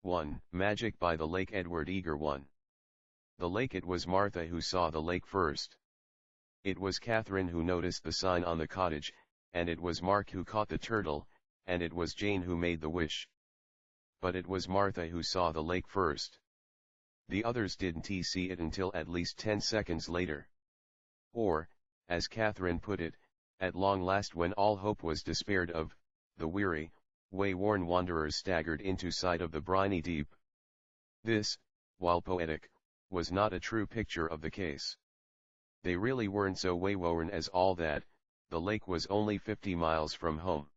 1. Magic by the Lake. Edward Eager 1. The lake. It was Martha who saw the lake first. It was Catherine who noticed the sign on the cottage, and it was Mark who caught the turtle, and it was Jane who made the wish. But it was Martha who saw the lake first. The others didn't see it until at least 10 seconds later. Or, as Catherine put it, at long last, when all hope was despaired of, the weary, way-worn wanderers staggered into sight of the briny deep. This, while poetic, was not a true picture of the case. They really weren't so way-worn as all that. The lake was only 50 miles from home.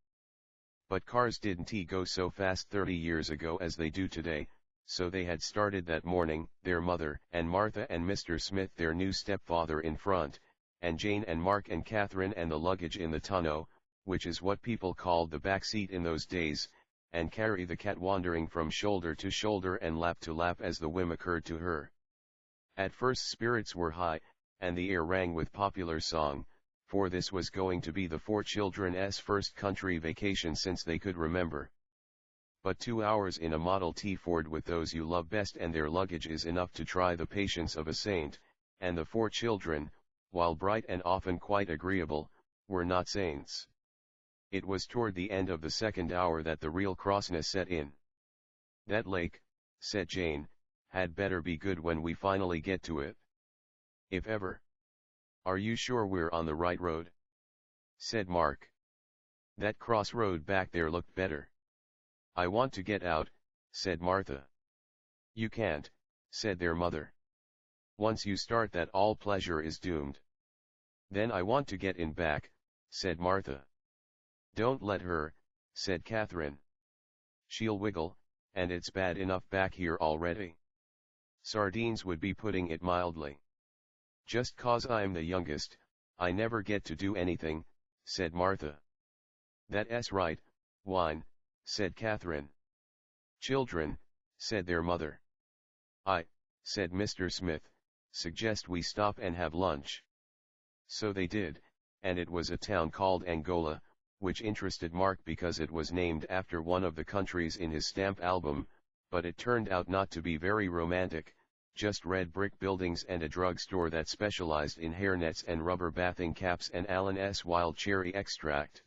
But cars didn't go so fast 30 years ago as they do today, so they had started that morning, their mother and Martha and Mr. Smith, their new stepfather, in front, and Jane and Mark and Catherine and the luggage in the tonneau, which is what people called the back seat in those days, and carry the cat wandering from shoulder to shoulder and lap to lap as the whim occurred to her. At first spirits were high, and the air rang with popular song, for this was going to be the four children's first country vacation since they could remember. But 2 hours in a Model T Ford with those you love best and their luggage is enough to try the patience of a saint, and the four children, while bright and often quite agreeable, were not saints. It was toward the end of the second hour that the real crossness set in. "That lake," said Jane, "had better be good when we finally get to it. If ever." "Are you sure we're on the right road?" said Mark. "That crossroad back there looked better." "I want to get out," said Martha. "You can't," said their mother. "Once you start that, all pleasure is doomed." "Then I want to get in back," said Martha. "Don't let her," said Catherine. "She'll wiggle, and it's bad enough back here already." "Sardines would be putting it mildly." "Just 'cause I'm the youngest, I never get to do anything," said Martha. "That's right, wine," said Catherine. "Children," said their mother. "I," said Mr. Smith, "suggest we stop and have lunch." So they did, and it was a town called Angola, which interested Mark because it was named after one of the countries in his stamp album, but it turned out not to be very romantic, just red brick buildings and a drugstore that specialized in hairnets and rubber bathing caps and Allen's wild cherry extract.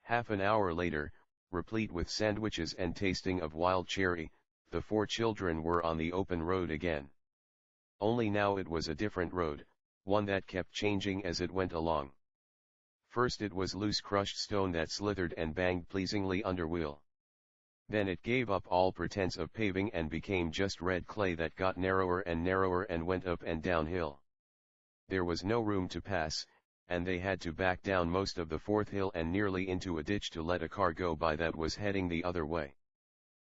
Half an hour later, replete with sandwiches and tasting of wild cherry, the four children were on the open road again. Only now it was a different road, one that kept changing as it went along. First it was loose crushed stone that slithered and banged pleasingly under wheel. Then it gave up all pretense of paving and became just red clay that got narrower and went up and downhill. There was no room to pass, and they had to back down most of the fourth hill and nearly into a ditch to let a car go by that was heading the other way.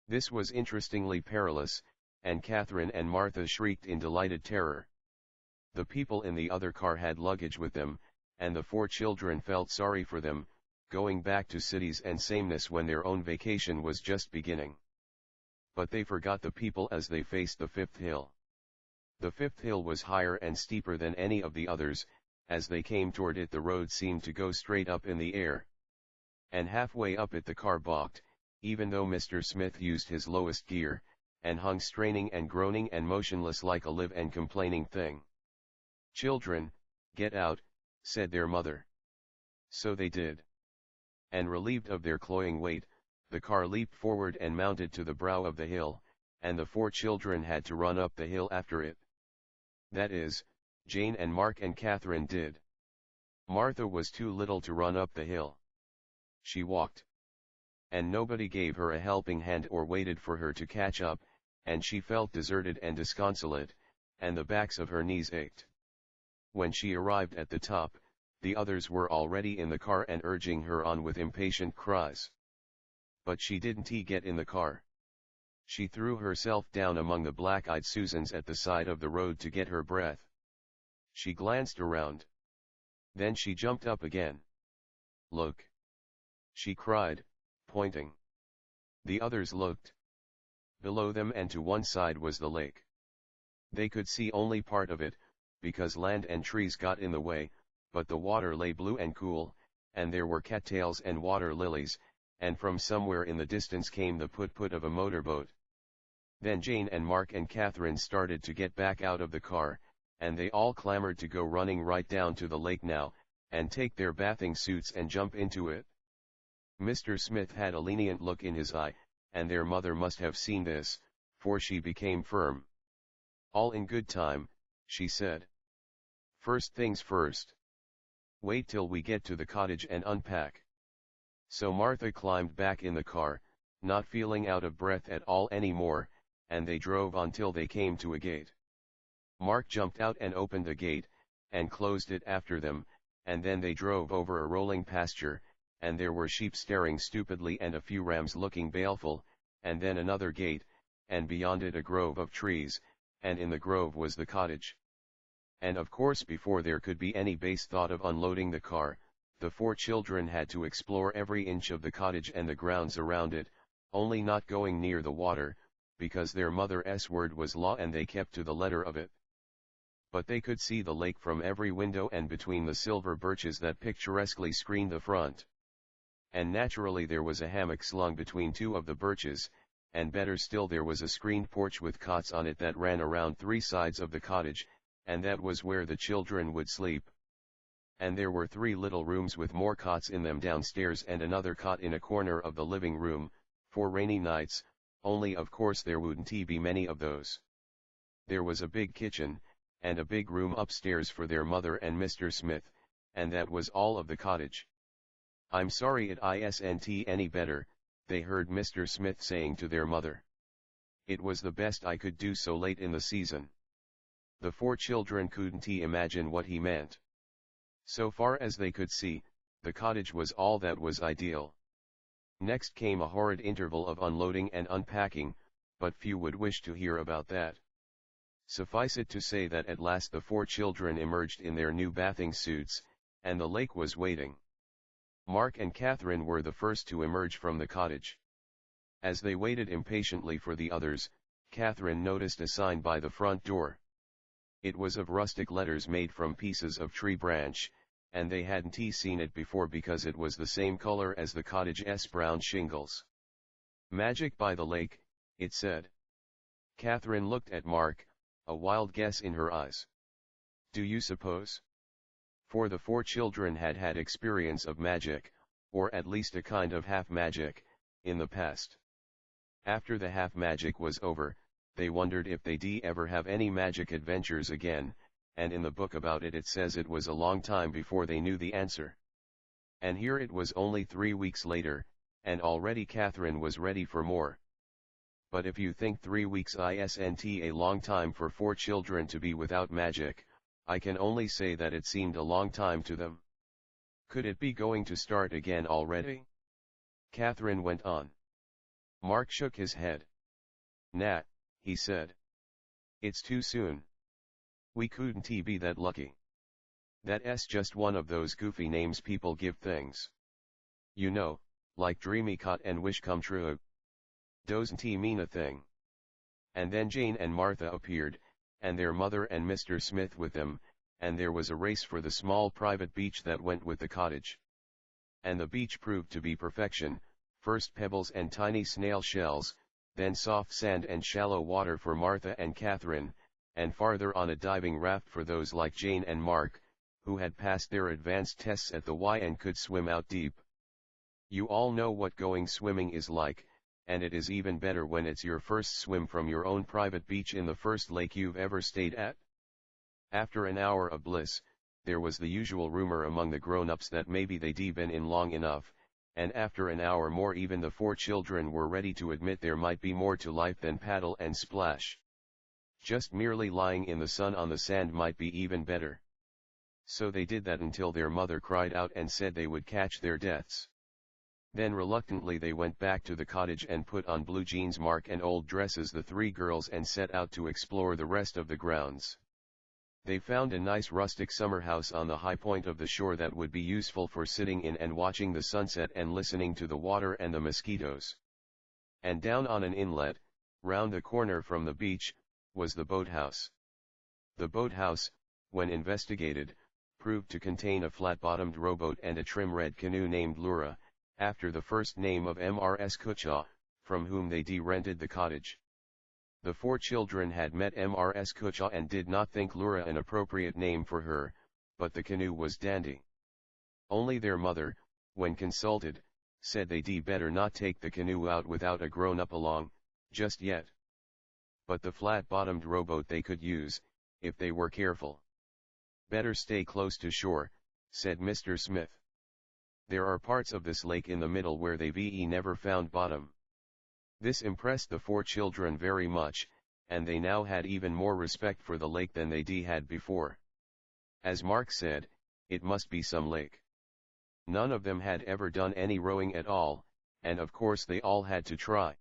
This was interestingly perilous, and Catherine and Martha shrieked in delighted terror. The people in the other car had luggage with them, and the four children felt sorry for them, going back to cities and sameness when their own vacation was just beginning. But they forgot the people as they faced the fifth hill. The fifth hill was higher and steeper than any of the others. As they came toward it, the road seemed to go straight up in the air. And halfway up it the car balked, even though Mr. Smith used his lowest gear, and hung straining and groaning and motionless like a live and complaining thing. "Children, get out," said their mother. So they did. And relieved of their cloying weight, the car leaped forward and mounted to the brow of the hill, and the four children had to run up the hill after it. That is, Jane and Mark and Catherine did. Martha was too little to run up the hill. She walked. And nobody gave her a helping hand or waited for her to catch up, and she felt deserted and disconsolate, and the backs of her knees ached. When she arrived at the top, the others were already in the car and urging her on with impatient cries. But she didn't get in the car. She threw herself down among the black-eyed Susans at the side of the road to get her breath. She glanced around. Then she jumped up again. "Look!" she cried, pointing. The others looked. Below them and to one side was the lake. They could see only part of it, because land and trees got in the way, but the water lay blue and cool, and there were cattails and water lilies, and from somewhere in the distance came the put-put of a motorboat. Then Jane and Mark and Catherine started to get back out of the car, and they all clamored to go running right down to the lake now, and take their bathing suits and jump into it. Mr. Smith had a lenient look in his eye, and their mother must have seen this, for she became firm. "All in good time," she said. "First things first. Wait till we get to the cottage and unpack." So Martha climbed back in the car, not feeling out of breath at all anymore, and they drove until they came to a gate. Mark jumped out and opened the gate, and closed it after them, and then they drove over a rolling pasture, and there were sheep staring stupidly and a few rams looking baleful, and then another gate, and beyond it a grove of trees, and in the grove was the cottage. And of course before there could be any base thought of unloading the car, the 4 children had to explore every inch of the cottage and the grounds around it, only not going near the water, because their mother's word was law and they kept to the letter of it. But they could see the lake from every window and between the silver birches that picturesquely screened the front. And naturally there was a hammock slung between 2 of the birches, and better still there was a screened porch with cots on it that ran around 3 sides of the cottage, and that was where the children would sleep. And there were 3 little rooms with more cots in them downstairs and another cot in a corner of the living room, for rainy nights, only of course there wouldn't be many of those. There was a big kitchen, and a big room upstairs for their mother and Mr. Smith, and that was all of the cottage. "I'm sorry it isn't any better," they heard Mr. Smith saying to their mother. "It was the best I could do so late in the season." The 4 children couldn't imagine what he meant. So far as they could see, the cottage was all that was ideal. Next came a horrid interval of unloading and unpacking, but few would wish to hear about that. Suffice it to say that at last the 4 children emerged in their new bathing suits, and the lake was waiting. Mark and Catherine were the first to emerge from the cottage. As they waited impatiently for the others, Catherine noticed a sign by the front door. It was of rustic letters made from pieces of tree branch, and they hadn't seen it before because it was the same color as the cottage's brown shingles. "Magic by the lake," it said. Catherine looked at Mark, a wild guess in her eyes. "Do you suppose?" For the 4 children had had experience of magic, or at least a kind of half-magic, in the past. After the half-magic was over, they wondered if they'd ever have any magic adventures again, and in the book about it it says it was a long time before they knew the answer. And here it was only 3 weeks later, and already Catherine was ready for more. But if you think 3 weeks isn't a long time for 4 children to be without magic, I can only say that it seemed a long time to them. Could it be going to start again already? Catherine went on. Mark shook his head. "Nah," he said. "It's too soon. We couldn't be that lucky. That's just one of those goofy names people give things. You know, like dreamy cot and wish come true. Doesn't mean a thing." And then Jane and Martha appeared, and their mother and Mr. Smith with them, and there was a race for the small private beach that went with the cottage. And the beach proved to be perfection, first pebbles and tiny snail shells, then soft sand and shallow water for Martha and Catherine, and farther on a diving raft for those like Jane and Mark, who had passed their advanced tests at the Y and could swim out deep. You all know what going swimming is like, and it is even better when it's your first swim from your own private beach in the first lake you've ever stayed at. After an hour of bliss, there was the usual rumor among the grown-ups that maybe they'd been in long enough, and after an hour more even the 4 children were ready to admit there might be more to life than paddle and splash. Just merely lying in the sun on the sand might be even better. So they did that until their mother cried out and said they would catch their deaths. Then reluctantly they went back to the cottage and put on blue jeans, Mark, and old dresses, the 3 girls, and set out to explore the rest of the grounds. They found a nice rustic summer house on the high point of the shore that would be useful for sitting in and watching the sunset and listening to the water and the mosquitoes. And down on an inlet, round the corner from the beach, was the boathouse. The boathouse, when investigated, proved to contain a flat-bottomed rowboat and a trim red canoe named Lura, after the first name of Mrs. Kutcha, from whom they rented the cottage. The 4 children had met Mrs. Kucha and did not think Lura an appropriate name for her, but the canoe was dandy. Only their mother, when consulted, said they'd better not take the canoe out without a grown-up along, just yet. But the flat-bottomed rowboat they could use, if they were careful. Better stay close to shore, said Mr. Smith. There are parts of this lake in the middle where they've never found bottom. This impressed the 4 children very much, and they now had even more respect for the lake than they had before. As Mark said, it must be some lake. None of them had ever done any rowing at all, and of course they all had to try.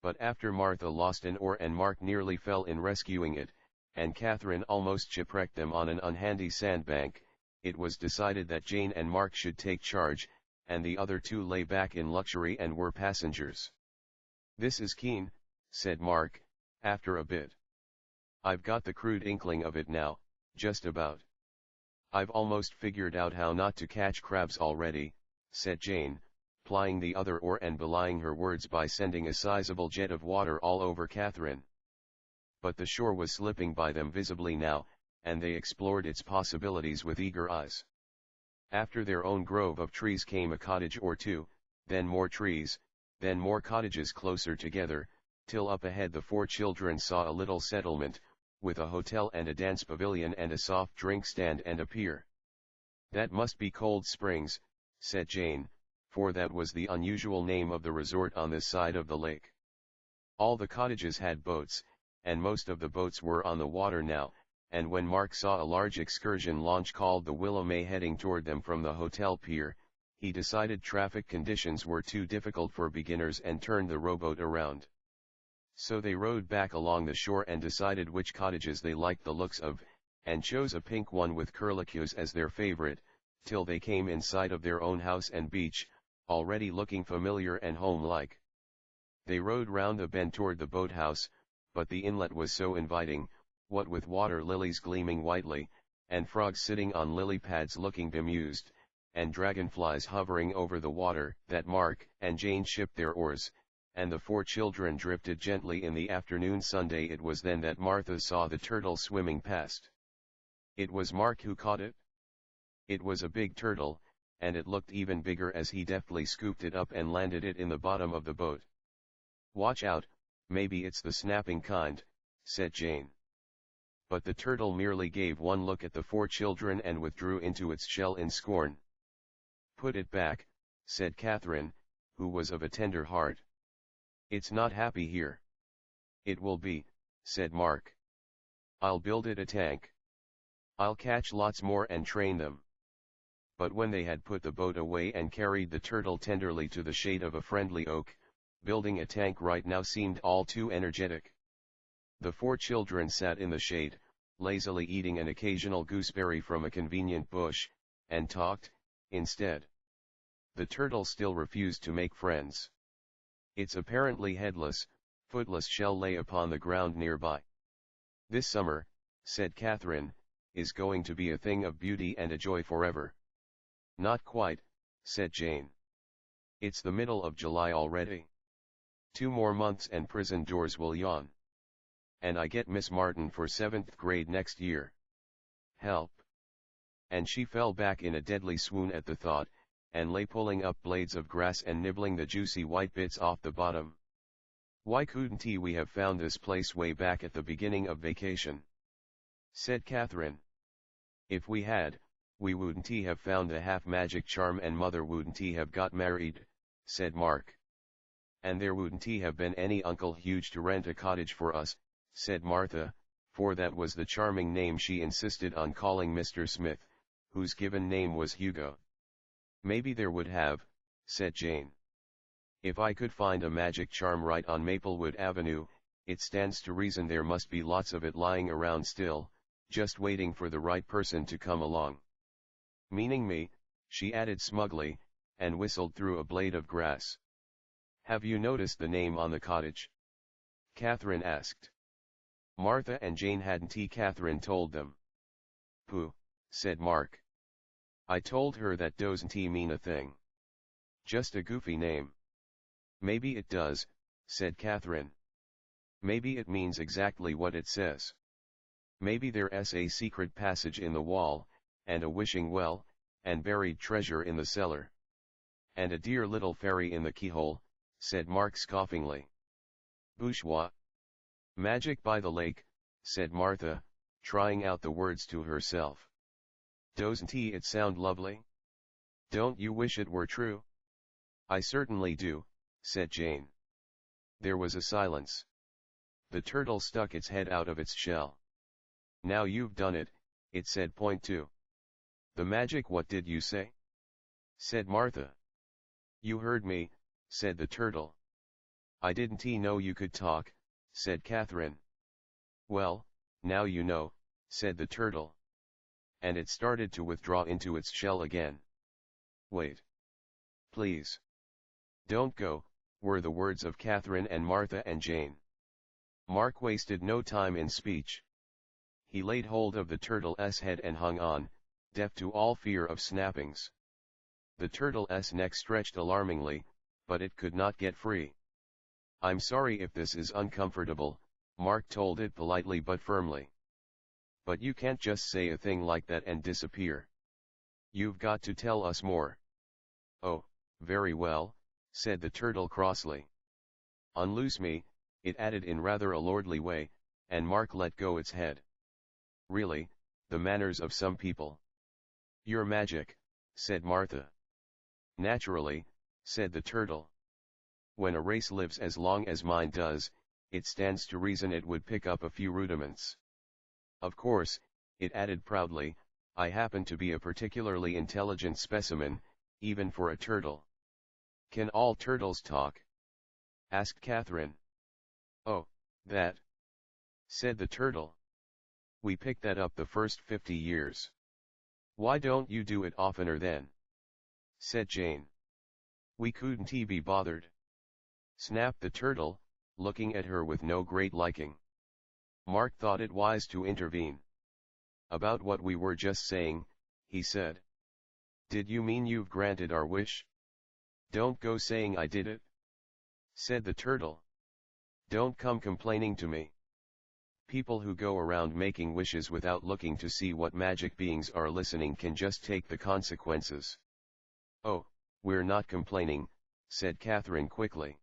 But after Martha lost an oar and Mark nearly fell in rescuing it, and Catherine almost shipwrecked them on an unhandy sandbank, it was decided that Jane and Mark should take charge, and the other 2 lay back in luxury and were passengers. "This is keen," said Mark, after a bit. "I've got the crude inkling of it now, just about. I've almost figured out how not to catch crabs already," said Jane, plying the other oar and belying her words by sending a sizable jet of water all over Catherine. But the shore was slipping by them visibly now, and they explored its possibilities with eager eyes. After their own grove of trees came a cottage or 2, then more trees, then more cottages closer together, till up ahead the 4 children saw a little settlement, with a hotel and a dance pavilion and a soft drink stand and a pier. "That must be Cold Springs," said Jane, for that was the unusual name of the resort on this side of the lake. All the cottages had boats, and most of the boats were on the water now, and when Mark saw a large excursion launch called the Willow May heading toward them from the hotel pier, he decided traffic conditions were too difficult for beginners and turned the rowboat around. So they rowed back along the shore and decided which cottages they liked the looks of, and chose a pink one with curlicues as their favorite, till they came in sight of their own house and beach, already looking familiar and home-like. They rowed round the bend toward the boathouse, but the inlet was so inviting, what with water lilies gleaming whitely, and frogs sitting on lily pads looking bemused, and dragonflies hovering over the water, that Mark and Jane shipped their oars, and the 4 children drifted gently in the afternoon Sunday. It was then that Martha saw the turtle swimming past. It was Mark who caught it. It was a big turtle, and it looked even bigger as he deftly scooped it up and landed it in the bottom of the boat. "Watch out, maybe it's the snapping kind," said Jane. But the turtle merely gave one look at the 4 children and withdrew into its shell in scorn. "Put it back," said Catherine, who was of a tender heart. "It's not happy here." "It will be," said Mark. "I'll build it a tank. I'll catch lots more and train them." But when they had put the boat away and carried the turtle tenderly to the shade of a friendly oak, building a tank right now seemed all too energetic. The 4 children sat in the shade, lazily eating an occasional gooseberry from a convenient bush, and talked, instead. The turtle still refused to make friends. Its apparently headless, footless shell lay upon the ground nearby. "This summer," said Catherine, "is going to be a thing of beauty and a joy forever." "Not quite," said Jane. "It's the middle of July already. 2 more months and prison doors will yawn. And I get Miss Martin for 7th grade next year. Help." And she fell back in a deadly swoon at the thought, and lay pulling up blades of grass and nibbling the juicy white bits off the bottom. "Why couldn't we have found this place way back at the beginning of vacation?" said Catherine. "If we had, we wouldn't have found the half-magic charm and mother wouldn't have got married," said Mark. "And there wouldn't have been any Uncle Huge to rent a cottage for us," said Martha, for that was the charming name she insisted on calling Mr. Smith, whose given name was Hugo. "Maybe there would have," said Jane. "If I could find a magic charm right on Maplewood Avenue, it stands to reason there must be lots of it lying around still, just waiting for the right person to come along. Meaning me," she added smugly, and whistled through a blade of grass. "Have you noticed the name on the cottage?" Catherine asked. Martha and Jane hadn't. Catherine told them. "Pooh," said Mark. "I told her that doesn't mean a thing. Just a goofy name." "Maybe it does," said Catherine. Maybe it means exactly what it says. Maybe there's a secret passage in the wall, and a wishing well, and buried treasure in the cellar. And a dear little fairy in the keyhole, said Mark scoffingly. Bourgeois. Magic by the lake, said Martha, trying out the words to herself. Doesn't it sound lovely? Don't you wish it were true? I certainly do, said Jane. There was a silence. The turtle stuck its head out of its shell. Now you've done it, it said. Point 2. The magic. What did you say? Said Martha. You heard me, said the turtle. I didn't know you could talk, said Catherine. Well, now you know, said the turtle. And it started to withdraw into its shell again. Wait. Please. Don't go, were the words of Catherine and Martha and Jane. Mark wasted no time in speech. He laid hold of the turtle's head and hung on, deaf to all fear of snappings. The turtle's neck stretched alarmingly, but it could not get free. I'm sorry if this is uncomfortable, Mark told it politely but firmly. But you can't just say a thing like that and disappear. You've got to tell us more. Oh, very well, said the turtle crossly. Unloose me, it added in rather a lordly way, and Mark let go its head. Really, the manners of some people. You're magic, said Martha. Naturally, said the turtle. When a race lives as long as mine does, it stands to reason it would pick up a few rudiments. Of course, it added proudly, I happen to be a particularly intelligent specimen, even for a turtle. Can all turtles talk? Asked Catherine. Oh, that, said the turtle. We picked that up the first 50 years. Why don't you do it oftener then? Said Jane. We couldn't be bothered. Snapped the turtle, looking at her with no great liking. Mark thought it wise to intervene. About what we were just saying, he said. Did you mean you've granted our wish? Don't go saying I did it, said the turtle. Don't come complaining to me. People who go around making wishes without looking to see what magic beings are listening can just take the consequences. Oh, we're not complaining, said Catherine quickly.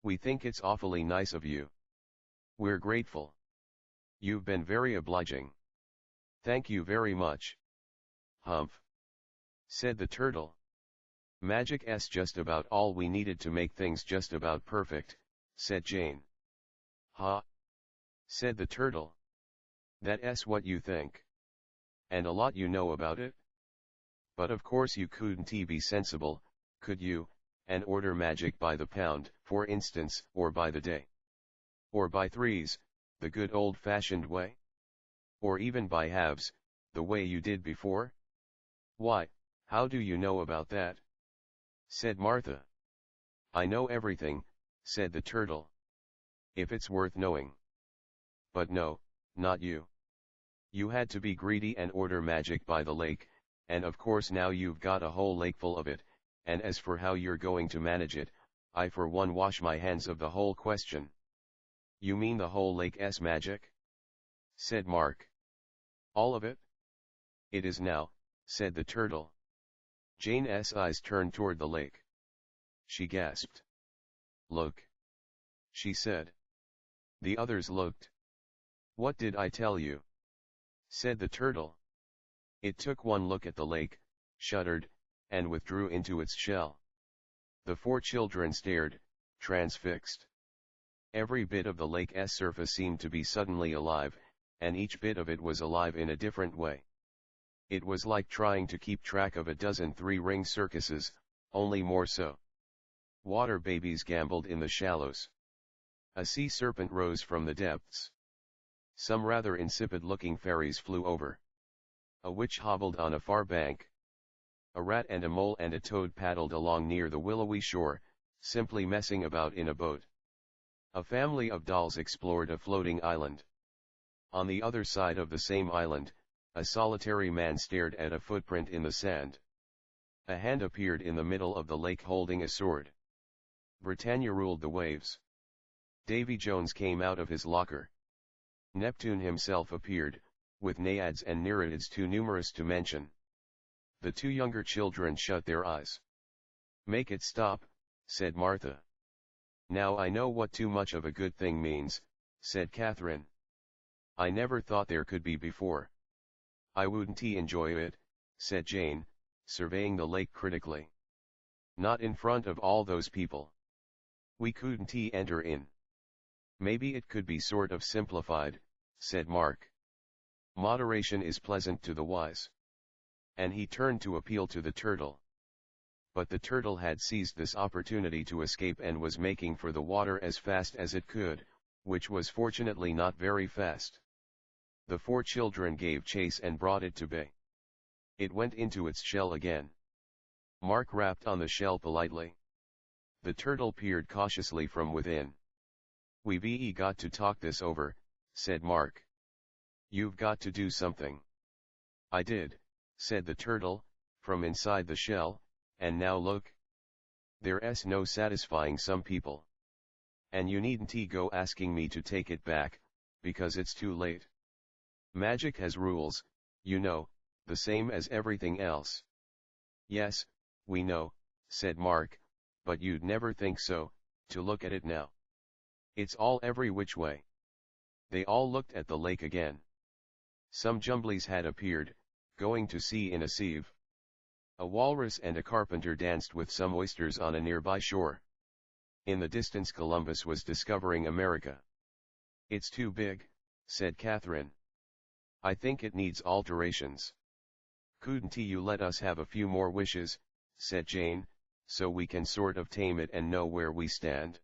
We think it's awfully nice of you. We're grateful. You've been very obliging. Thank you very much. Humph, said the turtle. Magic's just about all we needed to make things just about perfect, said Jane. Ha, said the turtle. That's what you think. And a lot you know about it? But of course you couldn't be sensible, could you, and order magic by the pound, for instance, or by the day? Or by threes, the good old-fashioned way? Or even by halves, the way you did before? Why, how do you know about that? Said Martha. I know everything, said the turtle. If it's worth knowing. But no, not you. You had to be greedy and order magic by the lake, and of course now you've got a whole lake full of it, and as for how you're going to manage it, I for one wash my hands of the whole question. You mean the whole lake's magic? Said Mark. All of it? It is now, said the turtle. Jane's eyes turned toward the lake. She gasped. Look, she said. The others looked. What did I tell you? Said the turtle. It took one look at the lake, shuddered, and withdrew into its shell. The four children stared, transfixed. Every bit of the lake's surface seemed to be suddenly alive, and each bit of it was alive in a different way. It was like trying to keep track of a dozen three-ring circuses, only more so. Water babies gambled in the shallows. A sea serpent rose from the depths. Some rather insipid-looking fairies flew over. A witch hobbled on a far bank. A rat and a mole and a toad paddled along near the willowy shore, simply messing about in a boat. A family of dolls explored a floating island. On the other side of the same island, a solitary man stared at a footprint in the sand. A hand appeared in the middle of the lake holding a sword. Britannia ruled the waves. Davy Jones came out of his locker. Neptune himself appeared, with naiads and nereids too numerous to mention. The two younger children shut their eyes. "Make it stop," said Martha. "Now I know what too much of a good thing means," said Catherine. "I never thought there could be before." "I wouldn't enjoy it," said Jane, surveying the lake critically. "Not in front of all those people. We couldn't enter in." "Maybe it could be sort of simplified," said Mark. "Moderation is pleasant to the wise." And he turned to appeal to the turtle. But the turtle had seized this opportunity to escape and was making for the water as fast as it could, which was fortunately not very fast. The four children gave chase and brought it to bay. It went into its shell again. Mark rapped on the shell politely. The turtle peered cautiously from within. "We've got to talk this over," said Mark. "You've got to do something." "I did," said the turtle, from inside the shell, "and now look. There's no satisfying some people. And you needn't go asking me to take it back, because it's too late. Magic has rules, you know, the same as everything else." "Yes, we know," said Mark, "but you'd never think so, to look at it now. It's all every which way." They all looked at the lake again. Some jumblies had appeared, going to sea in a sieve. A walrus and a carpenter danced with some oysters on a nearby shore. In the distance Columbus was discovering America. "It's too big," said Catherine. "I think it needs alterations." "Couldn't you let us have a few more wishes," said Jane, "so we can sort of tame it and know where we stand?"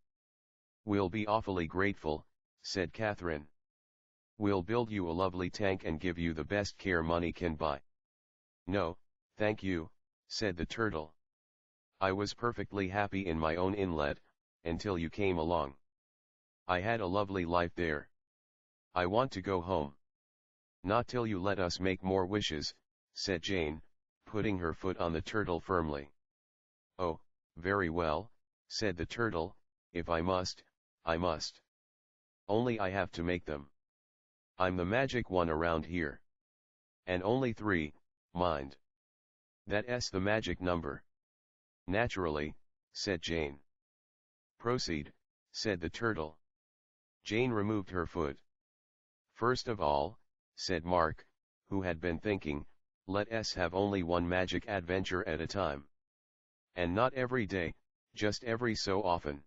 "We'll be awfully grateful," said Catherine. "We'll build you a lovely tank and give you the best care money can buy." "No, thank you," said the turtle. "I was perfectly happy in my own inlet, until you came along. I had a lovely life there. I want to go home." "Not till you let us make more wishes," said Jane, putting her foot on the turtle firmly. "Oh, very well," said the turtle, "if I must, I must. Only I have to make them. I'm the magic one around here. And only 3, mind. That's the magic number." "Naturally," said Jane. "Proceed," said the turtle. Jane removed her foot. "First of all," said Mark, who had been thinking, "let us have only one magic adventure at a time. And not every day, just every so often.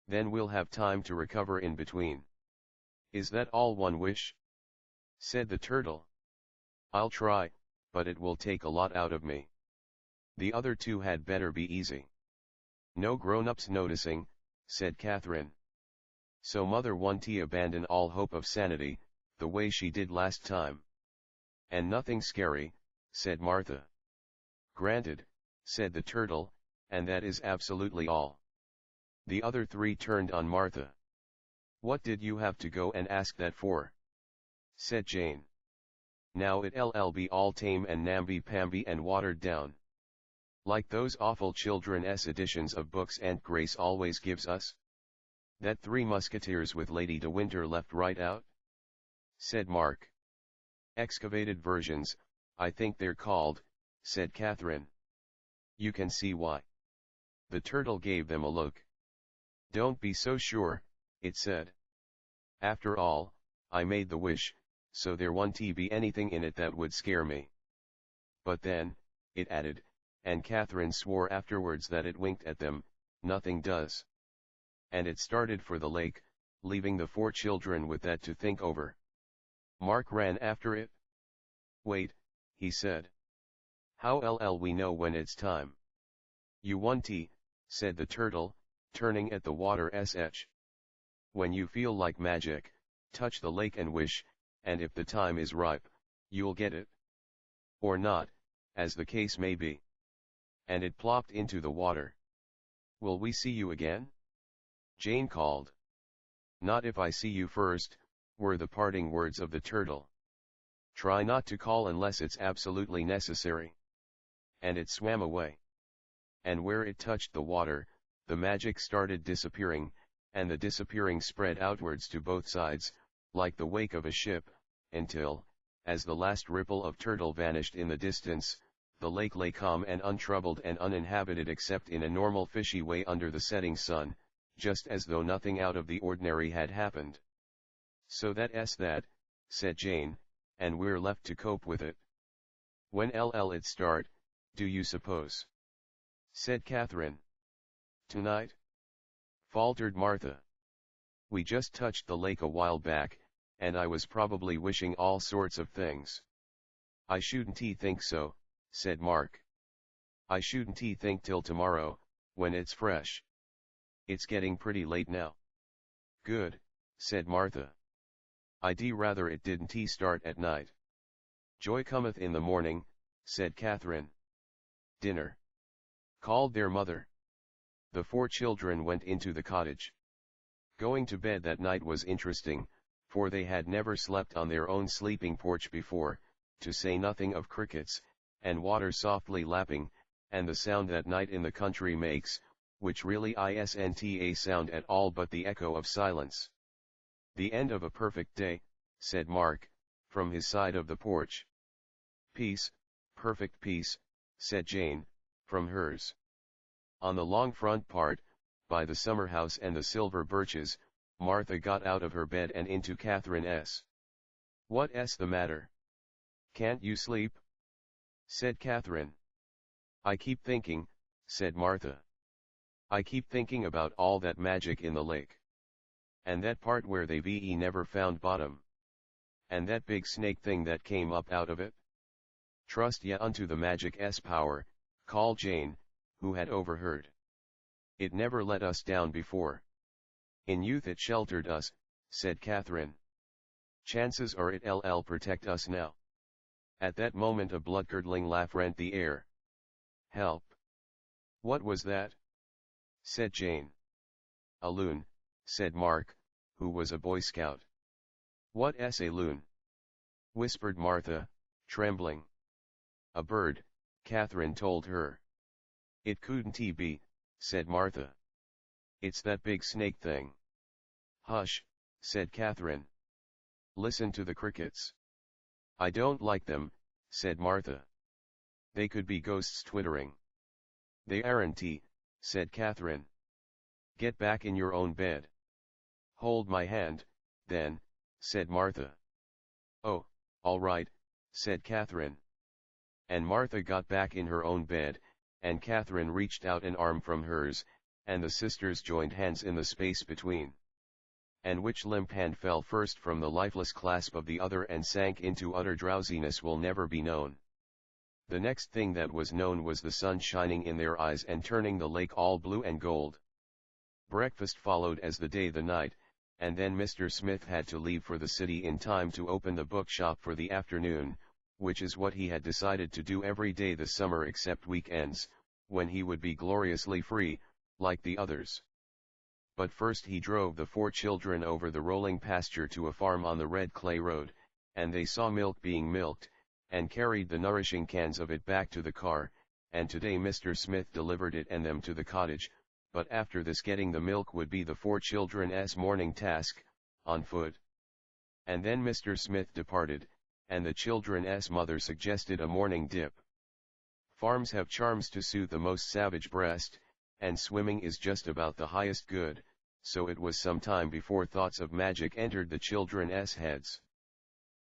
Then we'll have time to recover in between." "Is that all one wish?" said the turtle. "I'll try, but it will take a lot out of me. The other two had better be easy." "No grown-ups noticing," said Catherine. "So mother won't abandon all hope of sanity, the way she did last time." "And nothing scary," said Martha. "Granted," said the turtle, "and that is absolutely all." The other 3 turned on Martha. "What did you have to go and ask that for?" said Jane. "Now it'll be all tame and namby-pamby and watered down. Like those awful children's editions of books Aunt Grace always gives us. That 3 Musketeers with Lady de Winter left right out," said Mark. "Excavated versions, I think they're called," said Catherine. "You can see why." The turtle gave them a look. "Don't be so sure," it said. "After all, I made the wish, so there won't be anything in it that would scare me. But then," it added, and Catherine swore afterwards that it winked at them, "nothing does." And it started for the lake, leaving the 4 children with that to think over. Mark ran after it. "Wait," he said. "How'll we know when it's time?" "You won't," said the turtle, turning at the water's edge. "When you feel like magic, touch the lake and wish, and if the time is ripe, you'll get it. Or not, as the case may be." And it plopped into the water. "Will we see you again?" Jane called. "Not if I see you first," were the parting words of the turtle. "Try not to call unless it's absolutely necessary." And it swam away. And where it touched the water, the magic started disappearing, and the disappearing spread outwards to both sides, like the wake of a ship, until, as the last ripple of turtle vanished in the distance, the lake lay calm and untroubled and uninhabited except in a normal fishy way under the setting sun, just as though nothing out of the ordinary had happened. "So that's that," said Jane, "and we're left to cope with it. When'll it start, do you suppose?" said Catherine. "Tonight?" faltered Martha. "We just touched the lake a while back, and I was probably wishing all sorts of things." "I shouldn't think so," said Mark. "I shouldn't think till tomorrow, when it's fresh. It's getting pretty late now." "Good," said Martha. "I'd rather it didn't start at night." "Joy cometh in the morning," said Catherine. "Dinner?" called their mother. The 4 children went into the cottage. Going to bed that night was interesting, for they had never slept on their own sleeping porch before, to say nothing of crickets, and water softly lapping, and the sound that night in the country makes, which really isn't a sound at all but the echo of silence. "The end of a perfect day," said Mark, from his side of the porch. "Peace, perfect peace," said Jane, from hers. On the long front part, by the summer house and the silver birches, Martha got out of her bed and into Catherine's. "What's the matter? Can't you sleep?" said Catherine. "I keep thinking," said Martha. "I keep thinking about all that magic in the lake. And that part where they've never found bottom. And that big snake thing that came up out of it. Trust ye unto the magic's power," called Jane, who had overheard. "It never let us down before. In youth it sheltered us," said Catherine. "Chances are it'll protect us now." At that moment a blood-curdling laugh rent the air. "Help! What was that?" said Jane. "A loon," said Mark, who was a Boy Scout. "What's a loon?" whispered Martha, trembling. "A bird," Catherine told her. "It couldn't be," said Martha. "It's that big snake thing." "Hush," said Catherine. "Listen to the crickets." "I don't like them," said Martha. "They could be ghosts twittering." "They aren't," said Catherine. "Get back in your own bed." "Hold my hand, then," said Martha. "Oh, all right," said Catherine. And Martha got back in her own bed, and Catherine reached out an arm from hers, and the sisters joined hands in the space between. And which limp hand fell first from the lifeless clasp of the other and sank into utter drowsiness will never be known. The next thing that was known was the sun shining in their eyes and turning the lake all blue and gold. Breakfast followed as the night, and then Mr. Smith had to leave for the city in time to open the bookshop for the afternoon, which is what he had decided to do every day this summer except weekends, when he would be gloriously free, like the others. But first he drove the 4 children over the rolling pasture to a farm on the red clay road, and they saw milk being milked, and carried the nourishing cans of it back to the car, and today Mr. Smith delivered it and them to the cottage, but after this getting the milk would be the 4 children's morning task, on foot. And then Mr. Smith departed, and the children's mother suggested a morning dip. Farms have charms to soothe the most savage breast, and swimming is just about the highest good, so it was some time before thoughts of magic entered the children's heads.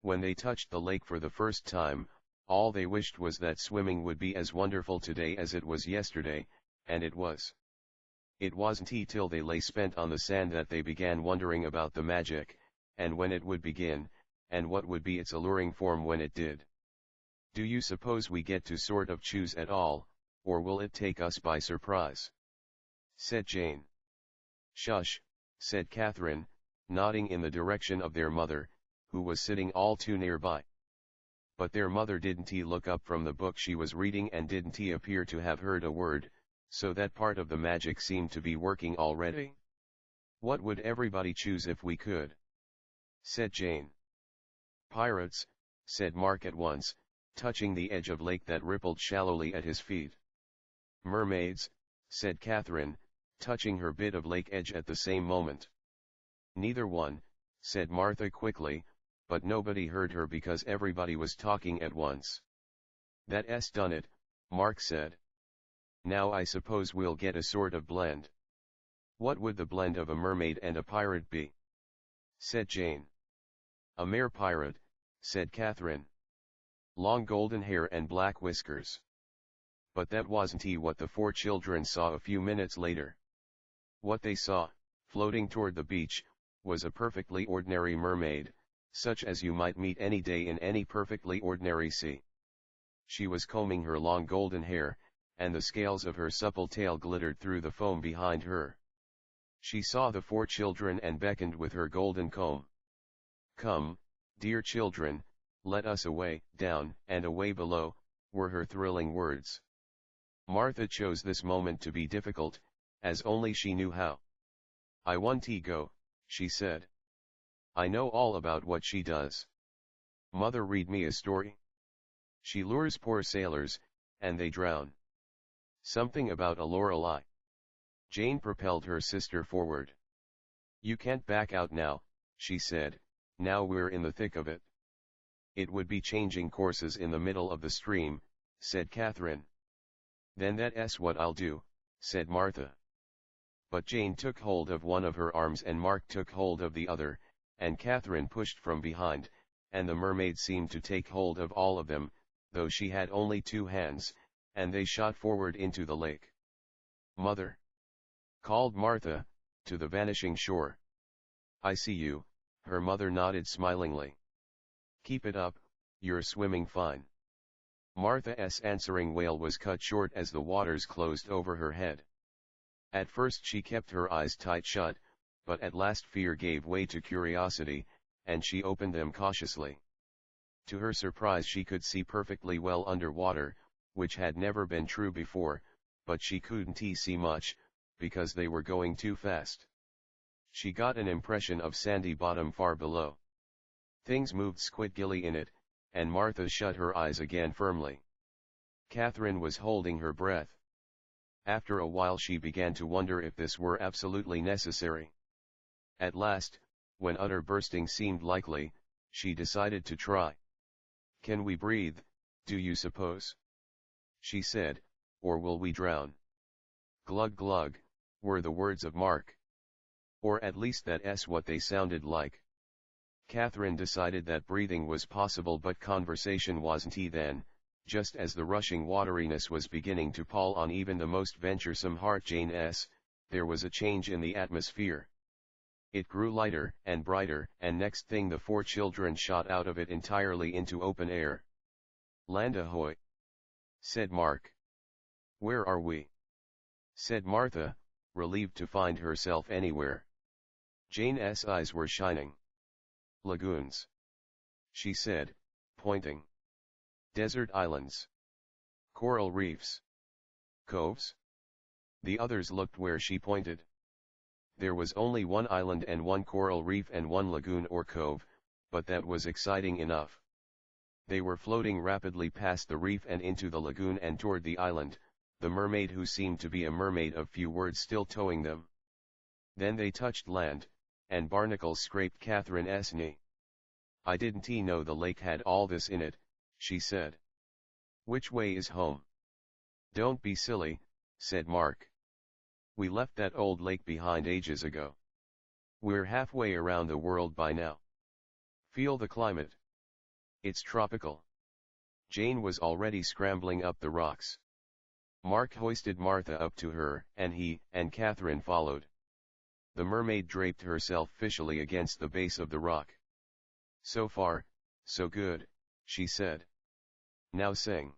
When they touched the lake for the first time, all they wished was that swimming would be as wonderful today as it was yesterday, and it was. It wasn't till they lay spent on the sand that they began wondering about the magic, and when it would begin, and what would be its alluring form when it did. "Do you suppose we get to sort of choose at all, or will it take us by surprise?" said Jane. "Shush," said Catherine, nodding in the direction of their mother, who was sitting all too nearby. But their mother didn't look up from the book she was reading and didn't appear to have heard a word, so that part of the magic seemed to be working already. "What would everybody choose if we could?" said Jane. "Pirates," said Mark at once, touching the edge of lake that rippled shallowly at his feet. "Mermaids," said Catherine, touching her bit of lake edge at the same moment. "Neither one," said Martha quickly, but nobody heard her because everybody was talking at once. "That's done it," Mark said. "Now I suppose we'll get a sort of blend." "What would the blend of a mermaid and a pirate be?" said Jane. "A mere pirate," said Catherine. "Long golden hair and black whiskers." But that wasn't what the four children saw a few minutes later. What they saw, floating toward the beach, was a perfectly ordinary mermaid, such as you might meet any day in any perfectly ordinary sea. She was combing her long golden hair, and the scales of her supple tail glittered through the foam behind her. She saw the four children and beckoned with her golden comb. "Come, dear children, let us away, down, and away below," were her thrilling words. Martha chose this moment to be difficult, as only she knew how. "I want to go," she said. "I know all about what she does. Mother, read me a story. She lures poor sailors, and they drown. Something about a Lorelei." Jane propelled her sister forward. "You can't back out now," she said, "now we're in the thick of it." "It would be changing courses in the middle of the stream," said Catherine. "Then that's what I'll do," said Martha. But Jane took hold of one of her arms and Mark took hold of the other, and Catherine pushed from behind, and the mermaid seemed to take hold of all of them, though she had only two hands, and they shot forward into the lake. "Mother!" called Martha, to the vanishing shore. "I see you," her mother nodded smilingly. "Keep it up, you're swimming fine." Martha's answering wail was cut short as the waters closed over her head. At first she kept her eyes tight shut, but at last fear gave way to curiosity, and she opened them cautiously. To her surprise she could see perfectly well under water, which had never been true before, but she couldn't see much, because they were going too fast. She got an impression of sandy bottom far below. Things moved squidgily in it, and Martha shut her eyes again firmly. Catherine was holding her breath. After a while she began to wonder if this were absolutely necessary. At last, when utter bursting seemed likely, she decided to try. "Can we breathe, do you suppose?" she said, "or will we drown?" "Glug glug," were the words of Mark. Or at least that's what they sounded like. Catherine decided that breathing was possible but conversation wasn't then, just as the rushing wateriness was beginning to pall on even the most venturesome heart. Jane's, there was a change in the atmosphere. It grew lighter and brighter, and next thing the four children shot out of it entirely into open air. "Land ahoy!" said Mark. "Where are we?" said Martha, relieved to find herself anywhere. Jane's eyes were shining. "Lagoons," she said, pointing. "Desert islands. Coral reefs. Coves?" The others looked where she pointed. There was only one island and one coral reef and one lagoon or cove, but that was exciting enough. They were floating rapidly past the reef and into the lagoon and toward the island, the mermaid, who seemed to be a mermaid of few words, still towing them. Then they touched land, and barnacles scraped Catherine's knee. "I didn't know the lake had all this in it," she said. "Which way is home?" "Don't be silly," said Mark. "We left that old lake behind ages ago. We're halfway around the world by now. Feel the climate. It's tropical." Jane was already scrambling up the rocks. Mark hoisted Martha up to her, and he and Catherine followed. The mermaid draped herself fishily against the base of the rock. "So far, so good," she said. "Now sing."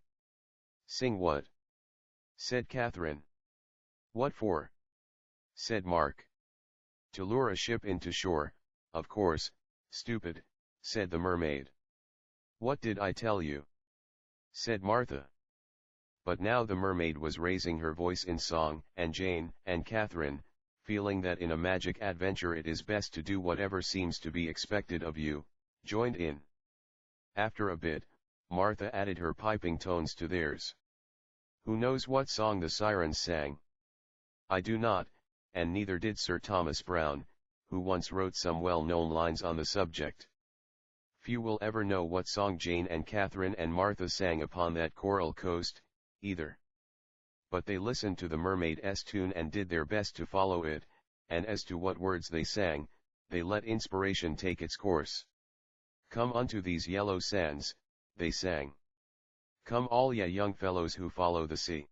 "Sing what?" said Catherine. "What for?" said Mark. "To lure a ship into shore, of course, stupid," said the mermaid. "What did I tell you?" said Martha. But now the mermaid was raising her voice in song, and Jane and Catherine, feeling that in a magic adventure it is best to do whatever seems to be expected of you, joined in. After a bit, Martha added her piping tones to theirs. Who knows what song the sirens sang? "I do not," and neither did Sir Thomas Browne, who once wrote some well-known lines on the subject. Few will ever know what song Jane and Catherine and Martha sang upon that coral coast, either. But they listened to the mermaid's tune and did their best to follow it, and as to what words they sang, they let inspiration take its course. "Come unto these yellow sands," they sang. "Come all ye young fellows who follow the sea.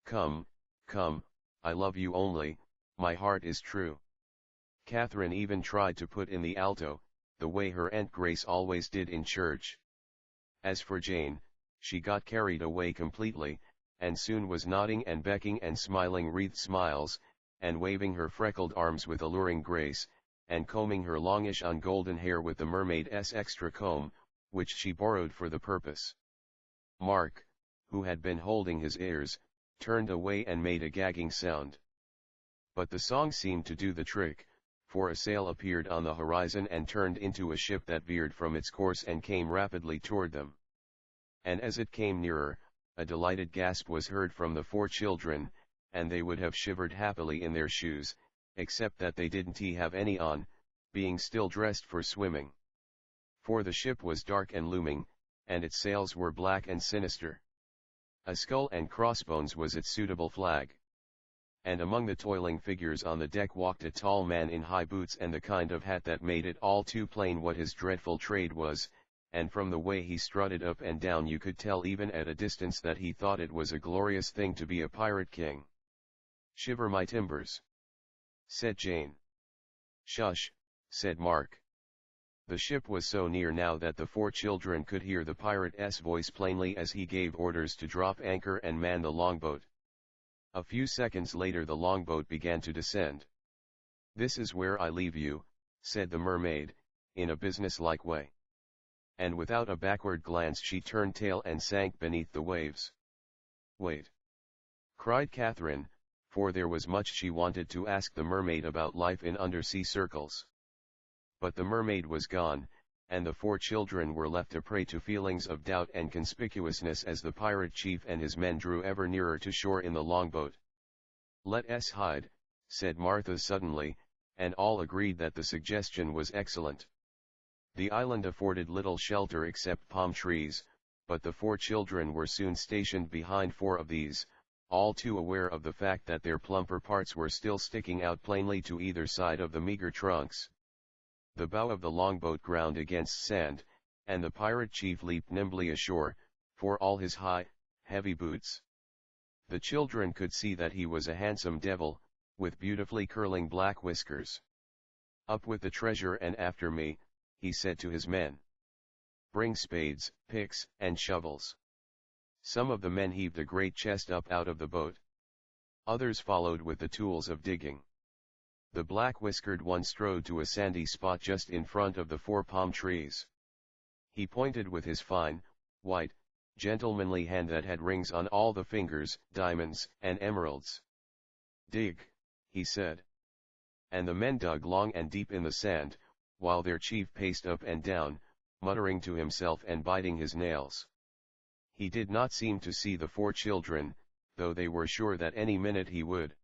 Come, come, I love you only, my heart is true." Catherine even tried to put in the alto, the way her Aunt Grace always did in church. As for Jane, she got carried away completely, and soon was nodding and becking and smiling wreathed smiles, and waving her freckled arms with alluring grace, and combing her longish ungolden hair with the mermaid's extra comb, which she borrowed for the purpose. Mark, who had been holding his ears, turned away and made a gagging sound. But the song seemed to do the trick, for a sail appeared on the horizon and turned into a ship that veered from its course and came rapidly toward them. And as it came nearer, a delighted gasp was heard from the 4 children, and they would have shivered happily in their shoes, except that they didn't have any on, being still dressed for swimming. For the ship was dark and looming, and its sails were black and sinister. A skull and crossbones was its suitable flag. And among the toiling figures on the deck walked a tall man in high boots and the kind of hat that made it all too plain what his dreadful trade was, and from the way he strutted up and down you could tell even at a distance that he thought it was a glorious thing to be a pirate king. "Shiver my timbers," said Jane. "Shush," said Mark. The ship was so near now that the 4 children could hear the pirate's voice plainly as he gave orders to drop anchor and man the longboat. A few seconds later the longboat began to descend. "This is where I leave you," said the mermaid, in a business-like way. And without a backward glance she turned tail and sank beneath the waves. "Wait!" cried Catherine, for there was much she wanted to ask the mermaid about life in undersea circles. But the mermaid was gone, and the 4 children were left a prey to feelings of doubt and conspicuousness as the pirate chief and his men drew ever nearer to shore in the longboat. "Let us hide," said Martha suddenly, and all agreed that the suggestion was excellent. The island afforded little shelter except palm trees, but the 4 children were soon stationed behind 4 of these, all too aware of the fact that their plumper parts were still sticking out plainly to either side of the meager trunks. The bow of the longboat ground against sand, and the pirate chief leaped nimbly ashore, for all his high, heavy boots. The children could see that he was a handsome devil, with beautifully curling black whiskers. "Up with the treasure and after me," he said to his men. "Bring spades, picks, and shovels." Some of the men heaved a great chest up out of the boat. Others followed with the tools of digging. The black-whiskered one strode to a sandy spot just in front of the 4 palm trees. He pointed with his fine, white, gentlemanly hand that had rings on all the fingers, diamonds, and emeralds. "Dig," he said. And the men dug long and deep in the sand, while their chief paced up and down, muttering to himself and biting his nails. He did not seem to see the 4 children, though they were sure that any minute he would.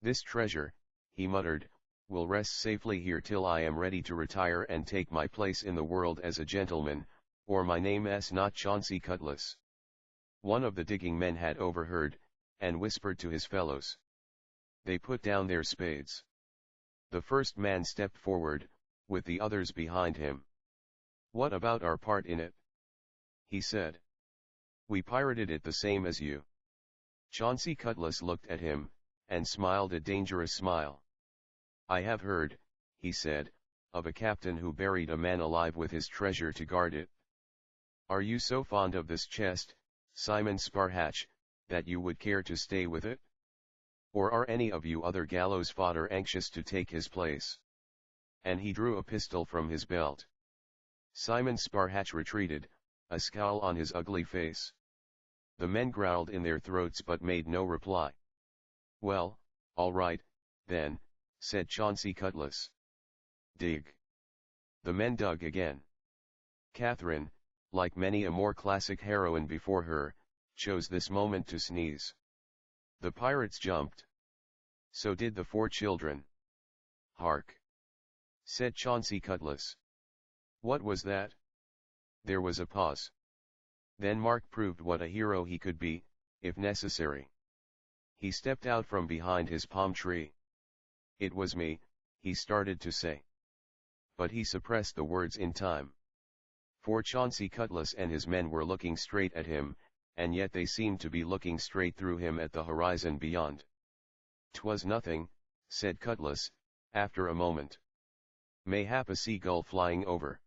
"This treasure," he muttered, "will rest safely here till I am ready to retire and take my place in the world as a gentleman, or my name's not Chauncey Cutlass." One of the digging men had overheard, and whispered to his fellows. They put down their spades. The first man stepped forward, with the others behind him. "What about our part in it?" he said. "We pirated it the same as you." Chauncey Cutlass looked at him, and smiled a dangerous smile. "I have heard," he said, "of a captain who buried a man alive with his treasure to guard it. Are you so fond of this chest, Simon Sparhatch, that you would care to stay with it? Or are any of you other gallows fodder anxious to take his place?" And he drew a pistol from his belt. Simon Sparhatch retreated, a scowl on his ugly face. The men growled in their throats but made no reply. "Well, all right, then," said Chauncey Cutlass. "Dig." The men dug again. Catherine, like many a more classic heroine before her, chose this moment to sneeze. The pirates jumped. So did the 4 children. Hark! Said Chauncey Cutlass. What was that? There was a pause. Then Mark proved what a hero he could be, if necessary. He stepped out from behind his palm tree. It was me, he started to say. But he suppressed the words in time. For Chauncey Cutlass and his men were looking straight at him, and yet they seemed to be looking straight through him at the horizon beyond. "'Twas nothing," said Cutlass, after a moment. "Mayhap a seagull flying over."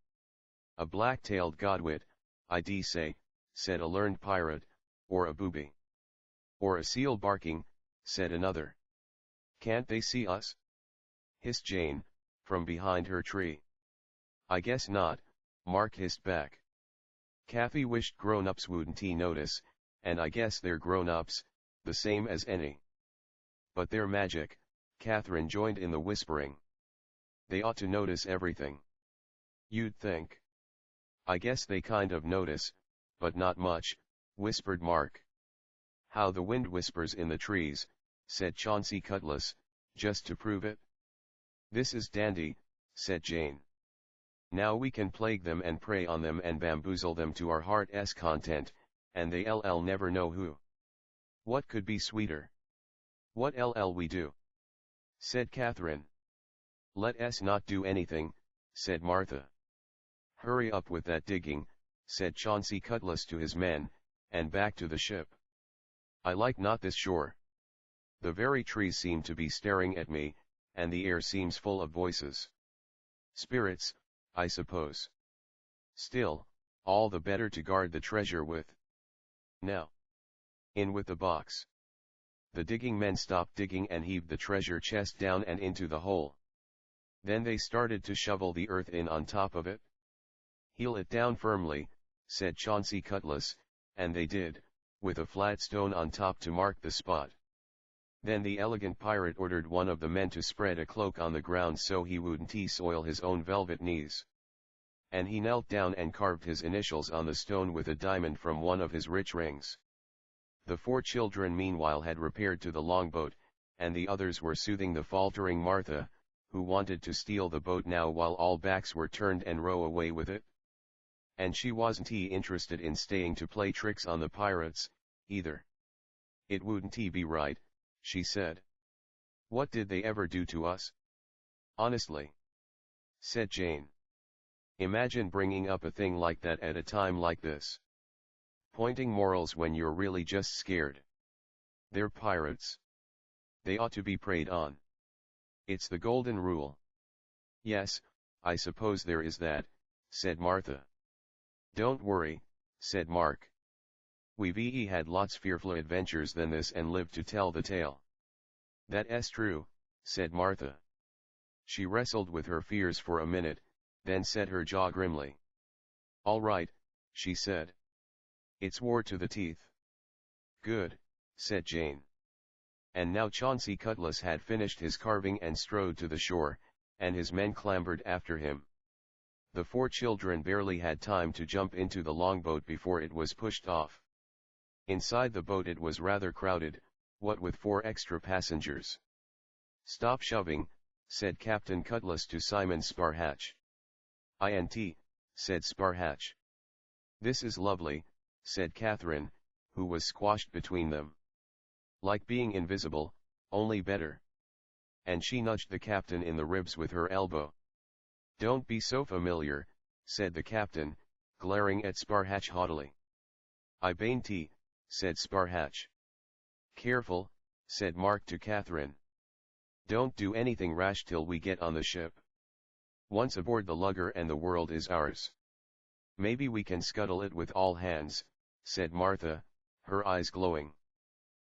"A black-tailed godwit, I dee say," said a learned pirate, "or a booby." "Or a seal barking," said another. "Can't they see us?" hissed Jane, from behind her tree. "I guess not," Mark hissed back. "Kathy wished grown-ups wouldn't notice, and I guess they're grown-ups, the same as any." "But they're magic," Catherine joined in the whispering. "They ought to notice everything." "You'd think." "I guess they kind of notice, but not much," whispered Mark. "How the wind whispers in the trees," said Chauncey Cutlass, "just to prove it." "This is dandy," said Jane. "Now we can plague them and prey on them and bamboozle them to our heart's content, and they'll never know who. What could be sweeter?" "What'll we do?" said Catherine. "Let us not do anything," said Martha. "Hurry up with that digging," said Chauncey Cutlass to his men, "and back to the ship. I like not this shore. The very trees seem to be staring at me, and the air seems full of voices. Spirits, I suppose. Still, all the better to guard the treasure with. Now, in with the box." The digging men stopped digging and heaved the treasure chest down and into the hole. Then they started to shovel the earth in on top of it. "Heel it down firmly," said Chauncey Cutlass, and they did, with a flat stone on top to mark the spot. Then the elegant pirate ordered one of the men to spread a cloak on the ground so he wouldn't soil his own velvet knees. And he knelt down and carved his initials on the stone with a diamond from one of his rich rings. The 4 children meanwhile had repaired to the longboat, and the others were soothing the faltering Martha, who wanted to steal the boat now while all backs were turned and row away with it. And she wasn't interested in staying to play tricks on the pirates, either. "It wouldn't be right," she said. "What did they ever do to us?" "Honestly," said Jane. "Imagine bringing up a thing like that at a time like this. Pointing morals when you're really just scared. They're pirates. They ought to be preyed on. It's the golden rule." "Yes, I suppose there is that," said Martha. "Don't worry," said Mark. "We've had lots fearful adventures than this and lived to tell the tale." "That's true," said Martha. She wrestled with her fears for a minute, then set her jaw grimly. "All right," she said. "It's war to the teeth." "Good," said Jane. And now Chauncey Cutlass had finished his carving and strode to the shore, and his men clambered after him. The 4 children barely had time to jump into the longboat before it was pushed off. Inside the boat it was rather crowded, what with 4 extra passengers. "Stop shoving," said Captain Cutlass to Simon Sparhatch. "INT," said Sparhatch. "This is lovely," said Catherine, who was squashed between them. "Like being invisible, only better." And she nudged the captain in the ribs with her elbow. "Don't be so familiar," said the captain, glaring at Sparhatch haughtily. "I bain't," said Sparhatch. "Careful," said Mark to Catherine. "Don't do anything rash till we get on the ship. Once aboard the lugger and the world is ours." "Maybe we can scuttle it with all hands," said Martha, her eyes glowing.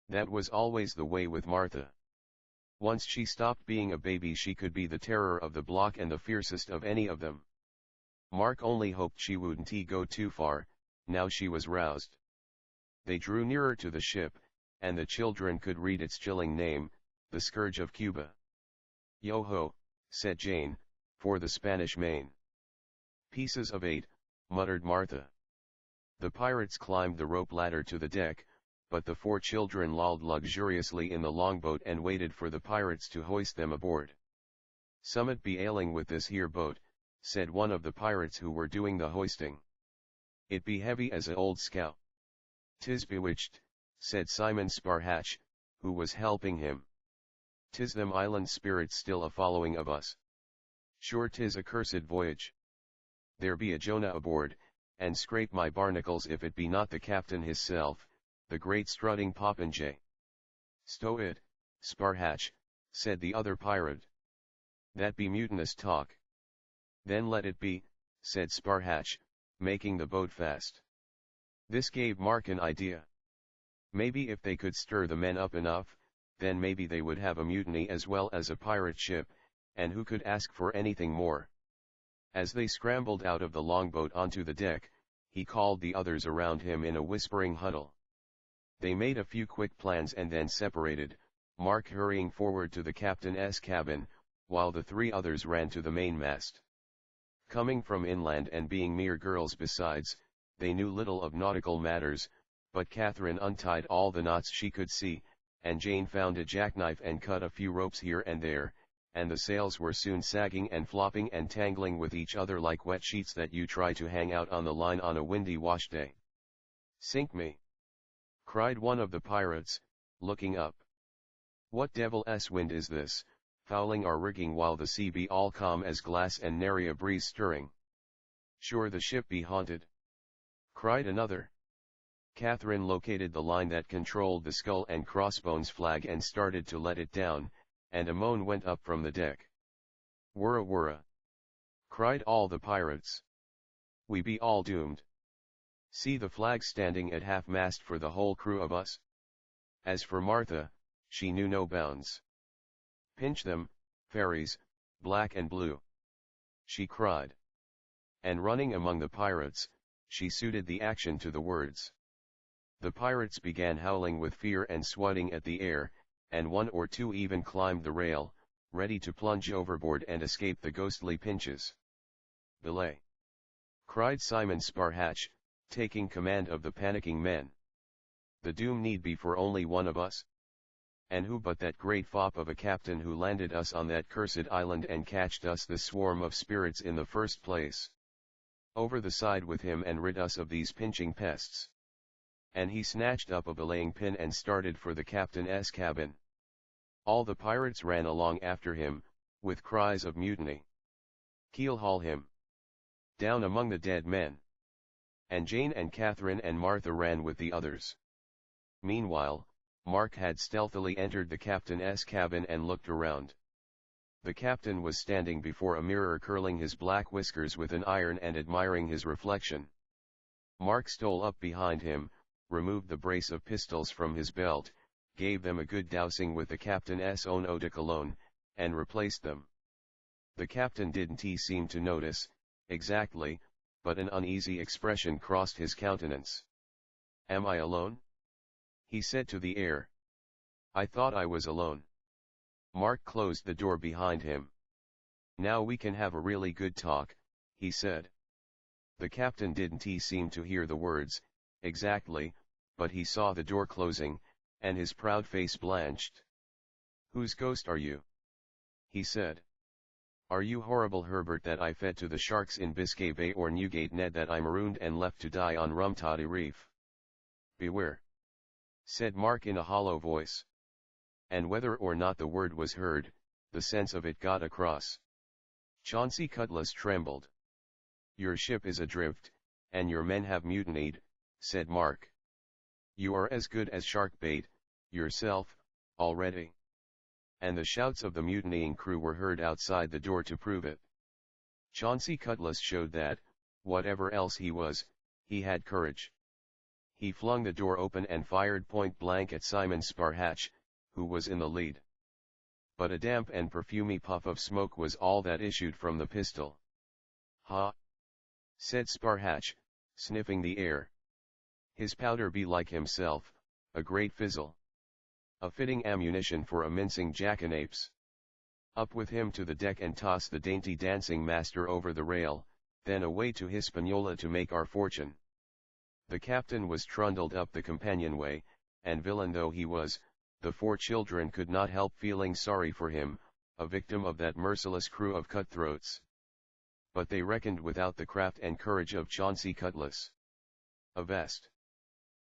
That was always the way with Martha. Once she stopped being a baby she could be the terror of the block and the fiercest of any of them. Mark only hoped she wouldn't go too far, now she was roused. They drew nearer to the ship, and the children could read its chilling name, the Scourge of Cuba. "Yo-ho," said Jane, "for the Spanish Main." "Pieces of 8, muttered Martha. The pirates climbed the rope ladder to the deck, but the 4 children lolled luxuriously in the longboat and waited for the pirates to hoist them aboard. "Summat be ailing with this here boat," said one of the pirates who were doing the hoisting. "It be heavy as a old scow." "'Tis bewitched," said Simon Sparhatch, who was helping him. "'Tis them island spirits still a-following of us. Sure 'tis a cursed voyage. There be a Jonah aboard, and scrape my barnacles if it be not the captain hisself, the great strutting popinjay." "Stow it, Sparhatch," said the other pirate. "That be mutinous talk." "Then let it be," said Sparhatch, making the boat fast. This gave Mark an idea. Maybe if they could stir the men up enough, then maybe they would have a mutiny as well as a pirate ship, and who could ask for anything more? As they scrambled out of the longboat onto the deck, he called the others around him in a whispering huddle. They made a few quick plans and then separated, Mark hurrying forward to the captain's cabin, while the 3 others ran to the mainmast. Coming from inland and being mere girls besides, they knew little of nautical matters, but Catherine untied all the knots she could see, and Jane found a jackknife and cut a few ropes here and there, and the sails were soon sagging and flopping and tangling with each other like wet sheets that you try to hang out on the line on a windy wash day. "Sink me!" cried one of the pirates, looking up. "What devil's wind is this, fouling our rigging while the sea be all calm as glass and nary a breeze stirring? Sure the ship be haunted!" cried another. Catherine located the line that controlled the skull and crossbones flag and started to let it down, and a moan went up from the deck. "Wurra wurra!" cried all the pirates. "We be all doomed. See the flag standing at half-mast for the whole crew of us?" As for Martha, she knew no bounds. "Pinch them, fairies, black and blue!" she cried. And running among the pirates, she suited the action to the words. The pirates began howling with fear and swatting at the air, and 1 or 2 even climbed the rail, ready to plunge overboard and escape the ghostly pinches. "Belay!" cried Simon Sparhatch, taking command of the panicking men. "The doom need be for only one of us? And who but that great fop of a captain who landed us on that cursed island and catched us the swarm of spirits in the first place? Over the side with him and rid us of these pinching pests." And he snatched up a belaying pin and started for the captain's cabin. All the pirates ran along after him, with cries of mutiny. "Keel-haul him! Down among the dead men!" And Jane and Catherine and Martha ran with the others. Meanwhile, Mark had stealthily entered the captain's cabin and looked around. The captain was standing before a mirror curling his black whiskers with an iron and admiring his reflection. Mark stole up behind him, removed the brace of pistols from his belt, gave them a good dousing with the captain's own eau de cologne, and replaced them. The captain didn't seem to notice, exactly, but an uneasy expression crossed his countenance. "Am I alone?" he said to the air. "I thought I was alone." Mark closed the door behind him. "Now we can have a really good talk," he said. The captain didn't seem to hear the words, exactly, but he saw the door closing, and his proud face blanched. "Whose ghost are you?" he said. "Are you horrible Herbert that I fed to the sharks in Biscay Bay, or Newgate Ned that I marooned and left to die on Rumtoddy Reef?" "Beware," said Mark in a hollow voice. And whether or not the word was heard, the sense of it got across. Chauncey Cutlass trembled. "Your ship is adrift, and your men have mutinied," said Mark. "You are as good as shark bait, yourself, already." And the shouts of the mutinying crew were heard outside the door to prove it. Chauncey Cutlass showed that, whatever else he was, he had courage. He flung the door open and fired point blank at Simon Sparhatch, who was in the lead. But a damp and perfumey puff of smoke was all that issued from the pistol. "Ha!" said Sparhatch, sniffing the air. "His powder be like himself, a great fizzle. A fitting ammunition for a mincing jackanapes. Up with him to the deck and toss the dainty dancing master over the rail, then away to Hispaniola to make our fortune." The captain was trundled up the companionway, and villain though he was, the 4 children could not help feeling sorry for him, a victim of that merciless crew of cutthroats. But they reckoned without the craft and courage of Chauncey Cutlass. "Avast!"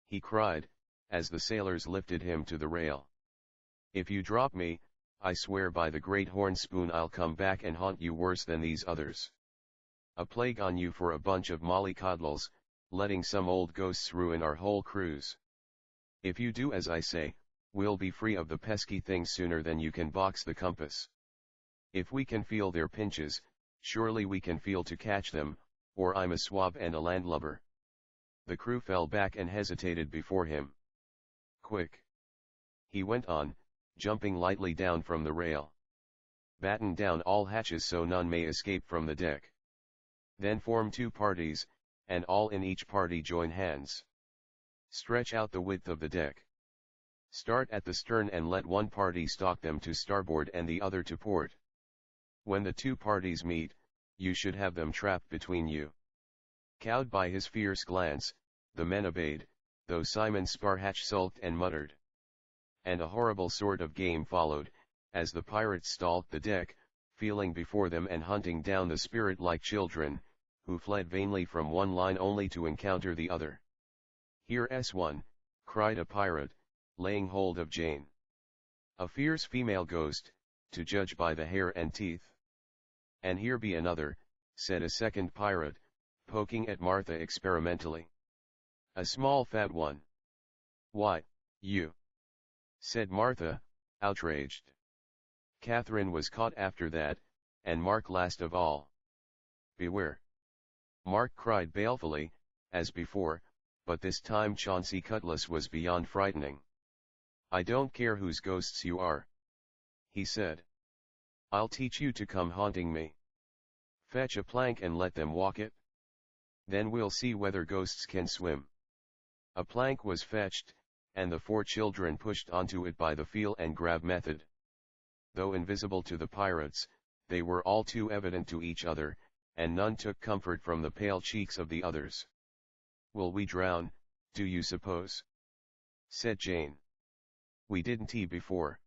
he cried, as the sailors lifted him to the rail. "If you drop me, I swear by the great horn spoon I'll come back and haunt you worse than these others. A plague on you for a bunch of mollycoddles, letting some old ghosts ruin our whole cruise. If you do as I say, we'll be free of the pesky things sooner than you can box the compass. If we can feel their pinches, surely we can feel to catch them, or I'm a swab and a landlubber." The crew fell back and hesitated before him. "Quick!" he went on, jumping lightly down from the rail. "Batten down all hatches so none may escape from the deck. Then form 2 parties, and all in each party join hands. Stretch out the width of the deck. Start at the stern and let one party stalk them to starboard and the other to port. When the 2 parties meet, you should have them trapped between you." Cowed by his fierce glance, the men obeyed, though Simon Sparhatch sulked and muttered. And a horrible sort of game followed, as the pirates stalked the deck, feeling before them and hunting down the spirit like children, who fled vainly from one line only to encounter the other. "Here's one," cried a pirate, laying hold of Jane. "A fierce female ghost, to judge by the hair and teeth." "And here be another," said a second pirate, poking at Martha experimentally. "A small fat one." "Why, you," said Martha, outraged. Catherine was caught after that, and Mark last of all. "Beware!" Mark cried balefully, as before, but this time Chauncey Cutlass was beyond frightening. "I don't care whose ghosts you are," he said. "I'll teach you to come haunting me. Fetch a plank and let them walk it. Then we'll see whether ghosts can swim." A plank was fetched, and the 4 children pushed onto it by the feel and grab method. Though invisible to the pirates, they were all too evident to each other, and none took comfort from the pale cheeks of the others. "Will we drown, do you suppose?" said Jane. "We didn't before."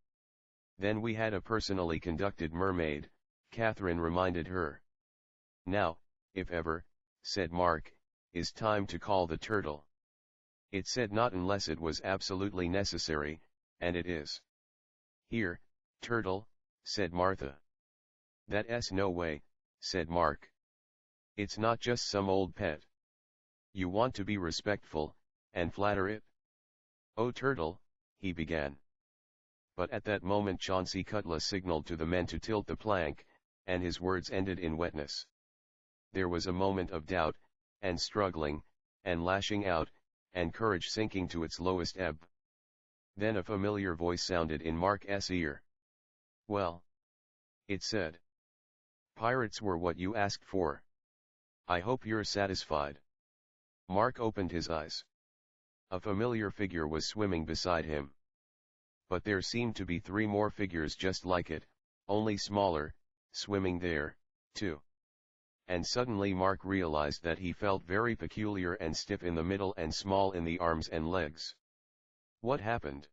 "Then we had a personally conducted mermaid," Catherine reminded her. "Now, if ever," said Mark, "is time to call the turtle." It said not unless it was absolutely necessary, and it is. "Here, turtle," said Martha. "That's no way," said Mark. "It's not just some old pet. You want to be respectful, and flatter it." "Oh turtle," he began. But at that moment Chauncey Cutlass signaled to the men to tilt the plank, and his words ended in wetness. There was a moment of doubt, and struggling, and lashing out, and courage sinking to its lowest ebb. Then a familiar voice sounded in Mark's ear. "Well," it said. "Pirates were what you asked for. I hope you're satisfied." Mark opened his eyes. A familiar figure was swimming beside him. But there seemed to be 3 more figures just like it, only smaller, swimming there, too. And suddenly Mark realized that he felt very peculiar and stiff in the middle and small in the arms and legs. "What happened?"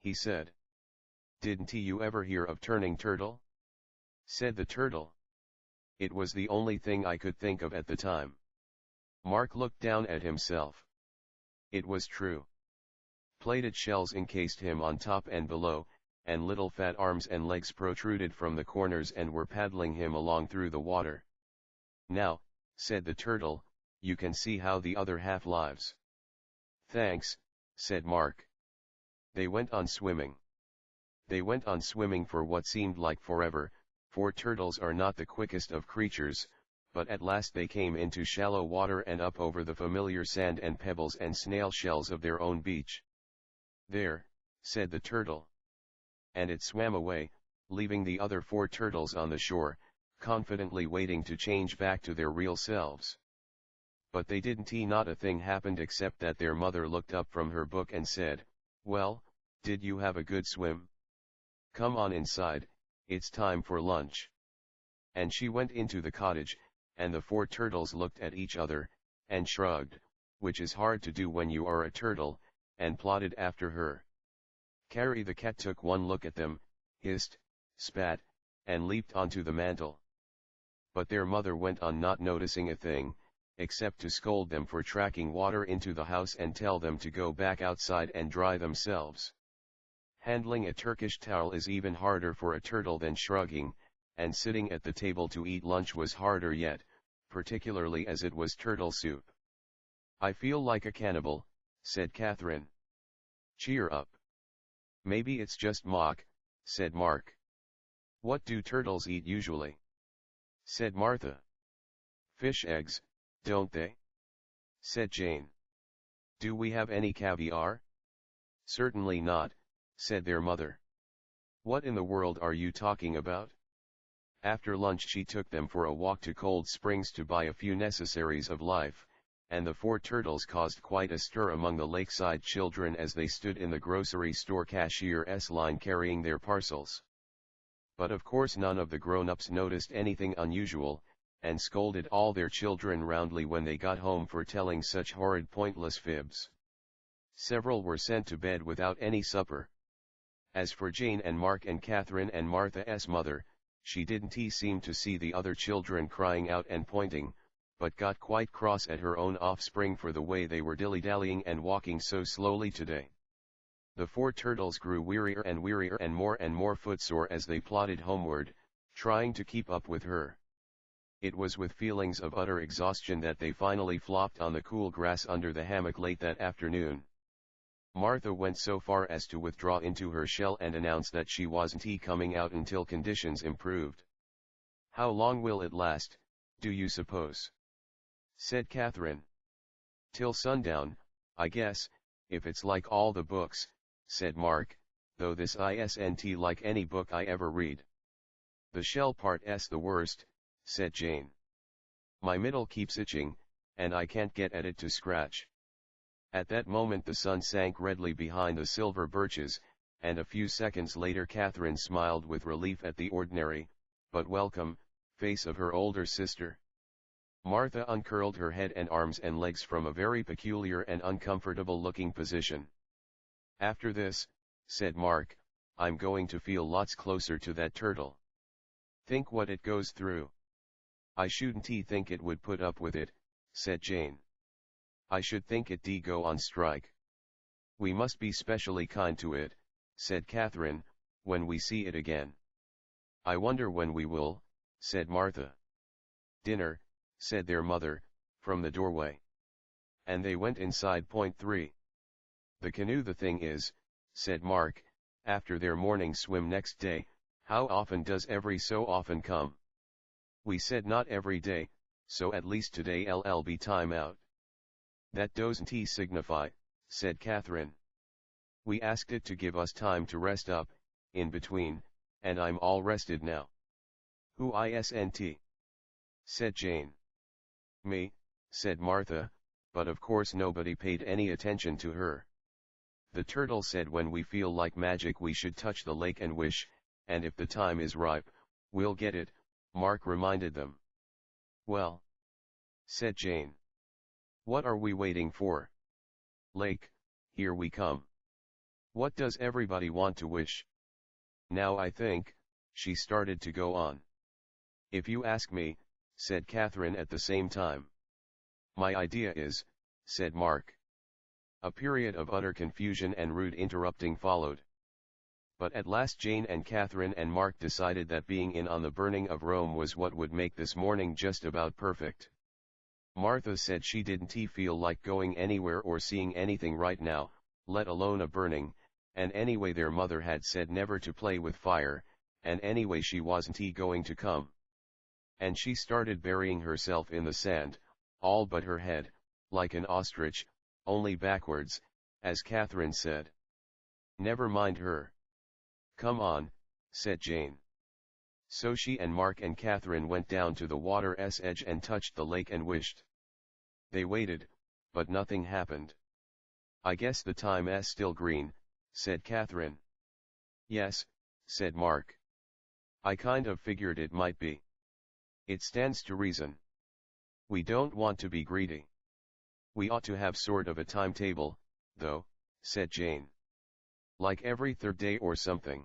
he said. "Didn't you ever hear of turning turtle?" said the turtle. It was the only thing I could think of at the time. Mark looked down at himself. It was true. Plated shells encased him on top and below, and little fat arms and legs protruded from the corners and were paddling him along through the water. "Now," said the turtle, "you can see how the other half lives." "Thanks," said Mark. They went on swimming. They went on swimming for what seemed like forever, for turtles are not the quickest of creatures, but at last they came into shallow water and up over the familiar sand and pebbles and snail shells of their own beach. "There," said the turtle. And it swam away, leaving the other 4 turtles on the shore, confidently waiting to change back to their real selves. But they didn't. Not a thing happened except that their mother looked up from her book and said, "Well, did you have a good swim? Come on inside, it's time for lunch." And she went into the cottage, and the 4 turtles looked at each other, and shrugged, which is hard to do when you are a turtle, and plodded after her. Carrie the cat took one look at them, hissed, spat, and leaped onto the mantel. But their mother went on not noticing a thing, except to scold them for tracking water into the house and tell them to go back outside and dry themselves. Handling a Turkish towel is even harder for a turtle than shrugging, and sitting at the table to eat lunch was harder yet, particularly as it was turtle soup. "I feel like a cannibal," said Catherine. "Cheer up. Maybe it's just mock," said Mark. "What do turtles eat usually?" said Martha. "Fish eggs, don't they?" said Jane. "Do we have any caviar?" "Certainly not," said their mother. "What in the world are you talking about?" After lunch she took them for a walk to Cold Springs to buy a few necessaries of life, and the four turtles caused quite a stir among the lakeside children as they stood in the grocery store cashier's line carrying their parcels. But of course none of the grown-ups noticed anything unusual, and scolded all their children roundly when they got home for telling such horrid pointless fibs. Several were sent to bed without any supper. As for Jane and Mark and Catherine and Martha's mother, she didn't seem to see the other children crying out and pointing, but got quite cross at her own offspring for the way they were dilly-dallying and walking so slowly today. The four turtles grew wearier and more footsore as they plodded homeward, trying to keep up with her. It was with feelings of utter exhaustion that they finally flopped on the cool grass under the hammock late that afternoon. Martha went so far as to withdraw into her shell and announce that she wasn't coming out until conditions improved. "How long will it last, do you suppose?" said Catherine. "Till sundown, I guess, if it's like all the books," said Mark, "though this isn't like any book I ever read." "The shell part's the worst," said Jane. "My middle keeps itching, and I can't get at it to scratch." At that moment the sun sank redly behind the silver birches, and a few seconds later Catherine smiled with relief at the ordinary, but welcome, face of her older sister. Martha uncurled her head and arms and legs from a very peculiar and uncomfortable-looking position. "After this," said Mark, "I'm going to feel lots closer to that turtle. Think what it goes through." "I shouldn't think it would put up with it," said Jane. "I should think it'd go on strike." "We must be specially kind to it," said Catherine, "when we see it again." "I wonder when we will," said Martha. "Dinner," said their mother, from the doorway. And they went inside. Point 3. "The canoe the thing is," said Mark, after their morning swim next day, "how often does every so often come?" "We said not every day, so at least today'll be time out." "That doesn't signify," said Catherine. "We asked it to give us time to rest up, in between, and I'm all rested now." "Who isn't?" said Jane. "Me," said Martha, but of course nobody paid any attention to her. "The turtle said when we feel like magic we should touch the lake and wish, and if the time is ripe, we'll get it," Mark reminded them. "Well," said Jane. "What are we waiting for? Lake, here we come. What does everybody want to wish? Now I think," she started to go on. "If you ask me," said Catherine at the same time. "My idea is," said Mark. A period of utter confusion and rude interrupting followed. But at last Jane and Catherine and Mark decided that being in on the burning of Rome was what would make this morning just about perfect. Martha said she didn't feel like going anywhere or seeing anything right now, let alone a burning, and anyway their mother had said never to play with fire, and anyway she wasn't going to come. And she started burying herself in the sand, all but her head, like an ostrich, only backwards, as Catherine said. "Never mind her. Come on," said Jane. So she and Mark and Catherine went down to the water's edge and touched the lake and wished. They waited, but nothing happened. "I guess the time's still green," said Catherine. "Yes," said Mark. "I kind of figured it might be. It stands to reason. We don't want to be greedy. We ought to have sort of a timetable, though," said Jane. Like every third day or something.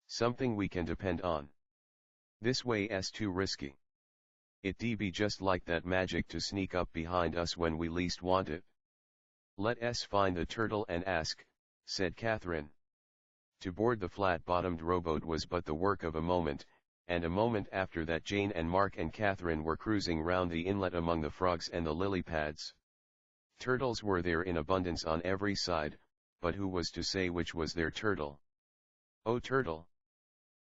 Something we can depend on. This way's too risky. It'd be just like that magic to sneak up behind us when we least want it. Let us find the turtle and ask, said Catherine. To board the flat-bottomed rowboat was but the work of a moment, and a moment after that Jane and Mark and Catherine were cruising round the inlet among the frogs and the lily pads. Turtles were there in abundance on every side, but who was to say which was their turtle? "Oh, turtle,"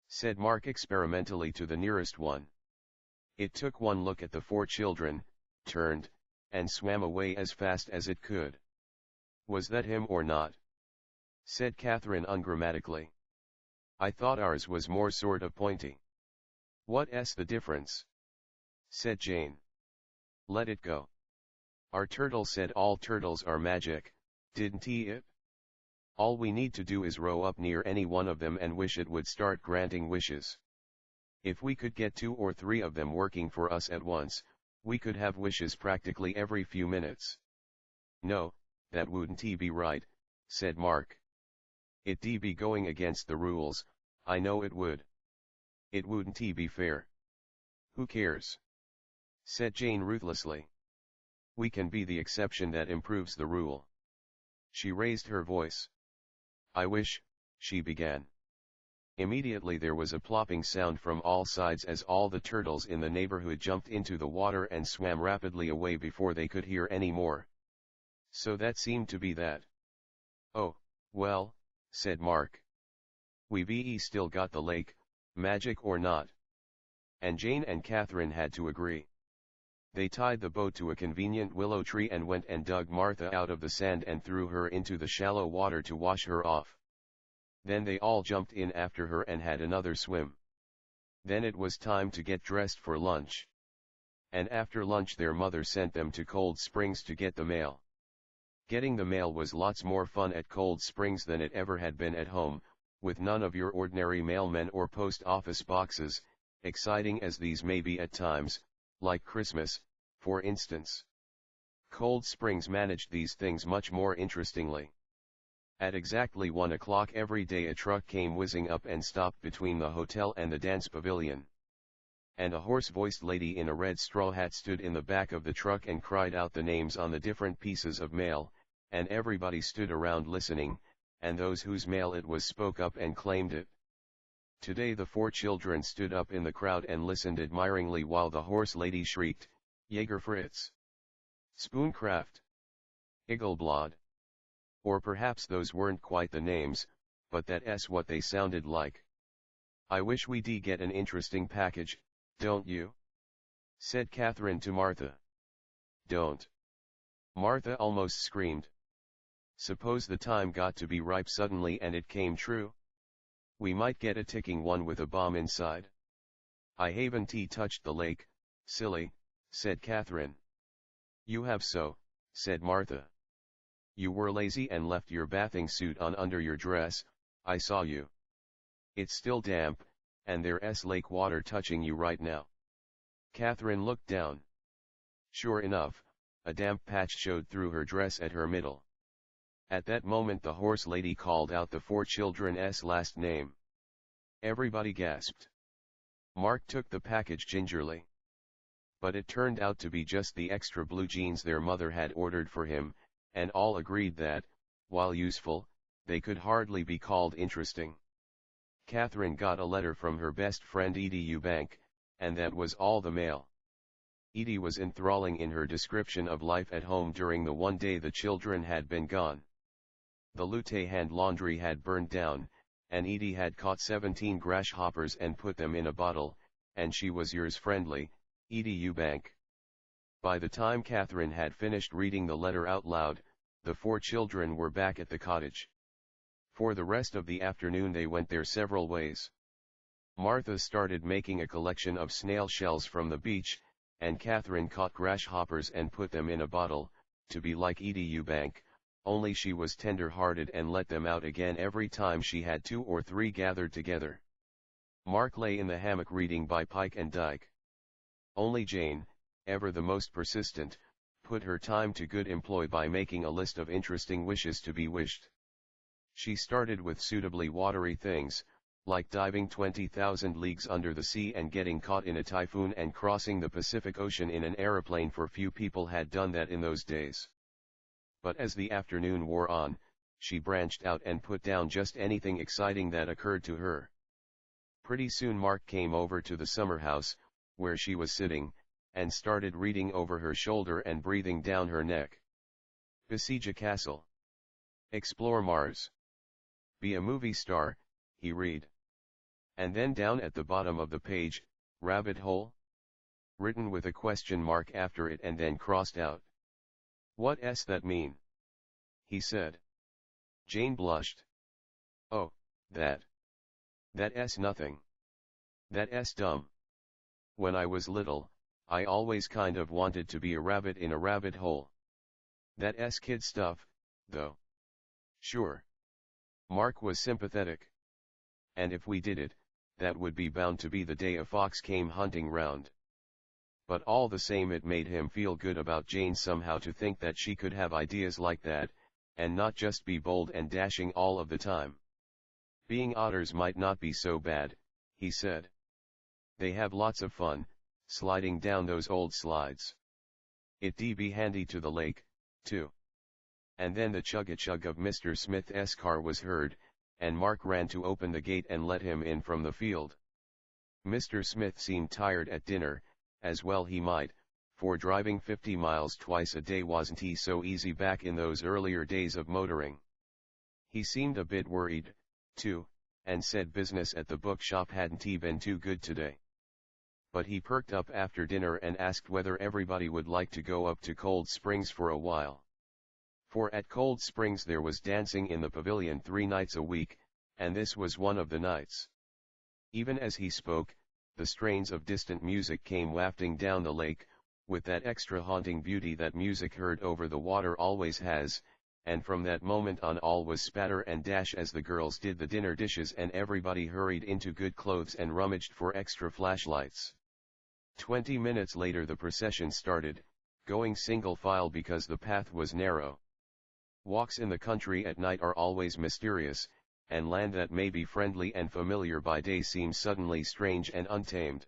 said Mark experimentally to the nearest one. It took one look at the four children, turned, and swam away as fast as it could. "Was that him or not?" said Catherine ungrammatically. "I thought ours was more sort of pointy." "What's the difference?" said Jane. "Let it go. Our turtle said all turtles are magic, didn't he it? All we need to do is row up near any one of them and wish it would start granting wishes. If we could get 2 or 3 of them working for us at once, we could have wishes practically every few minutes." "No, that wouldn't be right," said Mark. "It'd be going against the rules, I know it would. It wouldn't be fair." "Who cares?" said Jane ruthlessly. "We can be the exception that improves the rule." She raised her voice. "I wish," she began. Immediately there was a plopping sound from all sides as all the turtles in the neighborhood jumped into the water and swam rapidly away before they could hear any more. So that seemed to be that. "Oh, well," said Mark. "We've still got the lake, magic or not." And Jane and Catherine had to agree. They tied the boat to a convenient willow tree and went and dug Martha out of the sand and threw her into the shallow water to wash her off. Then they all jumped in after her and had another swim. Then it was time to get dressed for lunch. And after lunch their mother sent them to Cold Springs to get the mail. Getting the mail was lots more fun at Cold Springs than it ever had been at home, with none of your ordinary mailmen or post office boxes, exciting as these may be at times, like Christmas, for instance. Cold Springs managed these things much more interestingly. At exactly 1 o'clock every day a truck came whizzing up and stopped between the hotel and the dance pavilion. And a hoarse-voiced lady in a red straw hat stood in the back of the truck and cried out the names on the different pieces of mail, and everybody stood around listening, and those whose mail it was spoke up and claimed it. Today the 4 children stood up in the crowd and listened admiringly while the hoarse lady shrieked, "Jäger Fritz! Spoonkraft! Igelblad!" Or perhaps those weren't quite the names, but that's what they sounded like. "I wish we'd get an interesting package, don't you?" said Catherine to Martha. "Don't!" Martha almost screamed. "Suppose the time got to be ripe suddenly and it came true? We might get a ticking one with a bomb inside." "I haven't touched the lake, silly," said Catherine. "You have so," said Martha. "You were lazy and left your bathing suit on under your dress, I saw you. It's still damp, and there's lake water touching you right now." Catherine looked down. Sure enough, a damp patch showed through her dress at her middle. At that moment the hoarse lady called out the 4 children's last name. Everybody gasped. Mark took the package gingerly. But it turned out to be just the extra blue jeans their mother had ordered for him, and all agreed that, while useful, they could hardly be called interesting. Catherine got a letter from her best friend Edie Eubank, and that was all the mail. Edie was enthralling in her description of life at home during the one day the children had been gone. The Lute hand laundry had burned down, and Edie had caught 17 grasshoppers and put them in a bottle, and she was yours friendly, Edie Eubank. By the time Catherine had finished reading the letter out loud, the 4 children were back at the cottage. For the rest of the afternoon they went their several ways. Martha started making a collection of snail shells from the beach, and Catherine caught grasshoppers and put them in a bottle, to be like Edie Eubank, only she was tender-hearted and let them out again every time she had 2 or 3 gathered together. Mark lay in the hammock reading by Pike and Dyke. Only Jane, ever the most persistent, put her time to good employ by making a list of interesting wishes to be wished. She started with suitably watery things, like diving 20,000 leagues under the sea and getting caught in a typhoon and crossing the Pacific Ocean in an aeroplane, for few people had done that in those days. But as the afternoon wore on, she branched out and put down just anything exciting that occurred to her. Pretty soon Mark came over to the summer house, where she was sitting, and started reading over her shoulder and breathing down her neck. Besiege a castle. Explore Mars. Be a movie star, he read. And then down at the bottom of the page, rabbit hole? Written with a question mark after it and then crossed out. What's that mean? He said. Jane blushed. Oh, that's nothing. That's dumb. When I was little, I always kind of wanted to be a rabbit in a rabbit hole. That's kid stuff, though. Sure. Mark was sympathetic. And if we did it, that would be bound to be the day a fox came hunting round. But all the same it made him feel good about Jane somehow to think that she could have ideas like that, and not just be bold and dashing all of the time. Being otters might not be so bad, he said. They have lots of fun, sliding down those old slides. It'd be handy to the lake, too. And then the chugga-chug of Mr. Smith's car was heard, and Mark ran to open the gate and let him in from the field. Mr. Smith seemed tired at dinner, as well he might, for driving 50 miles twice a day wasn't so easy back in those earlier days of motoring. He seemed a bit worried, too, and said business at the bookshop hadn't been too good today. But he perked up after dinner and asked whether everybody would like to go up to Cold Springs for a while. For at Cold Springs there was dancing in the pavilion 3 nights a week, and this was one of the nights. Even as he spoke, the strains of distant music came wafting down the lake, with that extra haunting beauty that music heard over the water always has, and from that moment on all was spatter and dash as the girls did the dinner dishes and everybody hurried into good clothes and rummaged for extra flashlights. 20 minutes later the procession started, going single file because the path was narrow. Walks in the country at night are always mysterious, and land that may be friendly and familiar by day seems suddenly strange and untamed.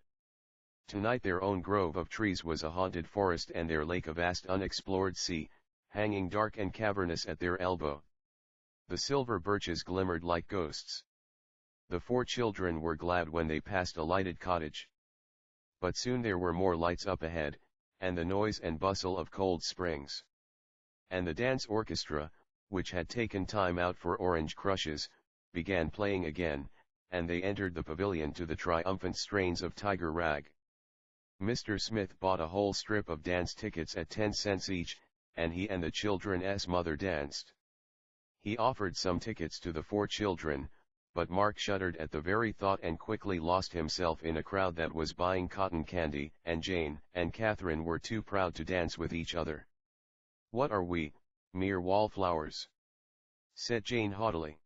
Tonight their own grove of trees was a haunted forest and their lake a vast unexplored sea, hanging dark and cavernous at their elbow. The silver birches glimmered like ghosts. The 4 children were glad when they passed a lighted cottage. But soon there were more lights up ahead, and the noise and bustle of Cold Springs. And the dance orchestra, which had taken time out for orange crushes, began playing again, and they entered the pavilion to the triumphant strains of Tiger Rag. Mr. Smith bought a whole strip of dance tickets at 10 cents each, and he and the children's mother danced. He offered some tickets to the 4 children, but Mark shuddered at the very thought and quickly lost himself in a crowd that was buying cotton candy, and Jane and Catherine were too proud to dance with each other. What are we, mere wallflowers? Said Jane haughtily.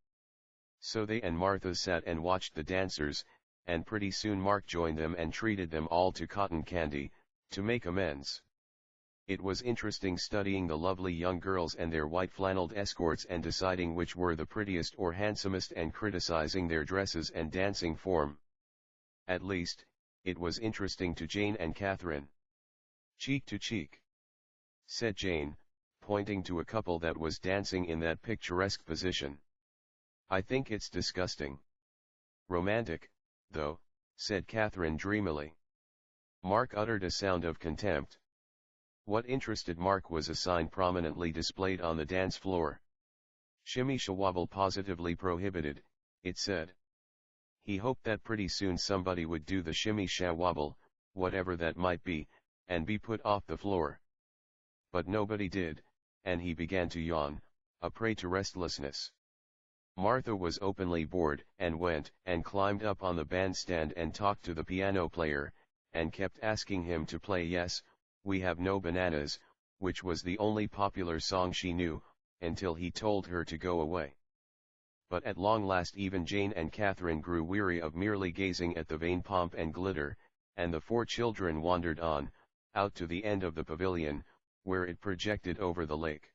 So they and Martha sat and watched the dancers, and pretty soon Mark joined them and treated them all to cotton candy, to make amends. It was interesting studying the lovely young girls and their white-flanneled escorts and deciding which were the prettiest or handsomest and criticizing their dresses and dancing form. At least, it was interesting to Jane and Catherine. Cheek to cheek, said Jane, pointing to a couple that was dancing in that picturesque position. I think it's disgusting. Romantic, though, said Catherine dreamily. Mark uttered a sound of contempt. What interested Mark was a sign prominently displayed on the dance floor. Shimmy shawobble positively prohibited, it said. He hoped that pretty soon somebody would do the shimmy shawobble, whatever that might be, and be put off the floor. But nobody did, and he began to yawn, a prey to restlessness. Martha was openly bored, and went and climbed up on the bandstand and talked to the piano player, and kept asking him to play Yes, We Have No Bananas, which was the only popular song she knew, until he told her to go away. But at long last even Jane and Catherine grew weary of merely gazing at the vain pomp and glitter, and the 4 children wandered on, out to the end of the pavilion, where it projected over the lake.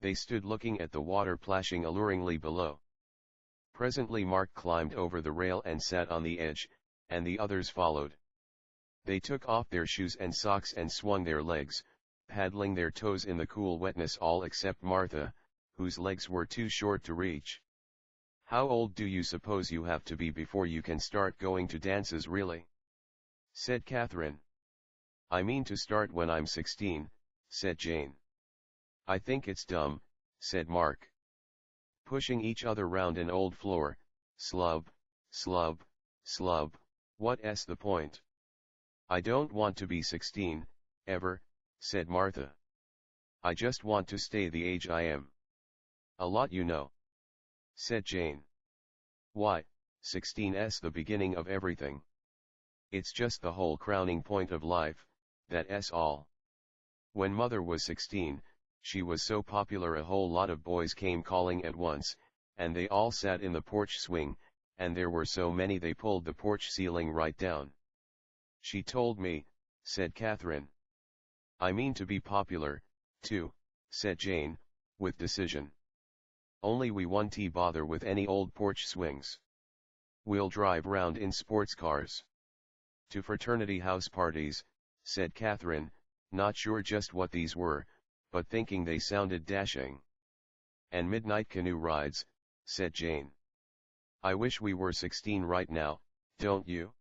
They stood looking at the water plashing alluringly below. Presently Mark climbed over the rail and sat on the edge, and the others followed. They took off their shoes and socks and swung their legs, paddling their toes in the cool wetness, all except Martha, whose legs were too short to reach. "How old do you suppose you have to be before you can start going to dances really?" said Catherine. "I mean to start when I'm 16, said Jane. "I think it's dumb," said Mark. Pushing each other round an old floor, slub, slub, slub, what's the point? "I don't want to be 16, ever," said Martha. "I just want to stay the age I am." "A lot you know," said Jane. "Why, 16's the beginning of everything. It's just the whole crowning point of life, that's all. When Mother was 16, she was so popular a whole lot of boys came calling at once, and they all sat in the porch swing, and there were so many they pulled the porch ceiling right down." "She told me," said Catherine. "I mean to be popular, too," said Jane, with decision. "Only we won't bother with any old porch swings. We'll drive round in sports cars." "To fraternity house parties," said Catherine, not sure just what these were, but thinking they sounded dashing. "And midnight canoe rides," said Jane. "I wish we were 16 right now, don't you?"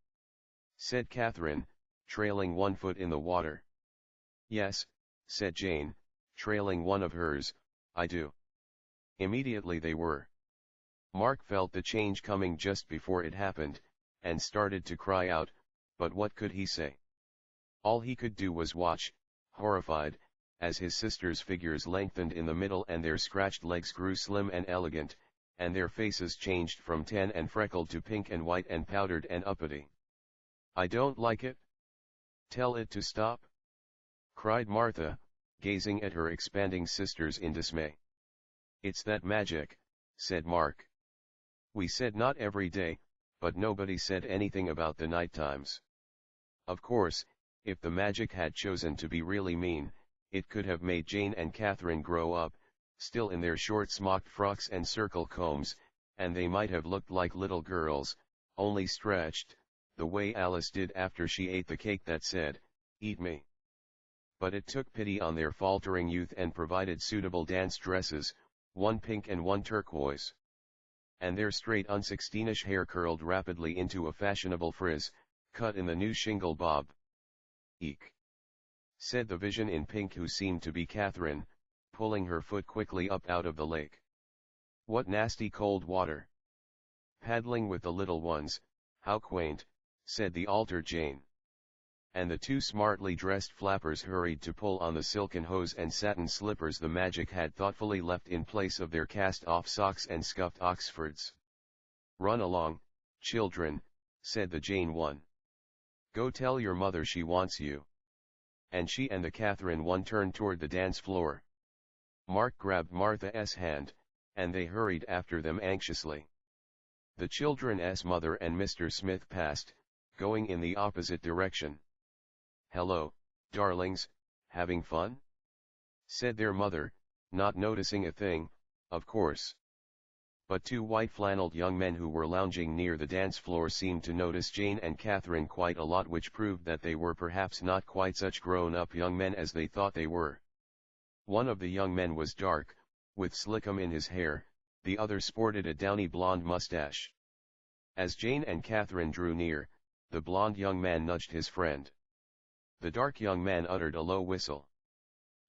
said Catherine, trailing one foot in the water. "Yes," said Jane, trailing one of hers, "I do." Immediately they were. Mark felt the change coming just before it happened, and started to cry out, but what could he say? All he could do was watch, horrified, as his sisters' figures lengthened in the middle and their scratched legs grew slim and elegant, and their faces changed from tan and freckled to pink and white and powdered and uppity. "I don't like it. Tell it to stop," cried Martha, gazing at her expanding sisters in dismay. "It's that magic," said Mark. "We said not every day, but nobody said anything about the night times. Of course, if the magic had chosen to be really mean, it could have made Jane and Catherine grow up, still in their short smocked frocks and circle combs, and they might have looked like little girls, only stretched, the way Alice did after she ate the cake that said, 'Eat me.' But it took pity on their faltering youth and provided suitable dance dresses, one pink and one turquoise. And their straight unsixteenish hair curled rapidly into a fashionable frizz, cut in the new shingle bob. "Eek!" said the vision in pink, who seemed to be Catherine, pulling her foot quickly up out of the lake. "What nasty cold water! Paddling with the little ones, how quaint," said the altered Jane. And the two smartly dressed flappers hurried to pull on the silken hose and satin slippers the magic had thoughtfully left in place of their cast-off socks and scuffed Oxfords. "Run along, children," said the Jane one. "Go tell your mother she wants you." And she and the Catherine one turned toward the dance floor. Mark grabbed Martha's hand, and they hurried after them anxiously. The children's mother and Mr. Smith passed, going in the opposite direction. "Hello, darlings, having fun?" said their mother, not noticing a thing, of course. But two white-flanneled young men who were lounging near the dance floor seemed to notice Jane and Catherine quite a lot, which proved that they were perhaps not quite such grown-up young men as they thought they were. One of the young men was dark, with slickum in his hair, the other sported a downy blonde mustache. As Jane and Catherine drew near, the blonde young man nudged his friend. The dark young man uttered a low whistle.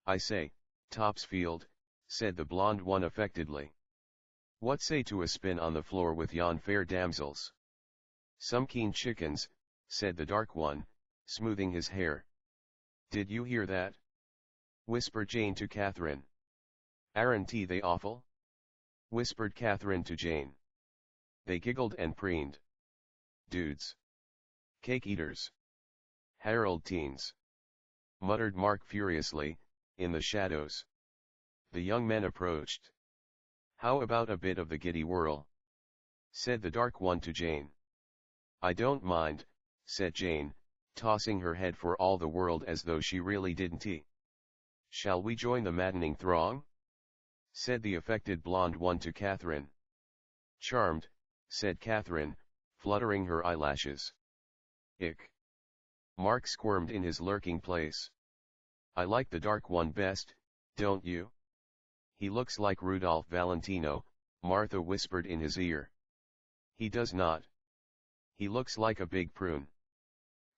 "I say, Topsfield," said the blonde one affectedly. "What say to a spin on the floor with yon fair damsels?" "Some keen chickens," said the dark one, smoothing his hair. "Did you hear that?" whispered Jane to Catherine. "Aren't they awful?" whispered Catherine to Jane. They giggled and preened. "Dudes. Cake eaters. Harold teens," muttered Mark furiously, in the shadows. The young men approached. "How about a bit of the giddy whirl?" said the dark one to Jane. "I don't mind," said Jane, tossing her head for all the world as though she really didn't. "Shall we join the maddening throng?" said the affected blonde one to Catherine. "Charmed," said Catherine, fluttering her eyelashes. "Ick." Mark squirmed in his lurking place. "I like the dark one best, don't you?" "He looks like Rudolph Valentino," Martha whispered in his ear. "He does not. He looks like a big prune,"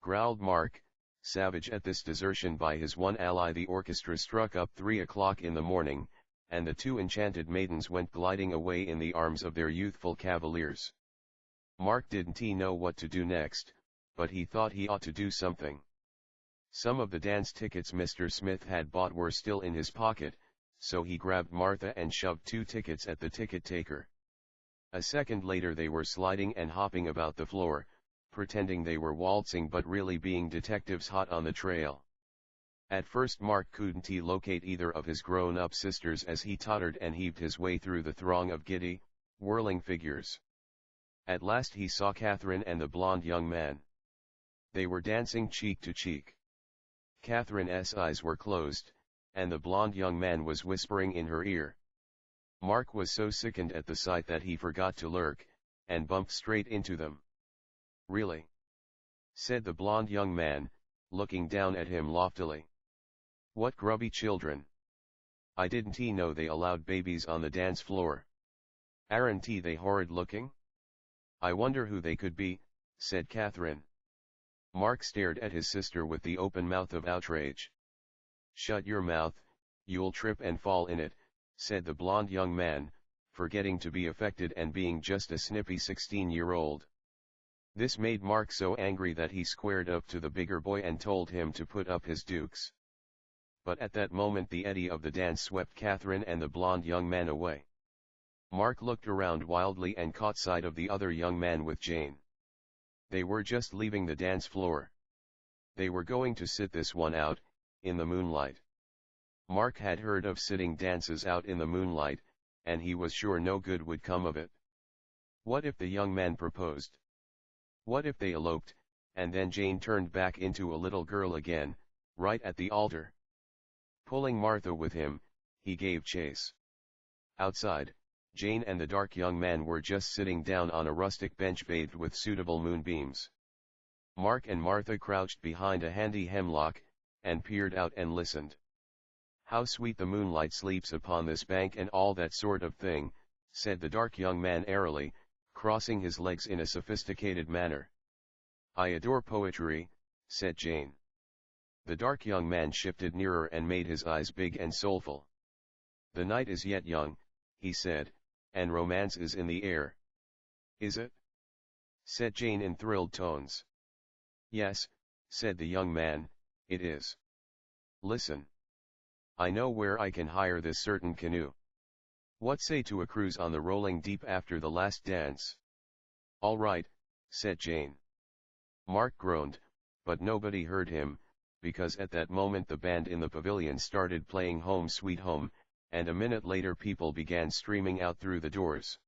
growled Mark, savage at this desertion by his one ally. The orchestra struck up 3 o'clock in the morning, and the 2 enchanted maidens went gliding away in the arms of their youthful cavaliers. Mark didn't know what to do next, but he thought he ought to do something. Some of the dance tickets Mr. Smith had bought were still in his pocket, so he grabbed Martha and shoved 2 tickets at the ticket taker. A second later they were sliding and hopping about the floor, pretending they were waltzing but really being detectives hot on the trail. At first Mark couldn't locate either of his grown-up sisters as he tottered and heaved his way through the throng of giddy, whirling figures. At last he saw Catherine and the blond young man. They were dancing cheek to cheek. Catherine's eyes were closed, and the blond young man was whispering in her ear. Mark was so sickened at the sight that he forgot to lurk, and bumped straight into them. "Really?" said the blond young man, looking down at him loftily. "What grubby children. I didn't know they allowed babies on the dance floor. Aren't they horrid looking?" "I wonder who they could be," said Catherine. Mark stared at his sister with the open mouth of outrage. "Shut your mouth, you'll trip and fall in it," said the blond young man, forgetting to be affected and being just a snippy 16-year-old. This made Mark so angry that he squared up to the bigger boy and told him to put up his dukes. But at that moment the eddy of the dance swept Catherine and the blond young man away. Mark looked around wildly and caught sight of the other young man with Jane. They were just leaving the dance floor. They were going to sit this one out, in the moonlight. Mark had heard of sitting dances out in the moonlight, and he was sure no good would come of it. What if the young man proposed? What if they eloped, and then Jane turned back into a little girl again, right at the altar? Pulling Martha with him, he gave chase. Outside, Jane and the dark young man were just sitting down on a rustic bench bathed with suitable moonbeams. Mark and Martha crouched behind a handy hemlock, and peered out and listened. "How sweet the moonlight sleeps upon this bank and all that sort of thing," said the dark young man airily, crossing his legs in a sophisticated manner. "I adore poetry," said Jane. The dark young man shifted nearer and made his eyes big and soulful. "The night is yet young," he said, "and romance is in the air." "Is it?" said Jane in thrilled tones. "Yes," said the young man, "it is. Listen. I know where I can hire this certain canoe. What say to a cruise on the rolling deep after the last dance?" "All right," said Jane. Mark groaned, but nobody heard him, because at that moment the band in the pavilion started playing Home Sweet Home, and a minute later people began streaming out through the doors.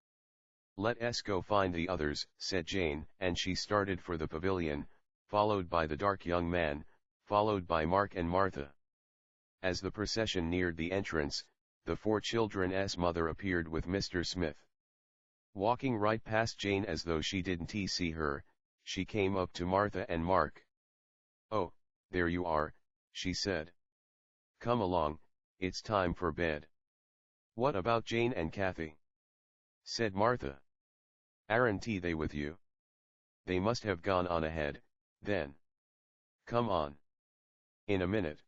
"Let's go find the others," said Jane, and she started for the pavilion, followed by the dark young man, followed by Mark and Martha. As the procession neared the entrance, the 4 children's mother appeared with Mr. Smith. Walking right past Jane as though she didn't see her, she came up to Martha and Mark. "Oh, there you are," she said. "Come along, it's time for bed." "What about Jane and Kathy?" said Martha. "Aren't they with you?" "They must have gone on ahead, then." "Come on. In a minute.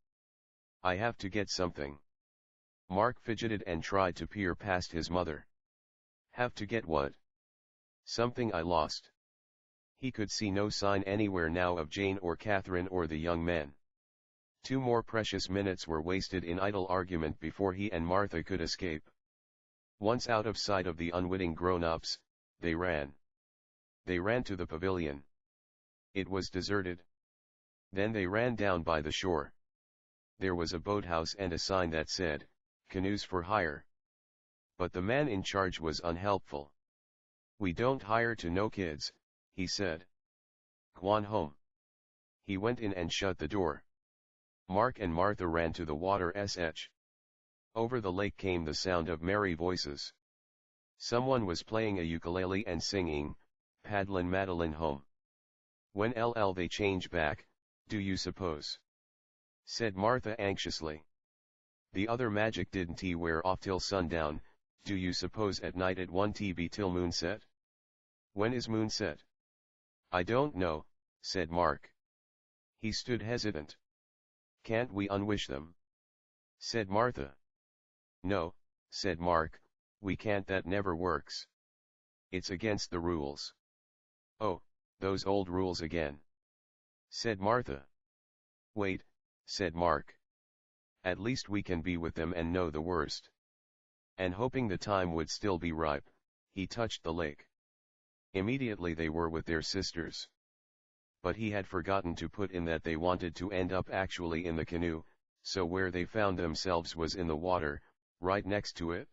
I have to get something." Mark fidgeted and tried to peer past his mother. "Have to get what?" "Something I lost." He could see no sign anywhere now of Jane or Catherine or the young men. 2 more precious minutes were wasted in idle argument before he and Martha could escape. Once out of sight of the unwitting grown-ups, they ran. They ran to the pavilion. It was deserted. Then they ran down by the shore. There was a boathouse and a sign that said, "Canoes for hire." But the man in charge was unhelpful. "We don't hire to no kids," he said. "Gwan home." He went in and shut the door. Mark and Martha ran to the water's edge. Over the lake came the sound of merry voices. Someone was playing a ukulele and singing, "Paddlin' Madeline home." "When they change back, do you suppose?" said Martha anxiously. "The other magic didn't wear off till sundown, do you suppose at night it won't be till moonset?" "When is moonset?" "I don't know," said Mark. He stood hesitant. "Can't we unwish them?" said Martha. "No," said Mark, "we can't, that never works. It's against the rules." "Oh, those old rules again," said Martha. "Wait," said Mark. "At least we can be with them and know the worst." And hoping the time would still be ripe, he touched the lake. Immediately they were with their sisters. But he had forgotten to put in that they wanted to end up actually in the canoe, so where they found themselves was in the water, right next to it.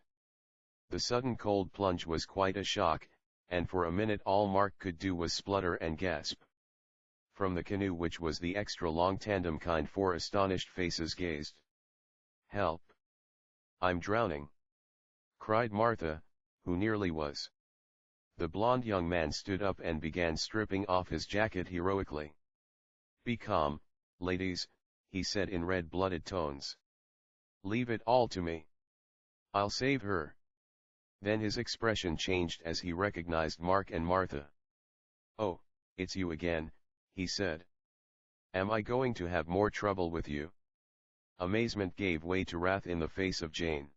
The sudden cold plunge was quite a shock, and for a minute all Mark could do was splutter and gasp. From the canoe, which was the extra long tandem kind, 4 astonished faces gazed. "Help! I'm drowning!" cried Martha, who nearly was. The blond young man stood up and began stripping off his jacket heroically. "Be calm, ladies," he said in red-blooded tones. "Leave it all to me. I'll save her." Then his expression changed as he recognized Mark and Martha. "Oh, it's you again," he said. "Am I going to have more trouble with you?" Amazement gave way to wrath in the face of Jane.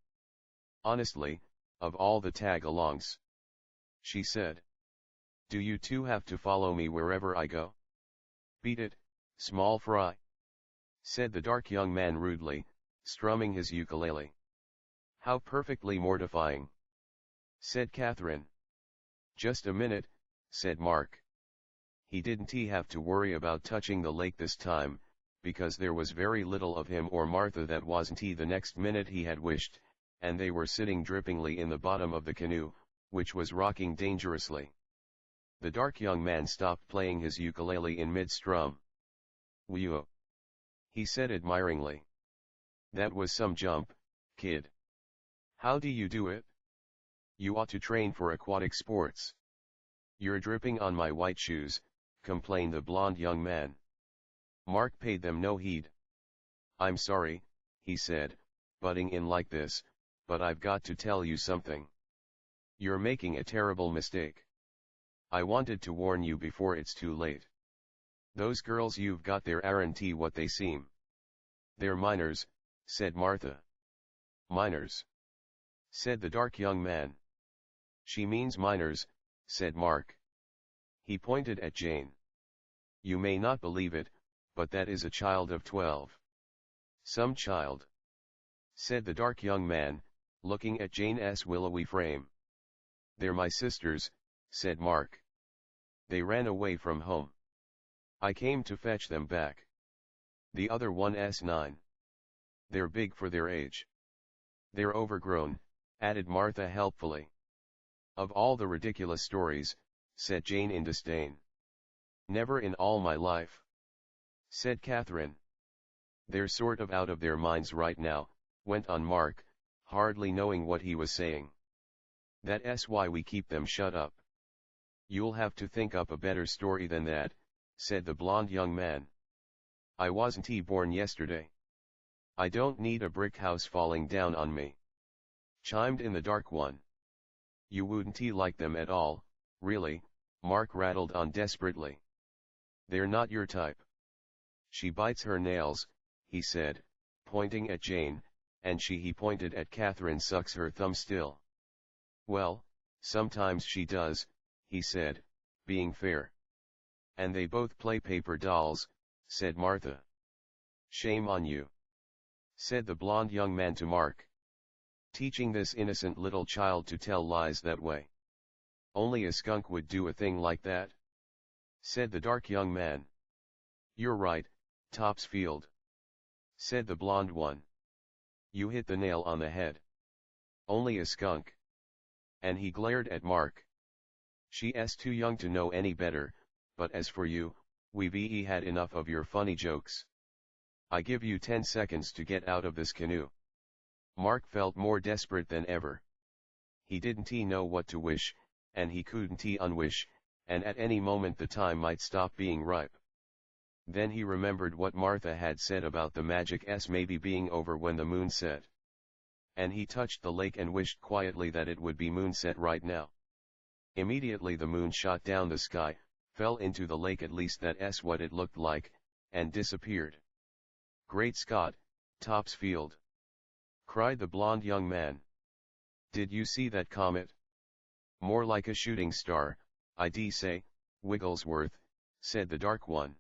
"Honestly, of all the tag-alongs," she said. "Do you two have to follow me wherever I go?" "Beat it, small fry," said the dark young man rudely, strumming his ukulele. "How perfectly mortifying," said Catherine. "Just a minute," said Mark. He didn't have to worry about touching the lake this time, because there was very little of him or Martha that wasn't the next minute he had wished, and they were sitting drippingly in the bottom of the canoe, which was rocking dangerously. The dark young man stopped playing his ukulele in mid-strum. "Whew!" he said admiringly. "That was some jump, kid. How do you do it? You ought to train for aquatic sports." "You're dripping on my white shoes," complained the blond young man. Mark paid them no heed. "I'm sorry," he said, butting in like this, "but I've got to tell you something. You're making a terrible mistake. I wanted to warn you before it's too late. Those girls you've got there aren't what they seem." "They're minors," said Martha. "Minors?" said the dark young man. "She means minors," said Mark. He pointed at Jane. "You may not believe it, but that is a child of 12. "Some child," said the dark young man, looking at Jane's willowy frame. "They're my sisters," said Mark. "They ran away from home. I came to fetch them back. The other one's 9. They're big for their age." "They're overgrown," added Martha helpfully. "Of all the ridiculous stories," said Jane in disdain. "Never in all my life," said Catherine. "They're sort of out of their minds right now," went on Mark, hardly knowing what he was saying. "That's why we keep them shut up." "You'll have to think up a better story than that," said the blond young man. "I wasn't born yesterday. I don't need a brick house falling down on me," chimed in the dark one. "You wouldn't like them at all, really," Mark rattled on desperately. "They're not your type. She bites her nails," he said, pointing at Jane, and he pointed at Catherine, "sucks her thumb still." "Well, sometimes she does," he said, being fair. "And they both play paper dolls," said Martha. "Shame on you," said the blond young man to Mark. "Teaching this innocent little child to tell lies that way. Only a skunk would do a thing like that," said the dark young man. "You're right, Topsfield," said the blond one. "You hit the nail on the head. Only a skunk." And he glared at Mark. "She's too young to know any better, but as for you, we've had enough of your funny jokes." I give you 10 seconds to get out of this canoe. Mark felt more desperate than ever. He didn't know what to wish, and he couldn't unwish, and at any moment the time might stop being ripe. Then he remembered what Martha had said about the magic maybe being over when the moon set. And he touched the lake and wished quietly that it would be moonset right now. Immediately the moon shot down the sky, fell into the lake, at least that's what it looked like, and disappeared. "Great Scott, Topsfield!" cried the blond young man. "Did you see that comet?" "More like a shooting star, I'd say, Wigglesworth," said the dark one.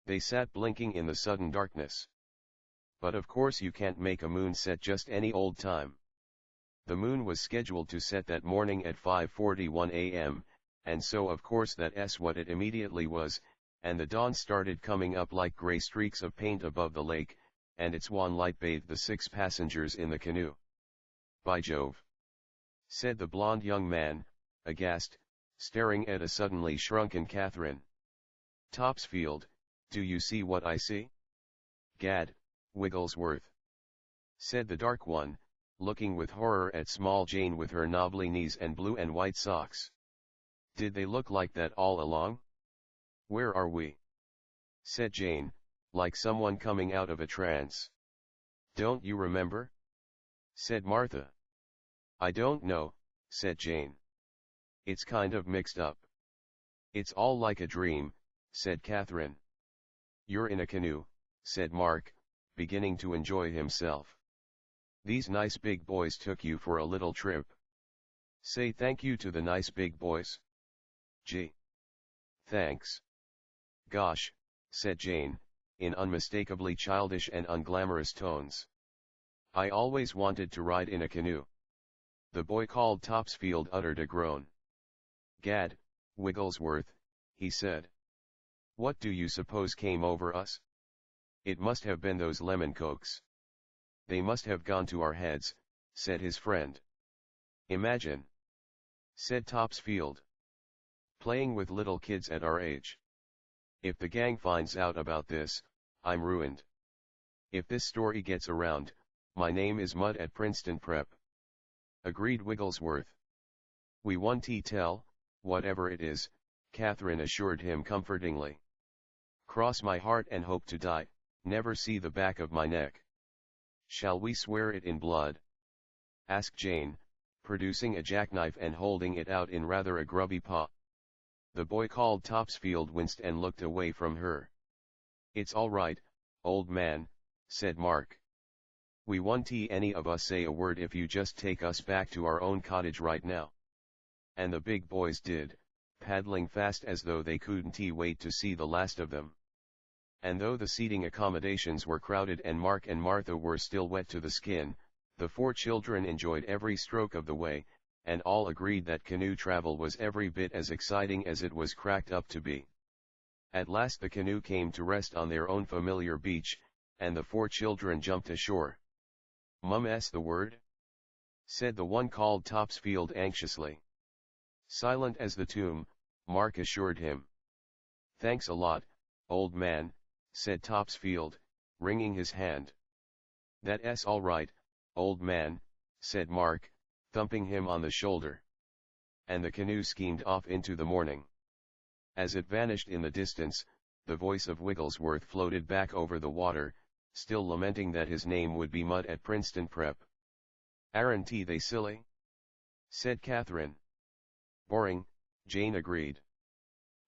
They sat blinking in the sudden darkness. "But of course you can't make a moon set just any old time." The moon was scheduled to set that morning at 5:41 a.m., and so of course that's what it immediately was, and the dawn started coming up like gray streaks of paint above the lake, and its wan light bathed the 6 passengers in the canoe. "By Jove!" said the blond young man, aghast, staring at a suddenly shrunken Catherine. "Topsfield, do you see what I see?" "Gad, Wigglesworth," said the dark one, looking with horror at small Jane with her knobbly knees and blue and white socks. "Did they look like that all along?" "Where are we?" said Jane, like someone coming out of a trance. "Don't you remember?" said Martha. "I don't know," said Jane. "It's kind of mixed up." "It's all like a dream," said Catherine. "You're in a canoe," said Mark, beginning to enjoy himself. "These nice big boys took you for a little trip. Say thank you to the nice big boys." "Gee. Thanks." "Gosh," said Jane, in unmistakably childish and unglamorous tones. "I always wanted to ride in a canoe." The boy called Topsfield uttered a groan. "Gad, Wigglesworth," he said. "What do you suppose came over us?" "It must have been those lemon cokes." "They must have gone to our heads," said his friend. "Imagine," said Topsfield. "Playing with little kids at our age. If the gang finds out about this, I'm ruined. If this story gets around, my name is mud at Princeton Prep." Agreed Wigglesworth. "We won't tell, whatever it is," Catherine assured him comfortingly. "Cross my heart and hope to die, never see the back of my neck." "Shall we swear it in blood?" asked Jane, producing a jackknife and holding it out in rather a grubby paw. The boy called Topsfield winced and looked away from her. "It's all right, old man," said Mark. "We won't any of us say a word if you just take us back to our own cottage right now." And the big boys did, paddling fast as though they couldn't wait to see the last of them. And though the seating accommodations were crowded and Mark and Martha were still wet to the skin, the 4 children enjoyed every stroke of the way, and all agreed that canoe travel was every bit as exciting as it was cracked up to be. At last the canoe came to rest on their own familiar beach, and the 4 children jumped ashore. "Mum's the word?" said the one called Topsfield anxiously. "Silent as the tomb," Mark assured him. "Thanks a lot, old man," said Topsfield, wringing his hand. "That's all right, old man," said Mark, thumping him on the shoulder. And the canoe steamed off into the morning. As it vanished in the distance, the voice of Wigglesworth floated back over the water, still lamenting that his name would be mud at Princeton Prep. "Aren't they silly?" said Catherine. "Boring," Jane agreed.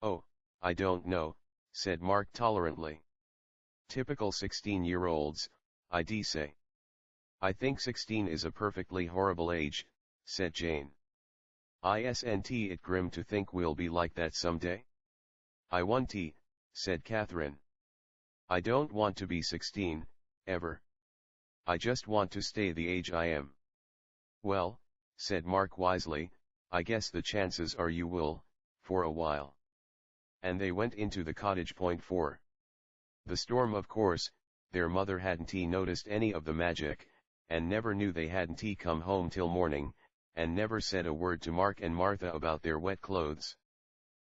"Oh, I don't know," said Mark tolerantly. "Typical 16-year-olds, I'd say." "I think 16 is a perfectly horrible age," said Jane. "Isn't it grim to think we'll be like that someday?" "I won't," said Catherine. "I don't want to be 16, ever. I just want to stay the age I am." "Well," said Mark wisely, "I guess the chances are you will, for a while." And they went into the cottage. Point 4. The storm, of course, their mother hadn't noticed any of the magic, and never knew they hadn't come home till morning, and never said a word to Mark and Martha about their wet clothes.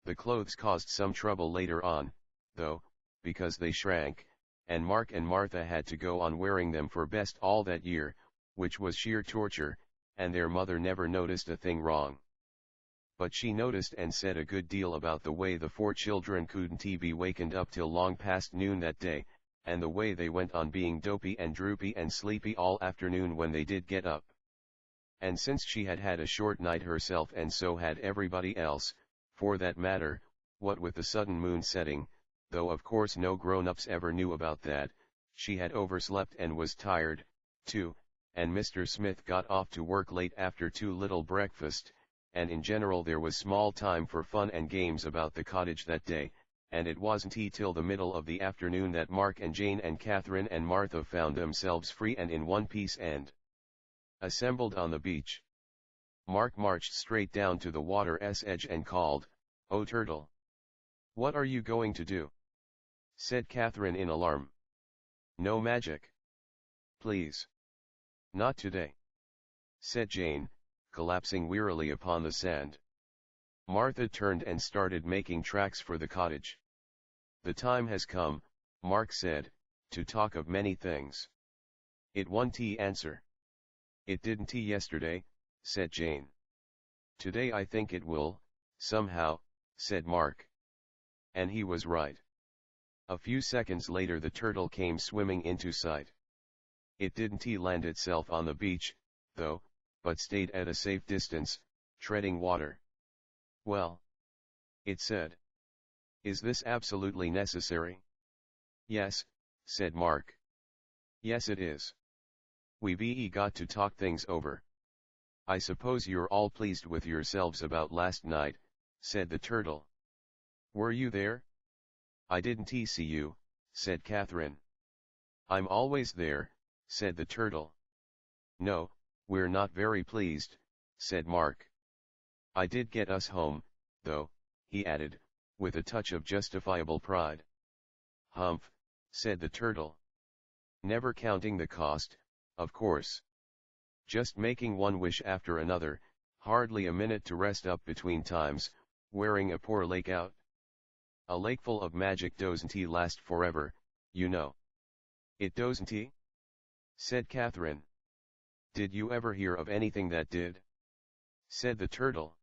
The clothes caused some trouble later on, though, because they shrank, and Mark and Martha had to go on wearing them for best all that year, which was sheer torture, and their mother never noticed a thing wrong. But she noticed and said a good deal about the way the 4 children couldn't be wakened up till long past noon that day, and the way they went on being dopey and droopy and sleepy all afternoon when they did get up. And since she had had a short night herself, and so had everybody else, for that matter, what with the sudden moon setting, though of course no grown-ups ever knew about that, she had overslept and was tired, too, and Mr. Smith got off to work late after too little breakfast, and in general there was small time for fun and games about the cottage that day, and it wasn't till the middle of the afternoon that Mark and Jane and Catherine and Martha found themselves free and in one piece and assembled on the beach. Mark marched straight down to the water's edge and called, "Oh Turtle! What are you going to do?" said Catherine in alarm. "No magic. Please. Not today," said Jane, collapsing wearily upon the sand. Martha turned and started making tracks for the cottage. "The time has come," Mark said, "to talk of many things." "It won't answer." "It didn't yesterday," said Jane. "Today I think it will, somehow," said Mark. And he was right. A few seconds later the turtle came swimming into sight. It didn't land itself on the beach, though, but stayed at a safe distance, treading water. "Well," it said. "Is this absolutely necessary?" "Yes," said Mark. "Yes it is. We've got to talk things over." "I suppose you're all pleased with yourselves about last night," said the turtle. "Were you there?" "I didn't see you," said Catherine. "I'm always there," said the turtle. "No, we're not very pleased," said Mark. "I did get us home, though," he added, with a touch of justifiable pride. "Humph," said the turtle. "Never counting the cost, of course. Just making one wish after another, hardly a minute to rest up between times, wearing a poor lake out. A lake full of magic doesn't last forever, you know." "It doesn't?" said Catherine. "Did you ever hear of anything that did?" said the turtle.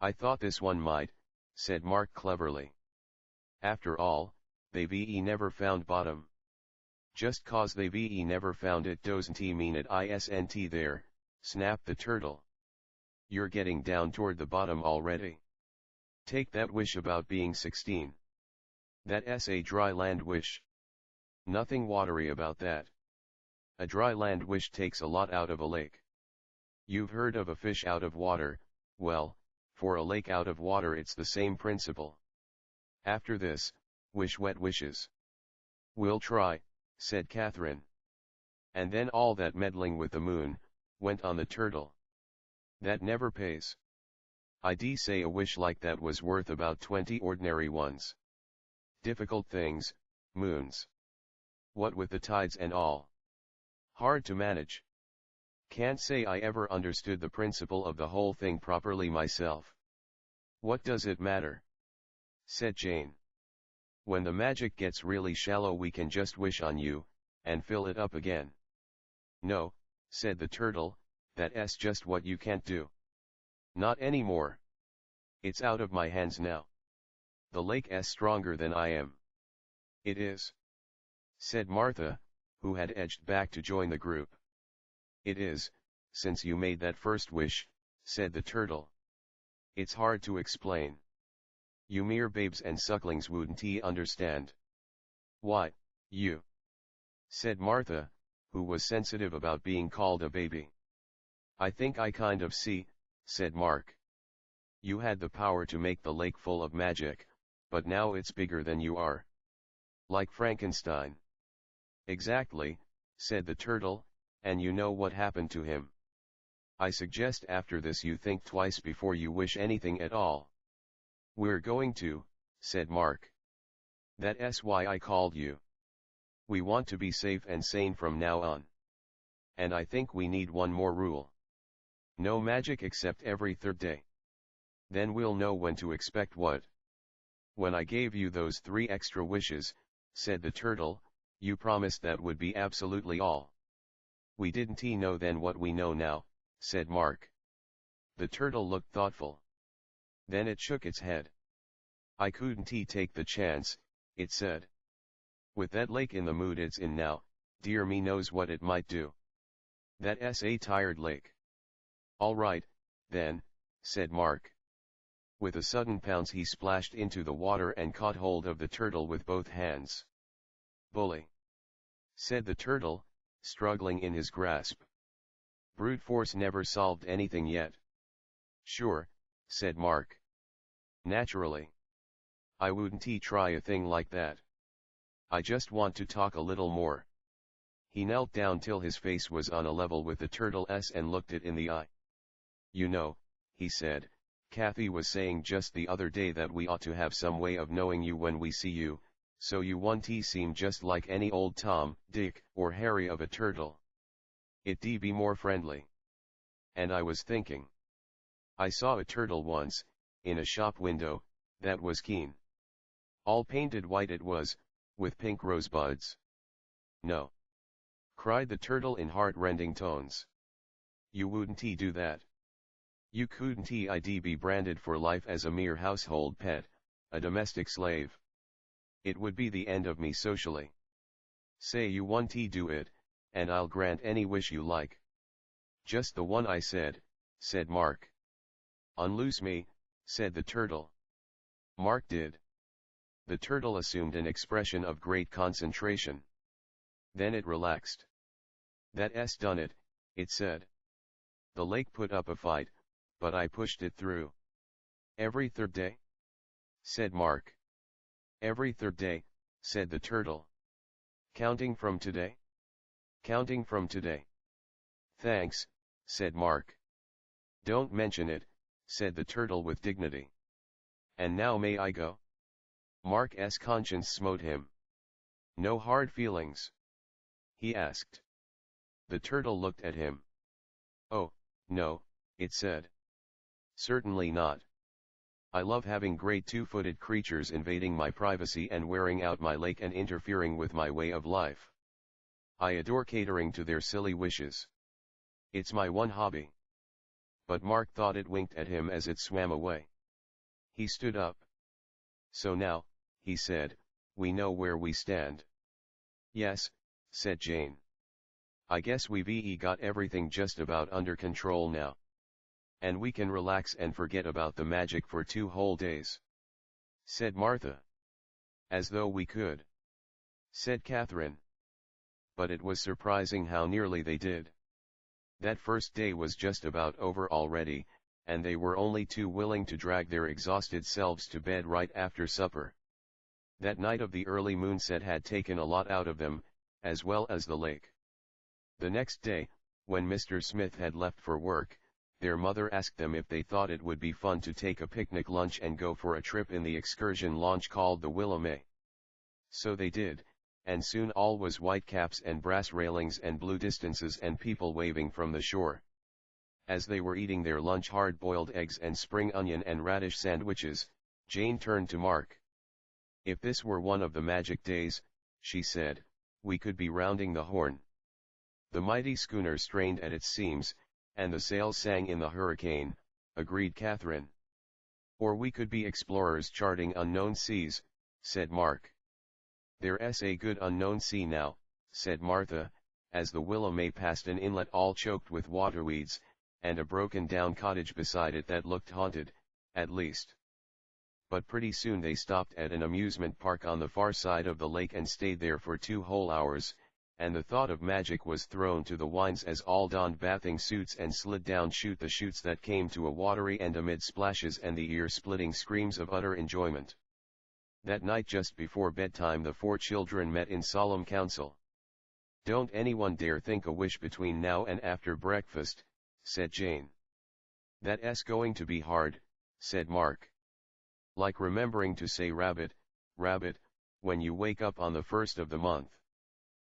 "I thought this one might," said Mark cleverly. "After all, they've never found bottom." "Just 'cause they've never found it doesn't mean it isn't there," snapped the turtle. "You're getting down toward the bottom already. Take that wish about being 16. That's a dry land wish. Nothing watery about that. A dry land wish takes a lot out of a lake. You've heard of a fish out of water, well, for a lake out of water it's the same principle. After this, wish wet wishes." "We'll try," said Catherine. "And then all that meddling with the moon," went on the turtle. "That never pays. I'd say a wish like that was worth about 20 ordinary ones. Difficult things, moons. What with the tides and all. Hard to manage. Can't say I ever understood the principle of the whole thing properly myself." "What does it matter?" said Jane. "When the magic gets really shallow we can just wish on you, and fill it up again." "No," said the turtle, "that's just what you can't do. Not anymore. It's out of my hands now. The lake's stronger than I am." "It is?" said Martha, who had edged back to join the group. "It is, since you made that first wish," said the turtle. "It's hard to explain. You mere babes and sucklings wouldn't understand." "Why, you," said Martha, who was sensitive about being called a baby. "I think I kind of see," said Mark. "You had the power to make the lake full of magic, but now it's bigger than you are. Like Frankenstein." "Exactly," said the turtle, "and you know what happened to him. I suggest after this you think twice before you wish anything at all." "We're going to," said Mark. "That's why I called you. We want to be safe and sane from now on. And I think we need one more rule. No magic except every third day. Then we'll know when to expect what." "When I gave you those 3 extra wishes," said the turtle, You promised that would be absolutely all. We didn't know then what we know now, said Mark. The turtle looked thoughtful. Then it shook its head. I couldn't take the chance, it said. With that lake in the mood it's in now, dear me knows what it might do. That's a tired lake. All right, then, said Mark. With a sudden pounce he splashed into the water and caught hold of the turtle with both hands. Bully, said the turtle, struggling in his grasp. Brute force never solved anything yet. Sure, said Mark. Naturally. I wouldn't try a thing like that. I just want to talk a little more. He knelt down till his face was on a level with the turtle's and looked it in the eye. You know, he said, Kathy was saying just the other day that we ought to have some way of knowing you when we see you, so you won't seem just like any old Tom, Dick, or Harry of a turtle. It'd be more friendly. And I was thinking. I saw a turtle once, in a shop window, that was keen. All painted white it was, with pink rosebuds. No. Cried the turtle in heart-rending tones. You wouldn't do that. You couldn't be branded for life as a mere household pet, a domestic slave. It would be the end of me socially. Say you want do it, and I'll grant any wish you like. Just the one I said Mark. Unloose me, said the turtle. Mark did. The turtle assumed an expression of great concentration. Then it relaxed. That's done it, it said. The lake put up a fight, but I pushed it through. Every third day? Said Mark. Every third day, said the turtle. Counting from today? Counting from today. Thanks, said Mark. Don't mention it, said the turtle with dignity. And now may I go? Mark's conscience smote him. No hard feelings? He asked. The turtle looked at him. Oh, no, it said. Certainly not. I love having great two-footed creatures invading my privacy and wearing out my lake and interfering with my way of life. I adore catering to their silly wishes. It's my one hobby. But Mark thought it winked at him as it swam away. He stood up. So now, he said, we know where we stand. Yes, said Jane. I guess we've got everything just about under control now. And we can relax and forget about the magic for 2 whole days. Said Martha. As though we could. Said Catherine. But it was surprising how nearly they did. That first day was just about over already, and they were only too willing to drag their exhausted selves to bed right after supper. That night of the early moonset had taken a lot out of them, as well as the lake. The next day, when Mr. Smith had left for work, their mother asked them if they thought it would be fun to take a picnic lunch and go for a trip in the excursion launch called the Willamette. So they did, and soon all was whitecaps and brass railings and blue distances and people waving from the shore. As they were eating their lunch hard-boiled eggs and spring onion and radish sandwiches, Jane turned to Mark. If this were one of the magic days, she said, we could be rounding the Horn. The mighty schooner strained at its seams, and the sails sang in the hurricane, agreed Catherine. Or we could be explorers charting unknown seas, said Mark. There's a good unknown sea now, said Martha, as the Willamette passed an inlet all choked with waterweeds, and a broken-down cottage beside it that looked haunted, at least. But pretty soon they stopped at an amusement park on the far side of the lake and stayed there for 2 whole hours, and the thought of magic was thrown to the winds as all donned bathing suits and slid down the chutes that came to a watery end amid splashes and the ear-splitting screams of utter enjoyment. That night just before bedtime the 4 children met in solemn council. Don't anyone dare think a wish between now and after breakfast, said Jane. That's going to be hard, said Mark. Like remembering to say rabbit, rabbit, when you wake up on the 1st of the month.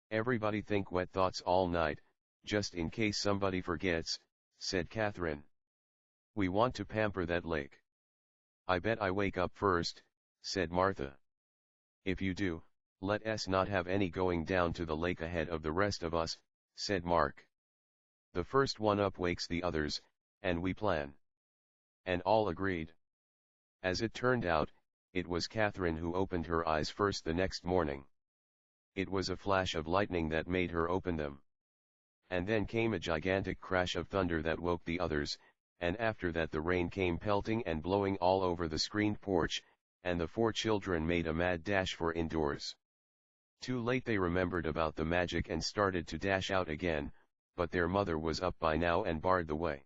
Everybody think wet thoughts all night, just in case somebody forgets, said Catherine. We want to pamper that lake. I bet I wake up first, said Martha. If you do, Let us not have any going down to the lake ahead of the rest of us, said Mark. The first one up wakes the others, and we plan. And all agreed. As it turned out, it was Catherine who opened her eyes first the next morning. It was a flash of lightning that made her open them. And then came a gigantic crash of thunder that woke the others, and after that the rain came pelting and blowing all over the screened porch, and the 4 children made a mad dash for indoors. Too late they remembered about the magic and started to dash out again, but their mother was up by now and barred the way.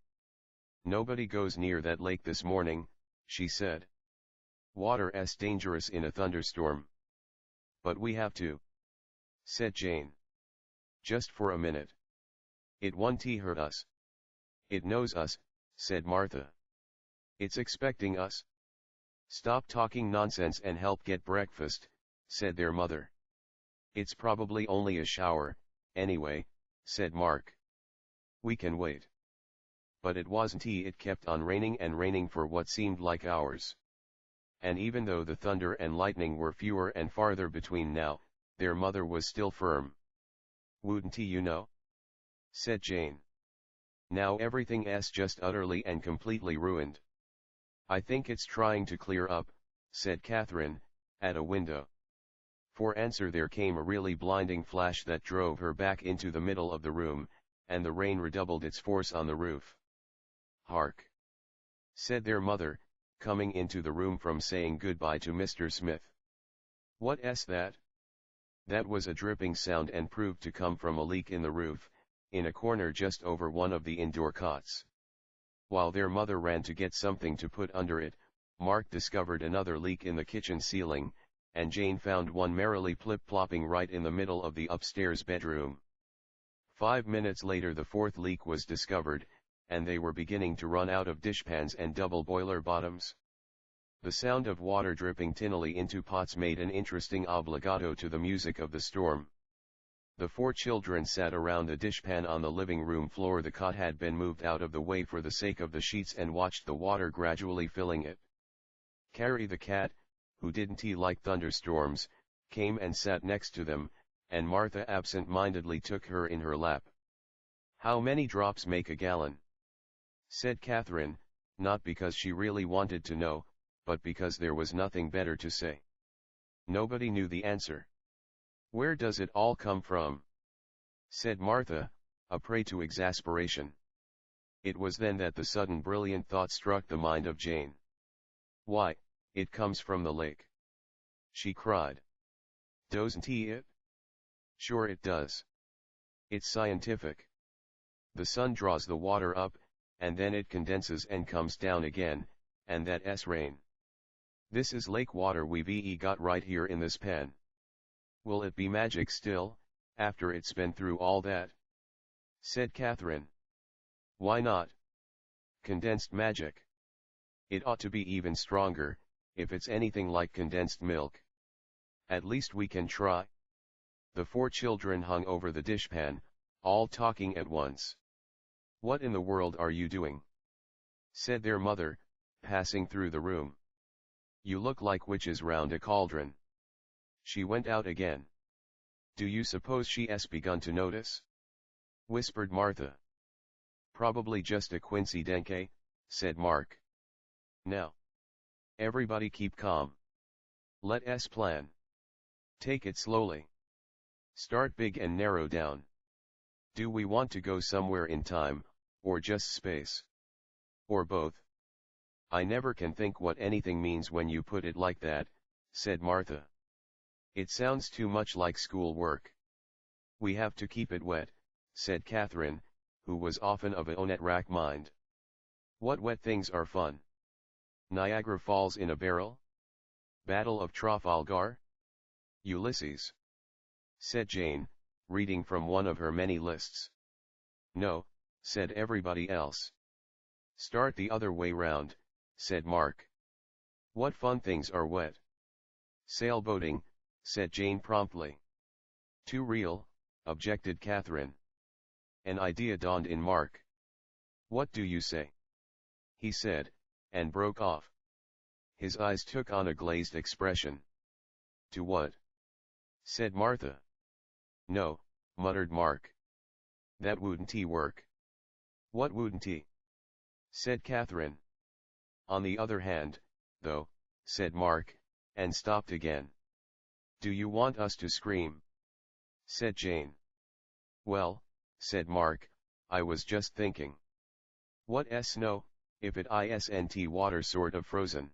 Nobody goes near that lake this morning, she said. Water's dangerous in a thunderstorm. But we have to, said Jane. Just for a minute. It won't hurt us. It knows us, said Martha. It's expecting us. Stop talking nonsense and help get breakfast, said their mother. It's probably only a shower, anyway, said Mark. We can wait. But it wasn't. It kept on raining and raining for what seemed like hours. And even though the thunder and lightning were fewer and farther between now, their mother was still firm. Wouldn't you know? Said Jane. Now everything's just utterly and completely ruined. I think it's trying to clear up, said Catherine, at a window. For answer there came a really blinding flash that drove her back into the middle of the room, and the rain redoubled its force on the roof. Hark! Said their mother, coming into the room from saying goodbye to Mr. Smith. What's that? That was a dripping sound and proved to come from a leak in the roof, in a corner just over one of the indoor cots. While their mother ran to get something to put under it, Mark discovered another leak in the kitchen ceiling, and Jane found one merrily plip-plopping right in the middle of the upstairs bedroom. 5 minutes later the 4th leak was discovered, and they were beginning to run out of dishpans and double boiler bottoms. The sound of water dripping tinnily into pots made an interesting obbligato to the music of the storm. The 4 children sat around a dishpan on the living room floor. The cot had been moved out of the way for the sake of the sheets and watched the water gradually filling it. Carrie the cat, who didn't like thunderstorms, came and sat next to them, and Martha absent-mindedly took her in her lap. How many drops make a gallon? Said Catherine, not because she really wanted to know, but because there was nothing better to say. Nobody knew the answer. Where does it all come from? Said Martha, a prey to exasperation. It was then that the sudden brilliant thought struck the mind of Jane. Why, it comes from the lake! She cried. Doesn't it? Sure it does. It's scientific. The sun draws the water up, and then it condenses and comes down again, and that's rain. This is lake water we've got right here in this pen. Will it be magic still, after it's been through all that? Said Catherine. Why not? Condensed magic. It ought to be even stronger, if it's anything like condensed milk. At least we can try. The 4 children hung over the dishpan, all talking at once. What in the world are you doing? Said their mother, passing through the room. You look like witches round a cauldron. She went out again. Do you suppose she's begun to notice? Whispered Martha. Probably just a coincidence, said Mark. Now, everybody keep calm. Let us plan. Take it slowly. Start big and narrow down. Do we want to go somewhere in time, or just space? Or both? I never can think what anything means when you put it like that, said Martha. It sounds too much like school work. We have to keep it wet, said Catherine, who was often of a net-rack mind. What wet things are fun? Niagara Falls in a barrel? Battle of Trafalgar? Ulysses? Said Jane, reading from one of her many lists. No, said everybody else. Start the other way round, said Mark. What fun things are wet? Sailboating, said Jane promptly. Too real, objected Catherine. An idea dawned in Mark. What do you say? He said, and broke off. His eyes took on a glazed expression. To what? said Martha. No, muttered Mark. That wouldn't work. What wouldn't? Said Catherine. On the other hand, though, said Mark, and stopped again. Do you want us to scream? Said Jane. Well, said Mark, I was just thinking. What's snow, if it isn't water sort of frozen?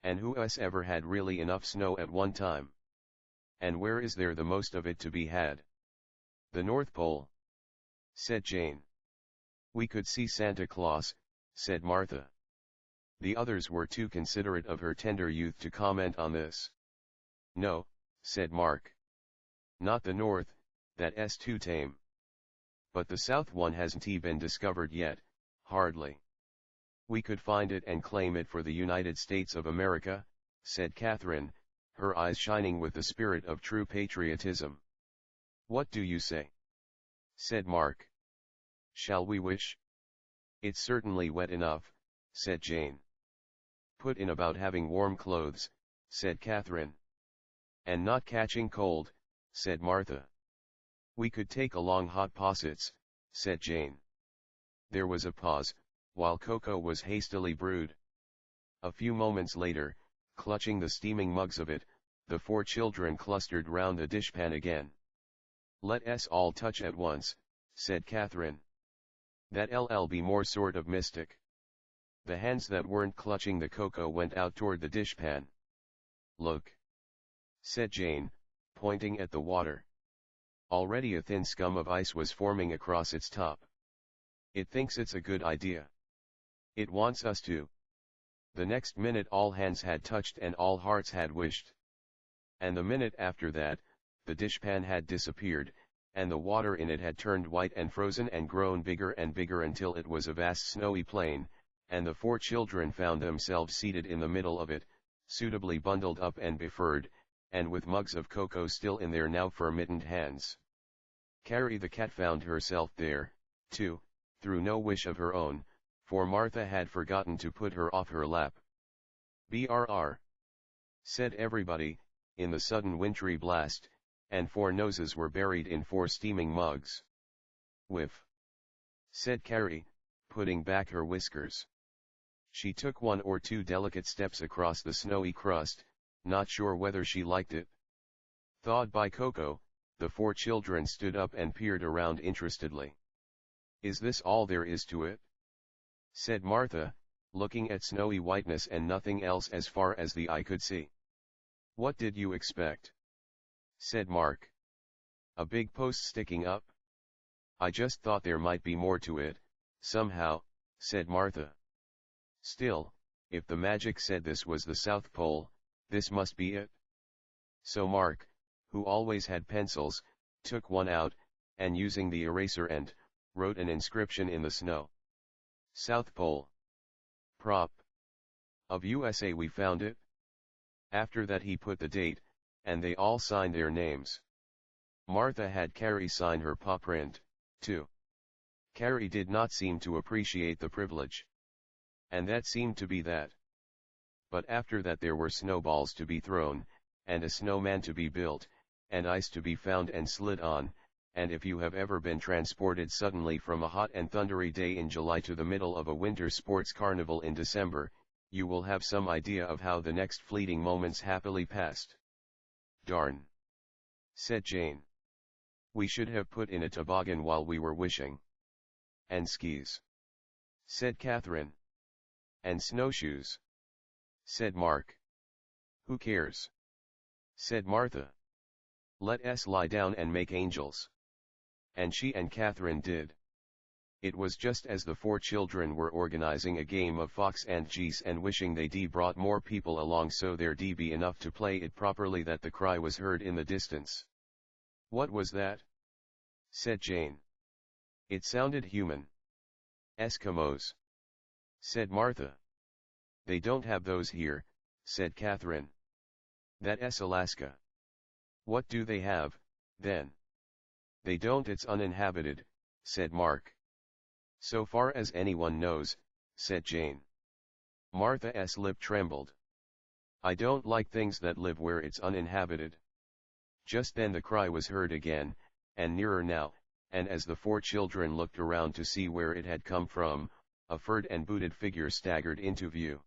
And who's ever had really enough snow at one time? And where is there the most of it to be had? The North Pole, said Jane. We could see Santa Claus, said Martha. The others were too considerate of her tender youth to comment on this. No, said Mark. Not the North, that's too tame. But the South one hasn't been discovered yet, hardly. We could find it and claim it for the United States of America, said Catherine, her eyes shining with the spirit of true patriotism. What do you say? Said Mark. Shall we wish? It's certainly wet enough, said Jane. Put in about having warm clothes, said Catherine. And not catching cold, said Martha. We could take along hot possets, said Jane. There was a pause, while cocoa was hastily brewed. A few moments later, clutching the steaming mugs of it, the 4 children clustered round the dishpan again. Let us all touch at once, said Catherine. That'll be more sort of mystic. The hands that weren't clutching the cocoa went out toward the dishpan. Look, said Jane, pointing at the water. Already a thin scum of ice was forming across its top. It thinks it's a good idea. It wants us to. The next minute all hands had touched and all hearts had wished. And the minute after that, the dishpan had disappeared, and the water in it had turned white and frozen and grown bigger and bigger until it was a vast snowy plain, and the 4 children found themselves seated in the middle of it, suitably bundled up and befurred, and with mugs of cocoa still in their now fur-mittened hands. Carrie the cat found herself there, too, through no wish of her own, for Martha had forgotten to put her off her lap. "Brr," said everybody, in the sudden wintry blast, and 4 noses were buried in 4 steaming mugs. "Whiff," said Carrie, putting back her whiskers. She took 1 or 2 delicate steps across the snowy crust, not sure whether she liked it. Thawed by cocoa, the 4 children stood up and peered around interestedly. "Is this all there is to it?" said Martha, looking at snowy whiteness and nothing else as far as the eye could see. "What did you expect?" said Mark. "A big post sticking up? I just thought there might be more to it, somehow," said Martha. "Still, if the magic said this was the South Pole, this must be it." So Mark, who always had pencils, took one out, and using the eraser end, wrote an inscription in the snow. "South Pole. Prop. Of USA we found it." After that he put the date, and they all signed their names. Martha had Carrie sign her paw print, too. Carrie did not seem to appreciate the privilege. And that seemed to be that. But after that there were snowballs to be thrown, and a snowman to be built, and ice to be found and slid on, and if you have ever been transported suddenly from a hot and thundery day in July to the middle of a winter sports carnival in December, you will have some idea of how the next fleeting moments happily passed. "Darn," said Jane. "We should have put in a toboggan while we were wishing." "And skis," said Catherine. "And snowshoes," said Mark. "Who cares?" said Martha. "Let us lie down and make angels." And she and Catherine did. It was just as the 4 children were organizing a game of fox and geese and wishing they'd brought more people along so there'd be enough to play it properly that the cry was heard in the distance. "What was that?" said Jane. "It sounded human." "Eskimos," said Martha. "They don't have those here," said Catherine. "That's Alaska." "What do they have, then?" "They don't, it's uninhabited," said Mark. "So far as anyone knows," said Jane. Martha's lip trembled. "I don't like things that live where it's uninhabited." Just then the cry was heard again, and nearer now, and as the 4 children looked around to see where it had come from, a furred and booted figure staggered into view.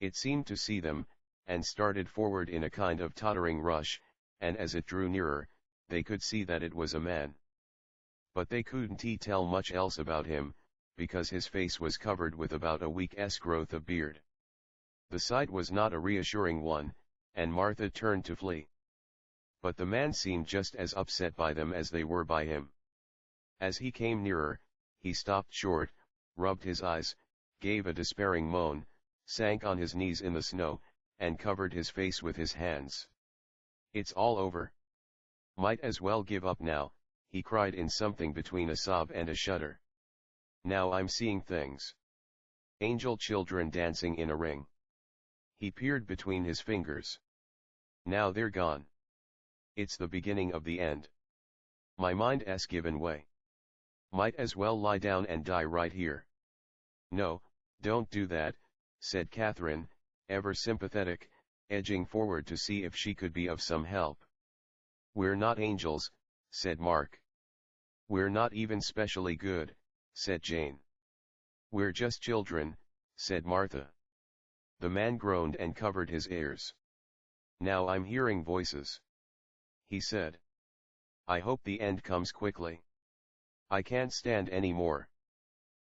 It seemed to see them, and started forward in a kind of tottering rush, and as it drew nearer, they could see that it was a man. But they couldn't tell much else about him, because his face was covered with about a week's growth of beard. The sight was not a reassuring one, and Martha turned to flee. But the man seemed just as upset by them as they were by him. As he came nearer, he stopped short, rubbed his eyes, gave a despairing moan, sank on his knees in the snow, and covered his face with his hands. "It's all over. Might as well give up now," he cried in something between a sob and a shudder. "Now I'm seeing things. Angel children dancing in a ring." He peered between his fingers. "Now they're gone. It's the beginning of the end. My mind's given way. Might as well lie down and die right here." "No, don't do that," said Catherine, ever sympathetic, edging forward to see if she could be of some help. "We're not angels," said Mark. "We're not even specially good," said Jane. "We're just children," said Martha. The man groaned and covered his ears. "Now I'm hearing voices," he said. "I hope the end comes quickly. I can't stand any more."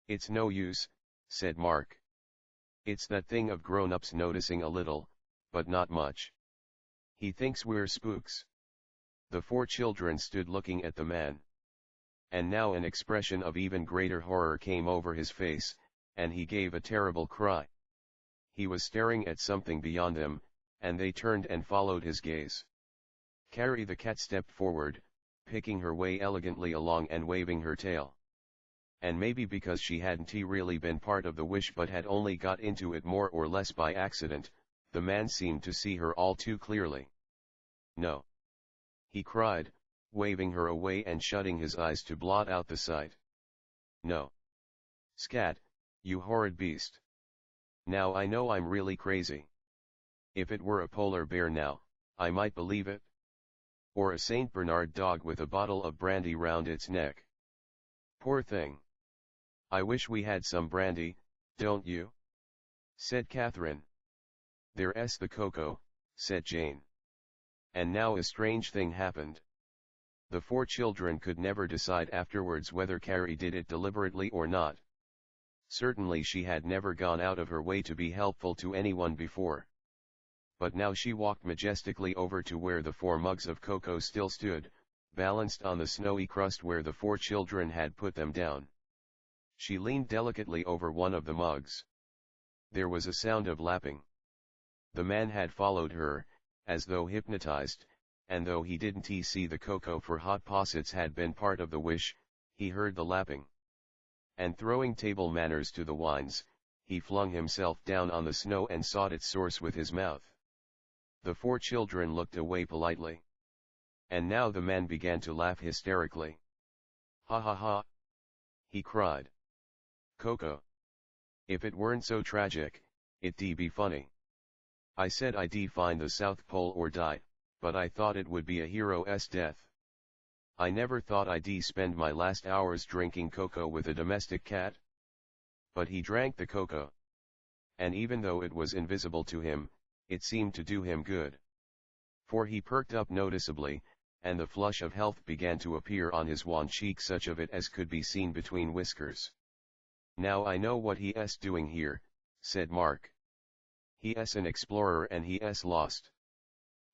"It's no use," said Mark. "It's that thing of grown-ups noticing a little, but not much. He thinks we're spooks." The 4 children stood looking at the man. And now an expression of even greater horror came over his face, and he gave a terrible cry. He was staring at something beyond them, and they turned and followed his gaze. Carrie the cat stepped forward, picking her way elegantly along and waving her tail. And maybe because she hadn't really been part of the wish but had only got into it more or less by accident, the man seemed to see her all too clearly. "No!" he cried, waving her away and shutting his eyes to blot out the sight. "No! Scat, you horrid beast! Now I know I'm really crazy. If it were a polar bear now, I might believe it. Or a Saint Bernard dog with a bottle of brandy round its neck. Poor thing! I wish we had some brandy, don't you?" said Catherine. "There's the cocoa," said Jane. And now a strange thing happened. The 4 children could never decide afterwards whether Carrie did it deliberately or not. Certainly she had never gone out of her way to be helpful to anyone before. But now she walked majestically over to where the 4 mugs of cocoa still stood, balanced on the snowy crust where the 4 children had put them down. She leaned delicately over one of the mugs. There was a sound of lapping. The man had followed her, as though hypnotized, and though he didn't see the cocoa for hot possets had been part of the wish, he heard the lapping. And throwing table manners to the wines, he flung himself down on the snow and sought its source with his mouth. The 4 children looked away politely. And now the man began to laugh hysterically. "Ha ha ha!" he cried. "Cocoa! If it weren't so tragic, it'd be funny. I said I'd find the South Pole or die, but I thought it would be a hero's death. I never thought I'd spend my last hours drinking cocoa with a domestic cat." But he drank the cocoa. And even though it was invisible to him, it seemed to do him good. For he perked up noticeably, and the flush of health began to appear on his wan cheek, such of it as could be seen between whiskers. "Now I know what he's doing here," said Mark. "He's an explorer and he's lost.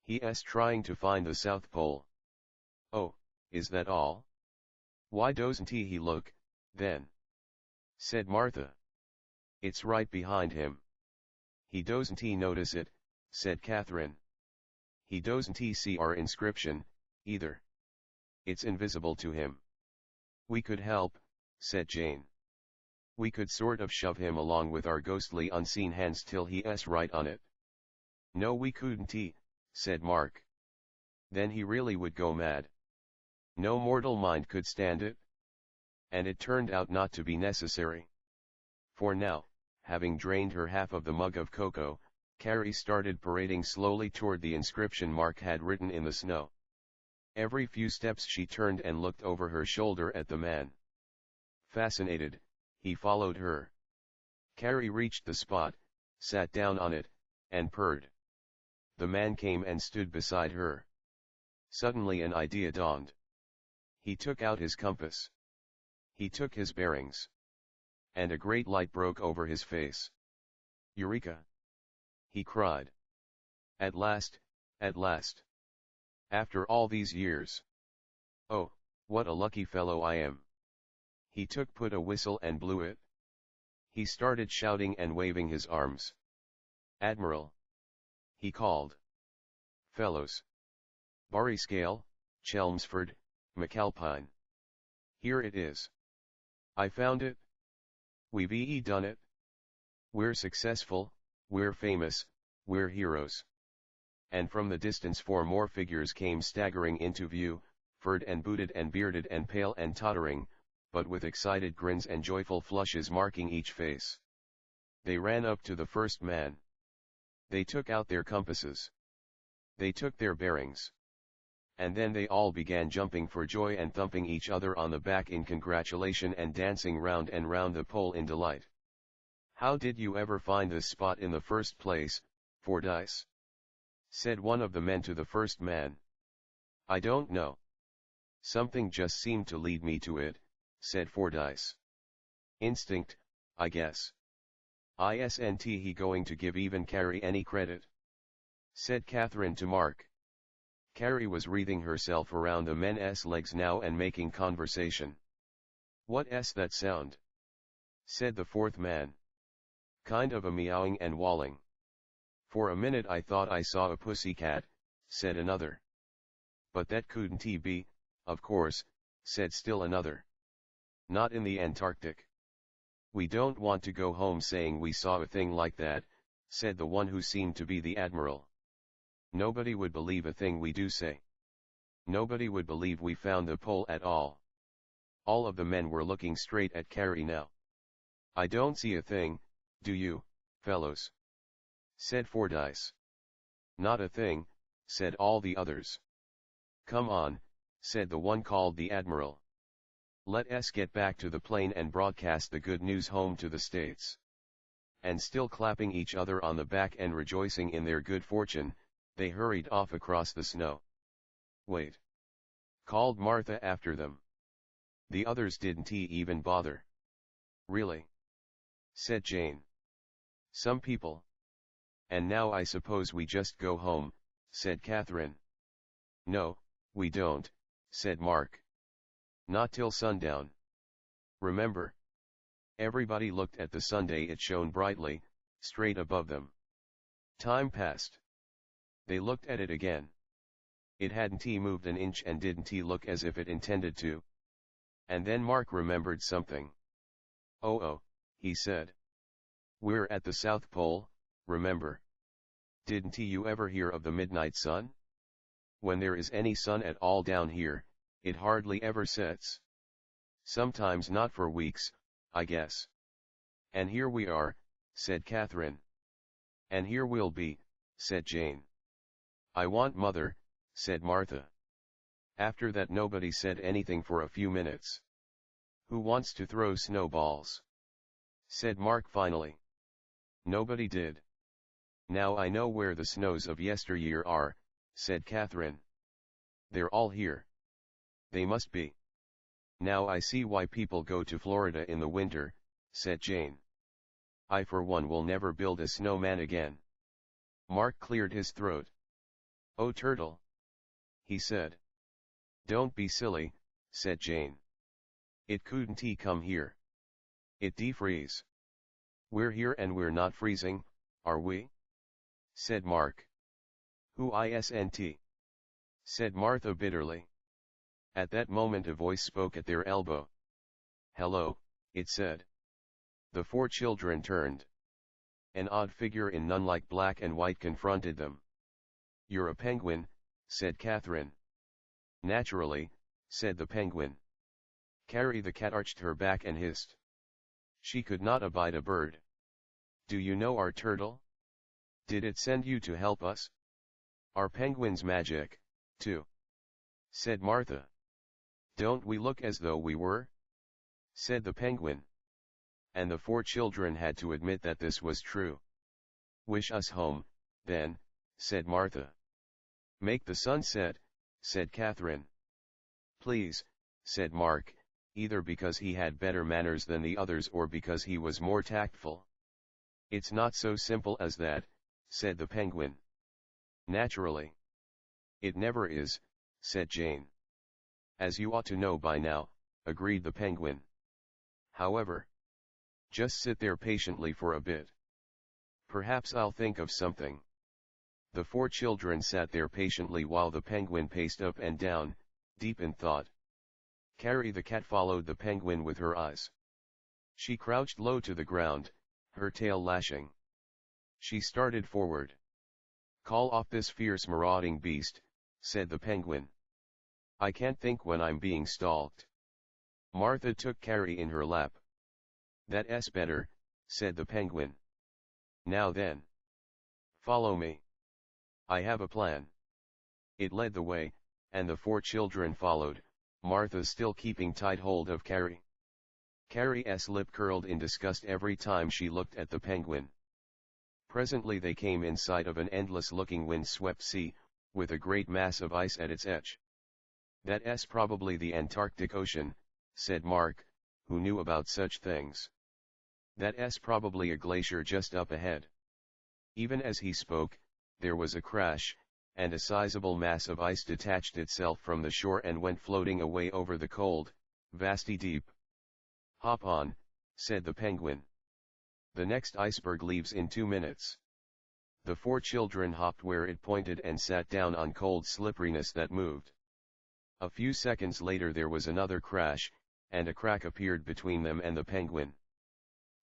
He's trying to find the South Pole." "Oh, is that all? Why doesn't he look, then?" said Martha. "It's right behind him." "He doesn't notice it," said Catherine. "He doesn't see our inscription, either. It's invisible to him." "We could help," said Jane. "We could sort of shove him along with our ghostly unseen hands till he's right on it." "No, we couldn't," said Mark. "Then he really would go mad. No mortal mind could stand it." And it turned out not to be necessary. For now, having drained her half of the mug of cocoa, Carrie started parading slowly toward the inscription Mark had written in the snow. Every few steps she turned and looked over her shoulder at the man. Fascinated, he followed her. Carrie reached the spot, sat down on it, and purred. The man came and stood beside her. Suddenly an idea dawned. He took out his compass. He took his bearings. And a great light broke over his face. "Eureka!" he cried. "At last, at last. After all these years. Oh, what a lucky fellow I am." He put a whistle and blew it. He started shouting and waving his arms. "Admiral!" he called. "Fellows! Barryscale, Chelmsford, McAlpine. Here it is. I found it. We've done it. We're successful, we're famous, we're heroes." And from the distance 4 more figures came staggering into view, furred and booted and bearded and pale and tottering, but with excited grins and joyful flushes marking each face. They ran up to the first man. They took out their compasses. They took their bearings. And then they all began jumping for joy and thumping each other on the back in congratulation and dancing round and round the pole in delight. "How did you ever find this spot in the first place, Fordyce?" said one of the men to the first man. "I don't know. Something just seemed to lead me to it," said Fordyce. "Instinct, I guess." "Isn't he going to give even Carrie any credit?" said Catherine to Mark. Carrie was wreathing herself around the men's legs now and making conversation. "What's that sound?" said the fourth man. "Kind of a meowing and walling." "For a minute I thought I saw a pussycat," said another. "But that couldn't be, of course," said still another. "Not in the Antarctic." "We don't want to go home saying we saw a thing like that," said the one who seemed to be the admiral. "Nobody would believe a thing we do say. Nobody would believe we found the pole at all." All of the men were looking straight at Carrie now. "I don't see a thing, do you, fellows?" said Fordyce. "Not a thing," said all the others. "Come on," said the one called the admiral. "Let us get back to the plane and broadcast the good news home to the States." And still clapping each other on the back and rejoicing in their good fortune, they hurried off across the snow. "Wait!" called Martha after them. The others didn't even bother. "Really?" said Jane. "Some people. And now I suppose we just go home," said Catherine. "No, we don't," said Mark. "Not till sundown. Remember?" Everybody looked at the Sunday. It shone brightly, straight above them. Time passed. They looked at it again. It hadn't moved an inch and didn't look as if it intended to. And then Mark remembered something. Oh, he said. "We're at the South Pole, remember? Didn't you ever hear of the midnight sun? When there is any sun at all down here, it hardly ever sets. Sometimes not for weeks, I guess." "And here we are," said Catherine. "And here we'll be," said Jane. "I want mother," said Martha. After that nobody said anything for a few minutes. "Who wants to throw snowballs?" said Mark finally. Nobody did. "Now I know where the snows of yesteryear are," said Catherine. "They're all here. They must be. Now I see why people go to Florida in the winter," said Jane. "I for one will never build a snowman again." Mark cleared his throat. "Oh Turtle," he said. "Don't be silly," said Jane. "It couldn't come here. It defreeze." "We're here and we're not freezing, are we?" said Mark. "Who isn't?" said Martha bitterly. At that moment a voice spoke at their elbow. "Hello," it said. The 4 children turned. An odd figure in nun-like black and white confronted them. "You're a penguin," said Catherine. "Naturally," said the penguin. Carrie the cat arched her back and hissed. She could not abide a bird. "Do you know our turtle? Did it send you to help us? Are penguins magic, too?" said Martha. Don't we look as though we were? Said the penguin. And the 4 children had to admit that this was true. Wish us home, then, said Martha. Make the sun set, said Catherine. Please, said Mark, either because he had better manners than the others or because he was more tactful. It's not so simple as that, said the penguin. Naturally. It never is, said Jane. As you ought to know by now, agreed the penguin. However, just sit there patiently for a bit. Perhaps I'll think of something. The 4 children sat there patiently while the penguin paced up and down, deep in thought. Carrie the cat followed the penguin with her eyes. She crouched low to the ground, her tail lashing. She started forward. Call off this fierce marauding beast, said the penguin. I can't think when I'm being stalked. Martha took Carrie in her lap. That's better, said the penguin. Now then. Follow me. I have a plan. It led the way, and the 4 children followed, Martha still keeping tight hold of Carrie. Carrie's lip curled in disgust every time she looked at the penguin. Presently they came in sight of an endless-looking wind-swept sea, with a great mass of ice at its edge. That's probably the Antarctic Ocean, said Mark, who knew about such things. That's probably a glacier just up ahead. Even as he spoke, there was a crash, and a sizable mass of ice detached itself from the shore and went floating away over the cold, vasty deep. Hop on, said the penguin. The next iceberg leaves in 2 minutes. The 4 children hopped where it pointed and sat down on cold slipperiness that moved. A few seconds later there was another crash, and a crack appeared between them and the penguin.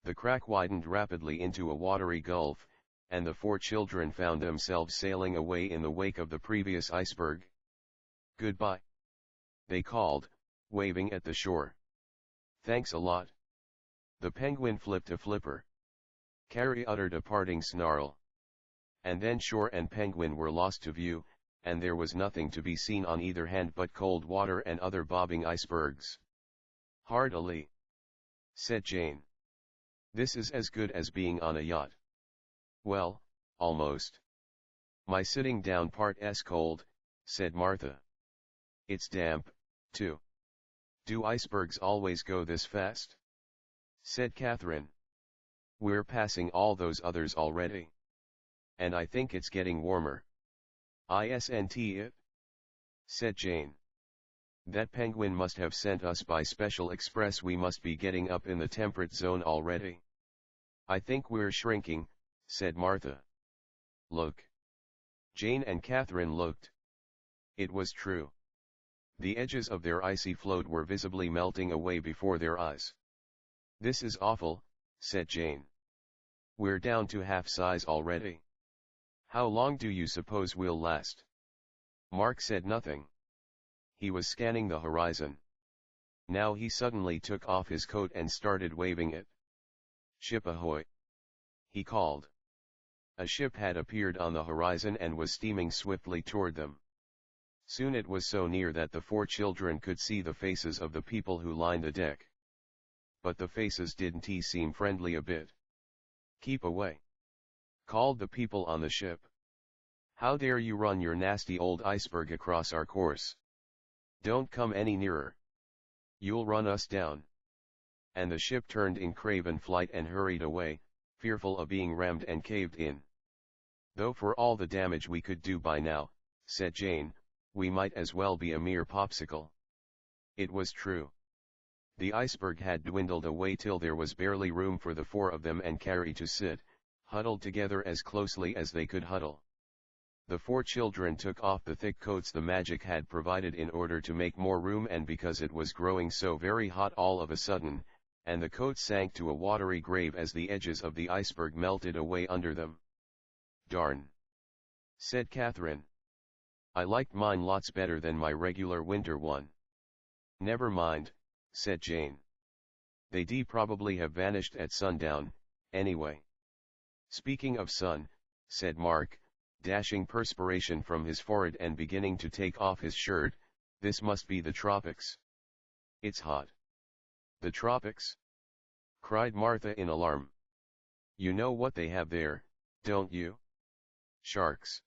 The crack widened rapidly into a watery gulf, and the 4 children found themselves sailing away in the wake of the previous iceberg. Goodbye, they called, waving at the shore. Thanks a lot. The penguin flipped a flipper. Carrie uttered a parting snarl. And then shore and penguin were lost to view, and there was nothing to be seen on either hand but cold water and other bobbing icebergs. Heartily, said Jane. This is as good as being on a yacht. Well, almost. My sitting down part's cold, said Martha. It's damp, too. Do icebergs always go this fast? Said Catherine. We're passing all those others already. And I think it's getting warmer. Isn't it? Said Jane. That penguin must have sent us by special express. We must be getting up in the temperate zone already. I think we're shrinking, said Martha. Look. Jane and Catherine looked. It was true. The edges of their icy float were visibly melting away before their eyes. This is awful, said Jane. We're down to half size already. How long do you suppose we'll last? Mark said nothing. He was scanning the horizon. Now he suddenly took off his coat and started waving it. Ship ahoy! He called. A ship had appeared on the horizon and was steaming swiftly toward them. Soon it was so near that the 4 children could see the faces of the people who lined the deck. But the faces didn't seem friendly a bit. Keep away! Called the people on the ship. How dare you run your nasty old iceberg across our course? Don't come any nearer. You'll run us down. And the ship turned in craven flight and hurried away, fearful of being rammed and caved in. Though for all the damage we could do by now, said Jane, we might as well be a mere popsicle. It was true. The iceberg had dwindled away till there was barely room for the 4 of them and Carrie to sit, huddled together as closely as they could huddle. The 4 children took off the thick coats the magic had provided in order to make more room, and because it was growing so very hot all of a sudden, and the coats sank to a watery grave as the edges of the iceberg melted away under them. Darn! Said Catherine. I liked mine lots better than my regular winter one. Never mind, said Jane. They'd probably have vanished at sundown, anyway. Speaking of sun, said Mark, dashing perspiration from his forehead and beginning to take off his shirt, This must be the tropics. It's hot. The tropics? Cried Martha in alarm. You know what they have there, don't you? Sharks.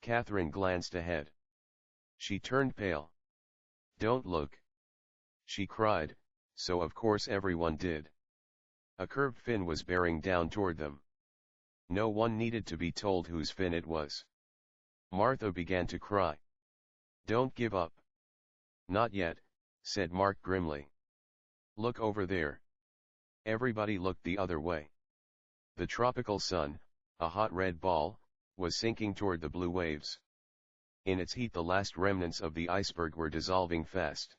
Catherine glanced ahead. She turned pale. Don't look, she cried, so of course everyone did. A curved fin was bearing down toward them. No one needed to be told whose fin it was. Martha began to cry. Don't give up. Not yet, said Mark grimly. Look over there. Everybody looked the other way. The tropical sun, a hot red ball, was sinking toward the blue waves. In its heat the last remnants of the iceberg were dissolving fast.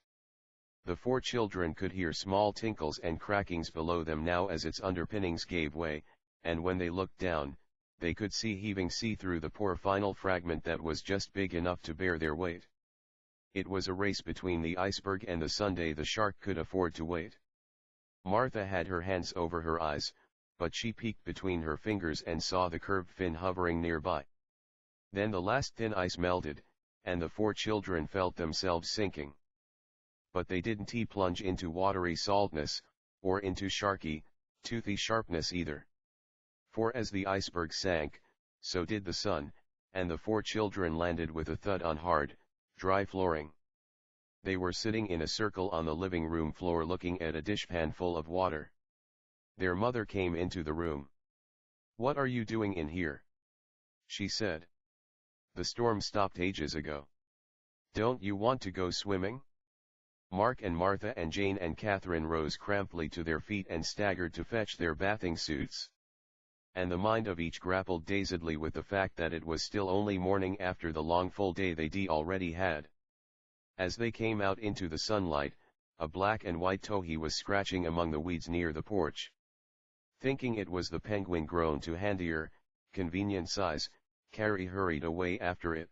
The four children could hear small tinkles and crackings below them now as its underpinnings gave way, and when they looked down, they could see heaving sea through the poor final fragment that was just big enough to bear their weight. It was a race between the iceberg and the Sunday the shark could afford to wait. Martha had her hands over her eyes, but she peeked between her fingers and saw the curved fin hovering nearby. Then the last thin ice melted, and the four children felt themselves sinking. But they didn't plunge into watery saltness, or into sharky, toothy sharpness either. For as the iceberg sank, so did the sun, and the four children landed with a thud on hard, dry flooring. They were sitting in a circle on the living room floor looking at a dishpan full of water. Their mother came into the room. What are you doing in here? She said. The storm stopped ages ago. Don't you want to go swimming? Mark and Martha and Jane and Catherine rose crampedly to their feet and staggered to fetch their bathing suits. And the mind of each grappled dazedly with the fact that it was still only morning after the long full day they already had. As they came out into the sunlight, a black and white towhee was scratching among the weeds near the porch. Thinking it was the penguin grown to handier, convenient size, Carrie hurried away after it.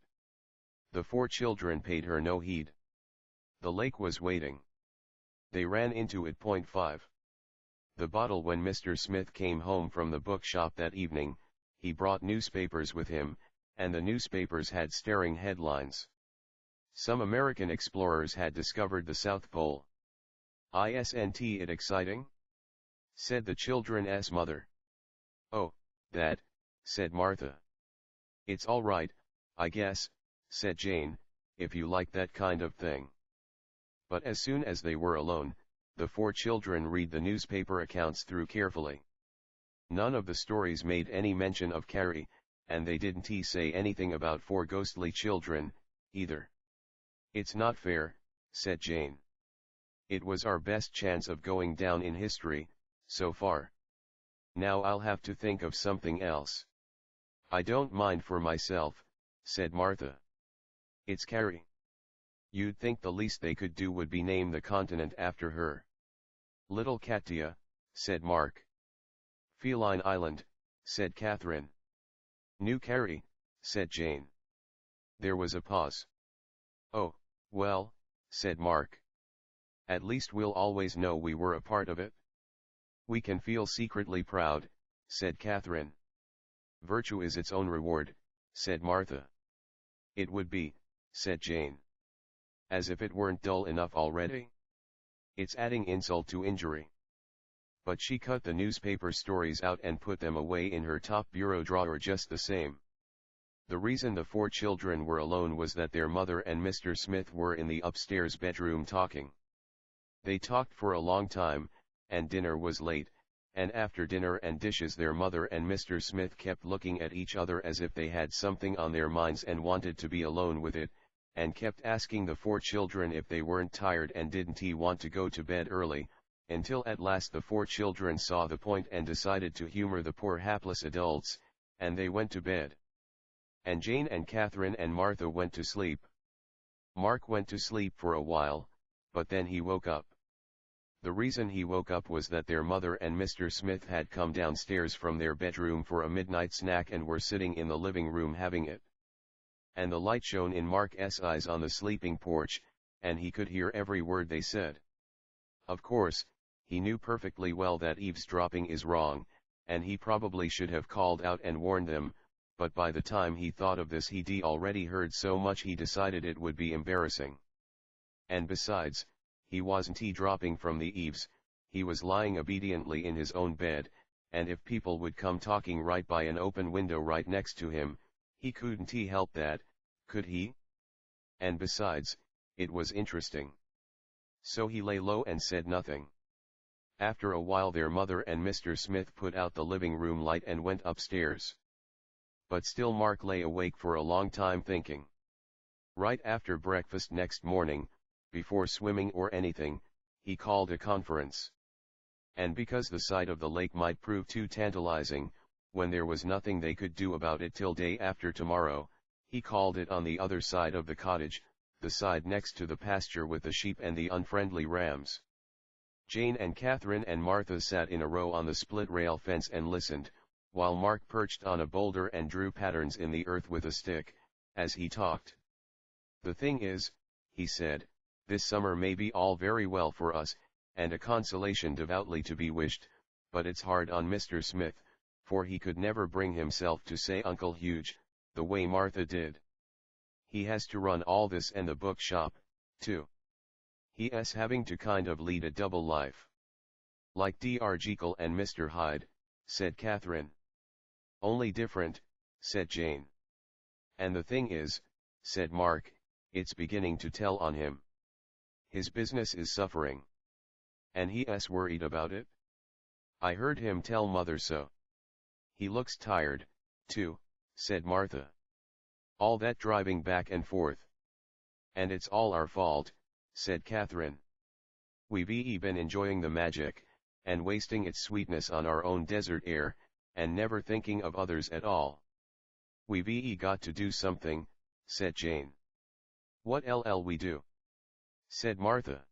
The four children paid her no heed. The lake was waiting. They ran into it. 5. The bottle. When Mr. Smith came home from the bookshop that evening, he brought newspapers with him, and the newspapers had staring headlines. Some American explorers had discovered the South Pole. Isn't it exciting? Said the children's mother. Oh, that, said Martha. It's all right, I guess, said Jane, if you like that kind of thing. But as soon as they were alone, the four children read the newspaper accounts through carefully. None of the stories made any mention of Carrie, and they didn't say anything about four ghostly children, either. It's not fair, said Jane. It was our best chance of going down in history, so far. Now I'll have to think of something else. I don't mind for myself, said Martha. It's Carrie. You'd think the least they could do would be name the continent after her. Little Katia, said Mark. Feline Island, said Catherine. New Carrie, said Jane. There was a pause. Oh, well, said Mark. At least we'll always know we were a part of it. We can feel secretly proud, said Catherine. Virtue is its own reward, said Martha. It would be, said Jane. As if it weren't dull enough already. It's adding insult to injury. But she cut the newspaper stories out and put them away in her top bureau drawer just the same. The reason the four children were alone was that their mother and Mr. Smith were in the upstairs bedroom talking. They talked for a long time, and dinner was late, and after dinner and dishes their mother and Mr. Smith kept looking at each other as if they had something on their minds and wanted to be alone with it, and kept asking the four children if they weren't tired and didn't want to go to bed early, until at last the four children saw the point and decided to humor the poor hapless adults, and they went to bed. And Jane and Catherine and Martha went to sleep. Mark went to sleep for a while, but then he woke up. The reason he woke up was that their mother and Mr. Smith had come downstairs from their bedroom for a midnight snack and were sitting in the living room having it. And the light shone in Mark's eyes on the sleeping porch, and he could hear every word they said. Of course, he knew perfectly well that eavesdropping is wrong, and he probably should have called out and warned them, but by the time he thought of this he'd already heard so much he decided it would be embarrassing. and besides, he wasn't dropping from the eaves, he was lying obediently in his own bed, and if people would come talking right by an open window right next to him, he couldn't help that, could he? And besides, it was interesting. So he lay low and said nothing. After a while their mother and Mr. Smith put out the living room light and went upstairs. But still Mark lay awake for a long time thinking. Right after breakfast next morning, before swimming or anything, he called a conference. And because the sight of the lake might prove too tantalizing, when there was nothing they could do about it till day after tomorrow, he called it on the other side of the cottage, the side next to the pasture with the sheep and the unfriendly rams. Jane and Catherine and Martha sat in a row on the split rail fence and listened, while Mark perched on a boulder and drew patterns in the earth with a stick, as he talked. "The thing is," he said, "this summer may be all very well for us, and a consolation devoutly to be wished, but it's hard on Mr. Smith, for he could never bring himself to say Uncle Huge, the way Martha did. He has to run all this and the bookshop, too. He's having to kind of lead a double life." "Like Dr. Jekyll and Mr. Hyde," said Catherine. "Only different," said Jane. "And the thing is," said Mark, "it's beginning to tell on him. His business is suffering. And he's worried about it. I heard him tell Mother so. He looks tired, too," said Martha. "All that driving back and forth." "And it's all our fault," said Catherine. "We've been enjoying the magic, and wasting its sweetness on our own desert air, and never thinking of others at all." "We've got to do something," said Jane. "What'll we do?" said Martha.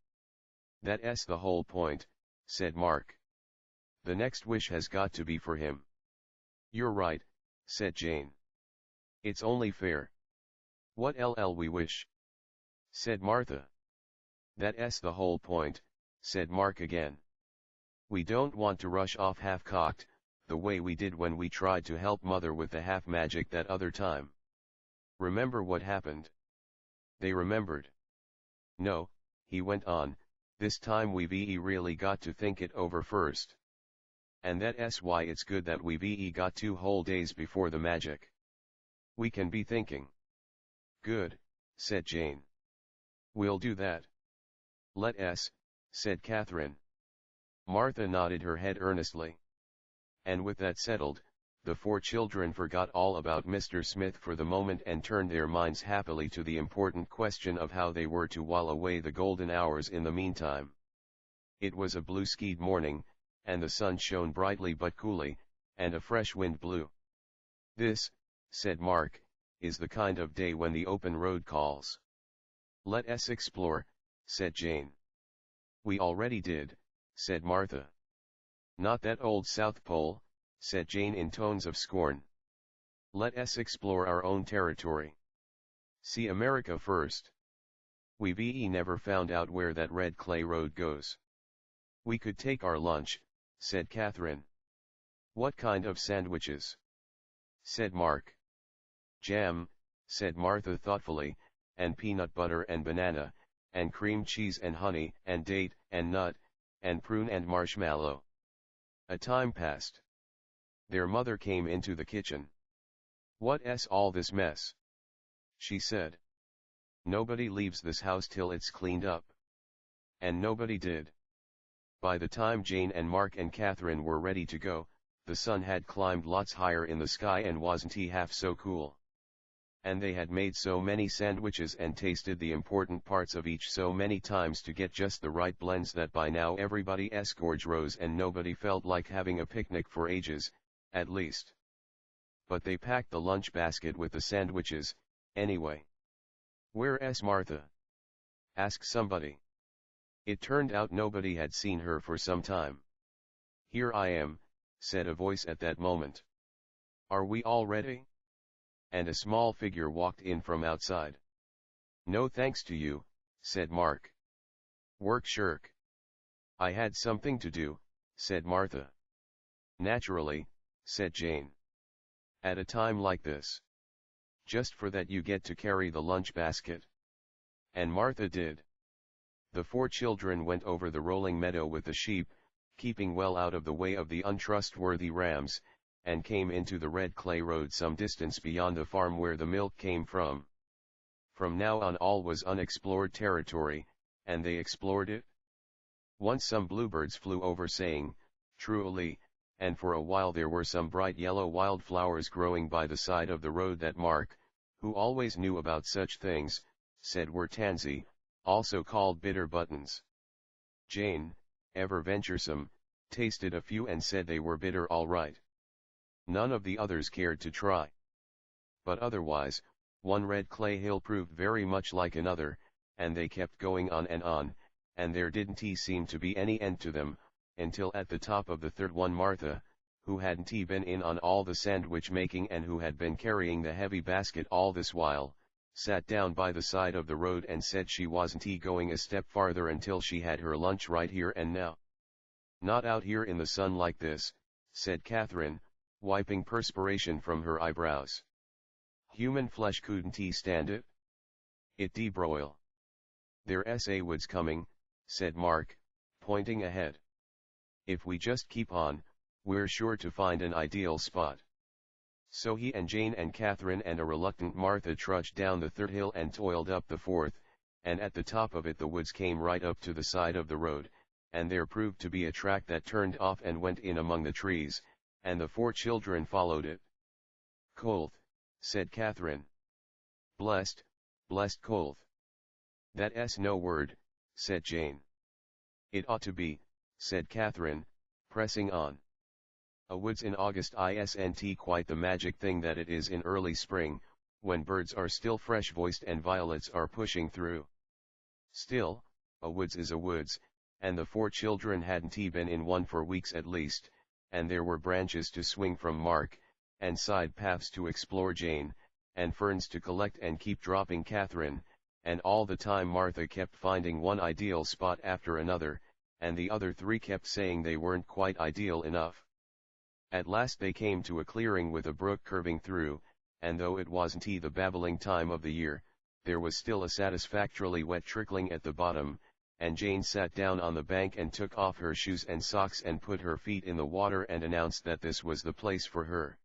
"That's the whole point," said Mark. "The next wish has got to be for him." "You're right," said Jane. "It's only fair." "What'll we wish?" said Martha. "That's the whole point," said Mark again. "We don't want to rush off half-cocked, the way we did when we tried to help Mother with the half-magic that other time. Remember what happened?" They remembered. "No," he went on, "this time we've really got to think it over first. And that's why it's good that we've got 2 whole days before the magic. We can be thinking." "Good," said Jane. "We'll do that." "Let us," said Catherine. Martha nodded her head earnestly. And with that settled, the 4 children forgot all about Mr. Smith for the moment and turned their minds happily to the important question of how they were to while away the golden hours in the meantime. It was a blue-skied morning, and the sun shone brightly but coolly, and a fresh wind blew. "This," said Mark, "is the kind of day when the open road calls." "Let us explore," said Jane. "We already did," said Martha. "Not that old South Pole," said Jane in tones of scorn. "Let us explore our own territory. See America first. We've never found out where that red clay road goes." "We could take our lunch," said Catherine. "What kind of sandwiches?" said Mark. "Jam," said Martha thoughtfully, "and peanut butter and banana, and cream cheese and honey, and date, and nut, and prune and marshmallow." A time passed. Their mother came into the kitchen. "What's all this mess?" she said. "Nobody leaves this house till it's cleaned up." And nobody did. By the time Jane and Mark and Catherine were ready to go, the sun had climbed lots higher in the sky and wasn't half so cool. And they had made so many sandwiches and tasted the important parts of each so many times to get just the right blends that by now everybody's gorge rose and nobody felt like having a picnic for ages, at least. But they packed the lunch basket with the sandwiches, anyway. "Where's Martha?" asked somebody. It turned out nobody had seen her for some time. "Here I am," said a voice at that moment. "Are we all ready?" And a small figure walked in from outside. "No thanks to you," said Mark. "Work shirk." "I had something to do," said Martha. "Naturally," said Jane. "At a time like this. Just for that you get to carry the lunch basket." And Martha did. The 4 children went over the rolling meadow with the sheep, keeping well out of the way of the untrustworthy rams, and came into the red clay road some distance beyond the farm where the milk came from. From now on all was unexplored territory, and they explored it. Once some bluebirds flew over saying, "Truly," and for a while there were some bright yellow wildflowers growing by the side of the road that Mark, who always knew about such things, said were tansy, also called bitter buttons. Jane, ever venturesome, tasted a few and said they were bitter all right. None of the others cared to try. But otherwise, one red clay hill proved very much like another, and they kept going on, and there didn't seem to be any end to them, until at the top of the third one Martha, who hadn't been in on all the sandwich making and who had been carrying the heavy basket all this while, sat down by the side of the road and said she wasn't going a step farther until she had her lunch right here and now. "Not out here in the sun like this," said Catherine, wiping perspiration from her eyebrows. "Human flesh couldn't stand it. It debroil." "There's a woods coming," said Mark, pointing ahead. "If we just keep on, we're sure to find an ideal spot." So he and Jane and Catherine and a reluctant Martha trudged down the third hill and toiled up the fourth, and at the top of it the woods came right up to the side of the road, and there proved to be a track that turned off and went in among the trees, and the 4 children followed it. "Cold," said Catherine. Blessed cold." "That's no word," said Jane. "It ought to be," said Catherine, pressing on. "A woods in August isn't quite the magic thing that it is in early spring, when birds are still fresh-voiced and violets are pushing through. Still, a woods is a woods, and the 4 children hadn't been in one for weeks at least, and there were branches to swing from Mark, and side paths to explore Jane, and ferns to collect and keep dropping Catherine, and all the time Martha kept finding one ideal spot after another, and the other 3 kept saying they weren't quite ideal enough. At last they came to a clearing with a brook curving through, and though it wasn't the babbling time of the year, there was still a satisfactorily wet trickling at the bottom, and Jane sat down on the bank and took off her shoes and socks and put her feet in the water and announced that this was the place for her.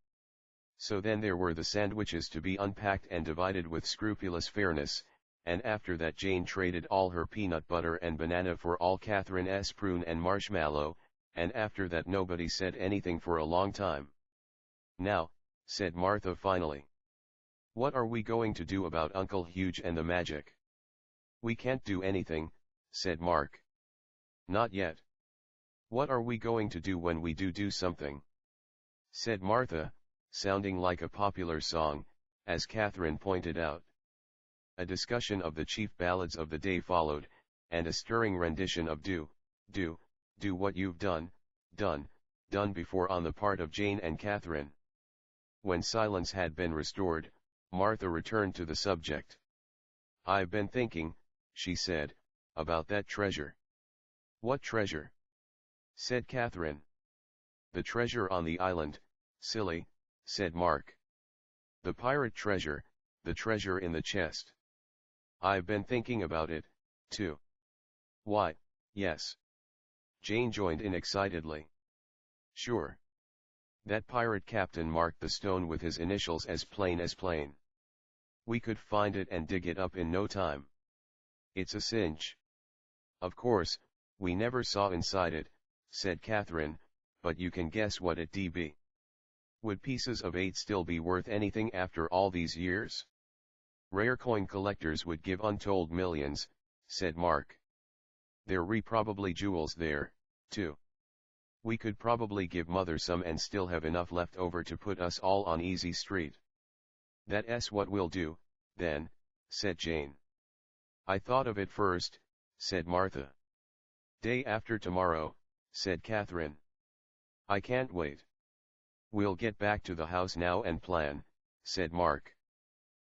So then there were the sandwiches to be unpacked and divided with scrupulous fairness, and after that Jane traded all her peanut butter and banana for all Catherine's prune and marshmallow, and after that nobody said anything for a long time. "Now," said Martha finally, "what are we going to do about Uncle Hugh and the magic?" "We can't do anything," said Mark. "Not yet." "What are we going to do when we do something?" said Martha, sounding like a popular song, as Catherine pointed out. A discussion of the chief ballads of the day followed, and a stirring rendition of Do What You've Done before on the part of Jane and Catherine. When silence had been restored, Martha returned to the subject. "I've been thinking," she said, "about that treasure." "What treasure?" said Catherine. "The treasure on the island, silly," said Mark. "The pirate treasure, the treasure in the chest." "I've been thinking about it, too." "Why, yes." Jane joined in excitedly. "Sure. That pirate captain marked the stone with his initials as plain as plain. We could find it and dig it up in no time. It's a cinch." "Of course, we never saw inside it," said Catherine, "but you can guess what it'd be. Would pieces of 8 still be worth anything after all these years?" "Rare coin collectors would give untold millions," said Mark. "There're probably jewels there, too. We could probably give Mother some and still have enough left over to put us all on easy street." "That's what we'll do, then," said Jane. "I thought of it first," said Martha. "Day after tomorrow," said Catherine. "I can't wait." "We'll get back to the house now and plan," said Mark.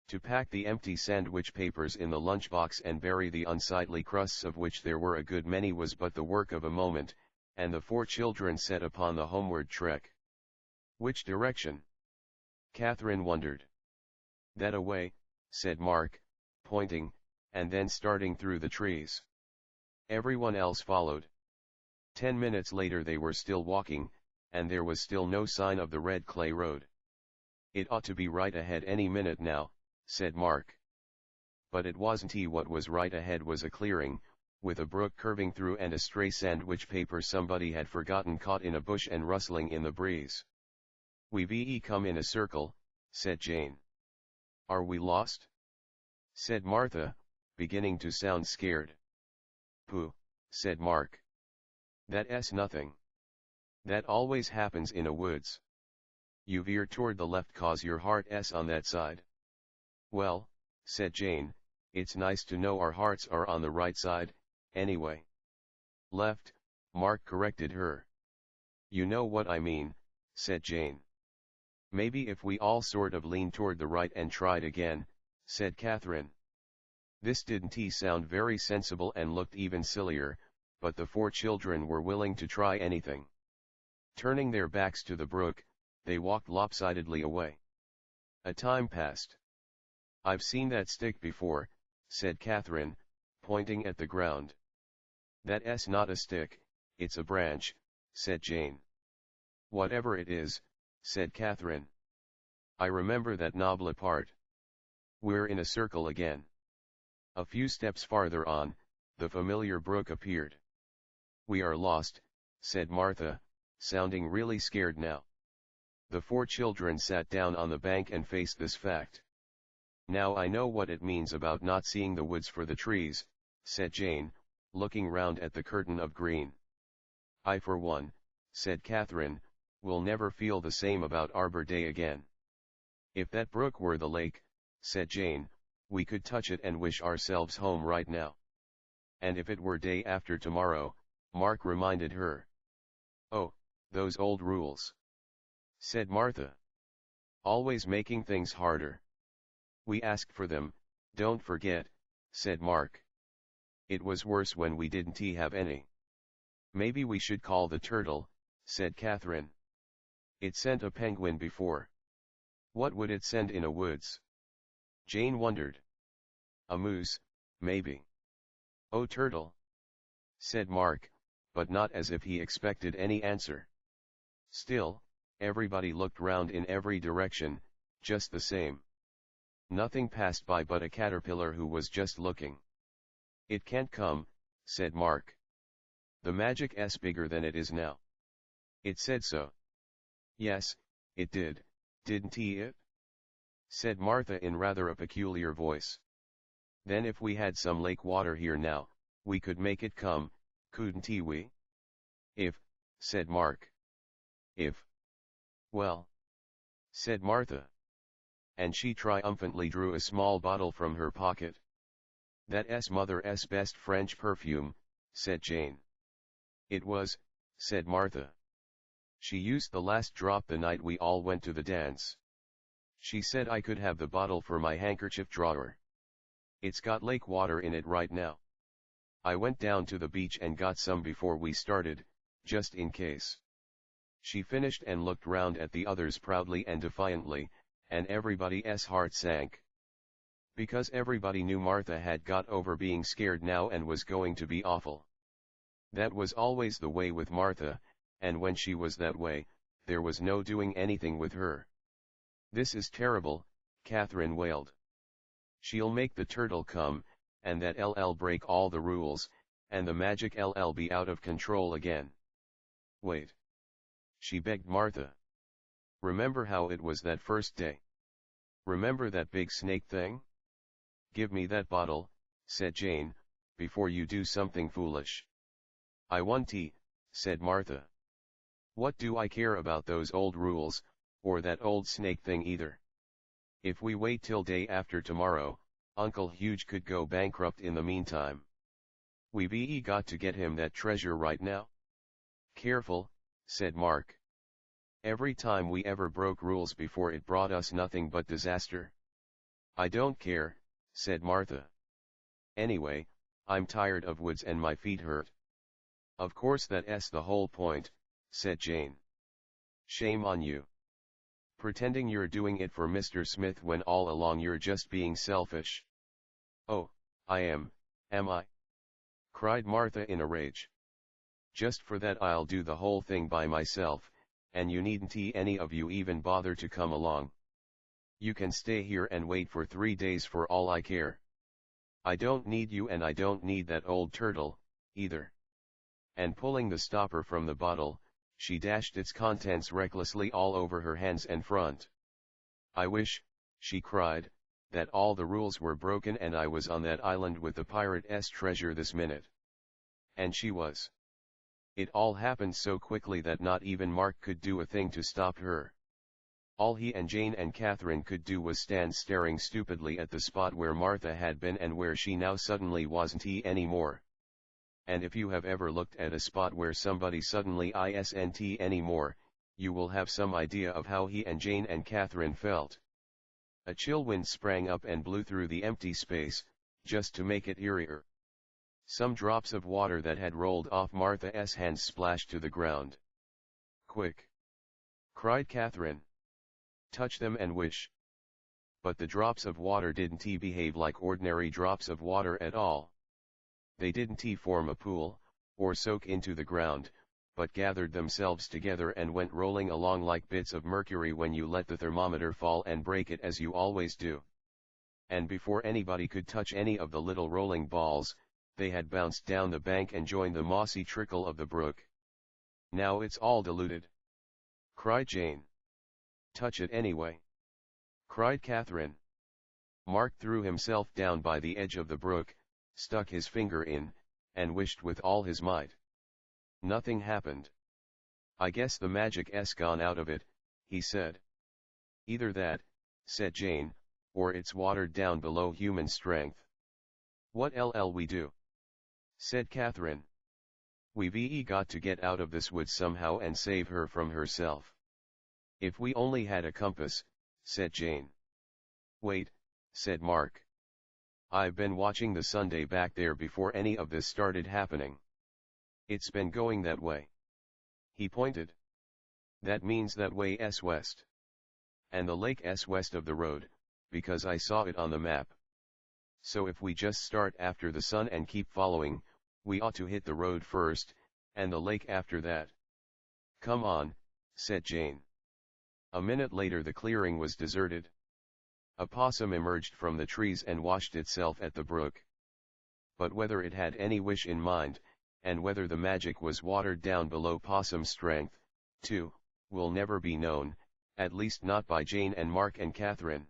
To pack the empty sandwich papers in the lunchbox and bury the unsightly crusts of which there were a good many was but the work of a moment, and the 4 children set upon the homeward trek. "Which direction?" Catherine wondered. "That away," said Mark, pointing, and then starting through the trees. Everyone else followed. 10 minutes later they were still walking, and there was still no sign of the red clay road. "It ought to be right ahead any minute now," said Mark. But it wasn't. What was right ahead was a clearing, with a brook curving through and a stray sandwich paper somebody had forgotten caught in a bush and rustling in the breeze. "We've come in a circle," said Jane. "Are we lost?" said Martha, beginning to sound scared. "Pooh," said Mark. "That's nothing. That always happens in a woods. You veer toward the left 'cause your heart's on that side." "Well," said Jane, "it's nice to know our hearts are on the right side, anyway." "Left," Mark corrected her. "You know what I mean," said Jane. "Maybe if we all sort of leaned toward the right and tried again," said Catherine. This didn't sound very sensible and looked even sillier, but the 4 children were willing to try anything. Turning their backs to the brook, they walked lopsidedly away. A time passed. "I've seen that stick before," said Catherine, pointing at the ground. "That's not a stick, it's a branch," said Jane. "Whatever it is," said Catherine. "I remember that knobbly part." We're in a circle again. A few steps farther on, the familiar brook appeared. "We are lost," said Martha, sounding really scared now. The 4 children sat down on the bank and faced this fact. "Now I know what it means about not seeing the woods for the trees," said Jane, looking round at the curtain of green. "I for one," said Catherine, "will never feel the same about Arbor Day again." "If that brook were the lake," said Jane, "we could touch it and wish ourselves home right now." "And if it were day after tomorrow," Mark reminded her. "Oh, those old rules," said Martha. "Always making things harder." "We asked for them, don't forget," said Mark. "It was worse when we didn't have any." "Maybe we should call the turtle," said Catherine. "It sent a penguin before. What would it send in a woods?" Jane wondered. "A moose, maybe." "Oh, turtle," said Mark, but not as if he expected any answer. Still, everybody looked round in every direction, just the same. Nothing passed by but a caterpillar who was just looking. "It can't come," said Mark. "The magic's bigger than it is now." "It said so." "Yes, it did, didn't it?" said Martha in rather a peculiar voice. "Then if we had some lake water here now, we could make it come, couldn't we?" "If," said Mark. "If. Well," said Martha. And she triumphantly drew a small bottle from her pocket. "That's mother's best French perfume," said Jane. "It was," said Martha. "She used the last drop the night we all went to the dance. She said I could have the bottle for my handkerchief drawer. It's got lake water in it right now. I went down to the beach and got some before we started, just in case." She finished and looked round at the others proudly and defiantly, and everybody's heart sank. Because everybody knew Martha had got over being scared now and was going to be awful. That was always the way with Martha, and when she was that way, there was no doing anything with her. "This is terrible," Catherine wailed. "She'll make the turtle come, and that'll break all the rules, and the magic'll be out of control again." "Wait," she begged Martha. "Remember how it was that first day? Remember that big snake thing?" "Give me that bottle," said Jane, "before you do something foolish." "I want tea," said Martha. "What do I care about those old rules, or that old snake thing either? If we wait till day after tomorrow, Uncle Huge could go bankrupt in the meantime. We've got to get him that treasure right now." "Careful," said Mark. "Every time we ever broke rules before it brought us nothing but disaster." "I don't care," said Martha. "Anyway, I'm tired of woods and my feet hurt." "Of course that's the whole point," said Jane. "Shame on you. Pretending you're doing it for Mr. Smith when all along you're just being selfish." "Oh, I am I?" cried Martha in a rage. Just for that I'll do the whole thing by myself, and you needn't any of you even bother to come along. You can stay here and wait for 3 days for all I care. I don't need you and I don't need that old turtle, either. And pulling the stopper from the bottle, she dashed its contents recklessly all over her hands and front. I wish, she cried, that all the rules were broken and I was on that island with the pirate's treasure this minute. And she was. It all happened so quickly that not even Mark could do a thing to stop her. All he and Jane and Catherine could do was stand staring stupidly at the spot where Martha had been and where she now suddenly wasn't anymore. And if you have ever looked at a spot where somebody suddenly isn't anymore, you will have some idea of how he and Jane and Catherine felt. A chill wind sprang up and blew through the empty space, just to make it eerier. Some drops of water that had rolled off Martha's hands splashed to the ground. "Quick!" cried Catherine. "Touch them and wish." But the drops of water didn't behave like ordinary drops of water at all. They didn't form a pool, or soak into the ground, but gathered themselves together and went rolling along like bits of mercury when you let the thermometer fall and break it as you always do. And before anybody could touch any of the little rolling balls, they had bounced down the bank and joined the mossy trickle of the brook. "Now it's all diluted!" cried Jane. "Touch it anyway!" cried Catherine. Mark threw himself down by the edge of the brook, stuck his finger in, and wished with all his might. Nothing happened. "I guess the magic's gone out of it," he said. "Either that," said Jane, "or it's watered down below human strength." "What'll we do?" said Catherine. "We've got to get out of this wood somehow and save her from herself." "If we only had a compass," said Jane. "Wait," said Mark. "I've been watching the Sunday back there before any of this started happening. It's been going that way." He pointed. "That means that way's west. And the lake's west of the road, because I saw it on the map. So if we just start after the sun and keep following, we ought to hit the road first, and the lake after that." "Come on," said Jane. A minute later the clearing was deserted. A possum emerged from the trees and washed itself at the brook. But whether it had any wish in mind, and whether the magic was watered down below possum's strength, too, will never be known, at least not by Jane and Mark and Catherine.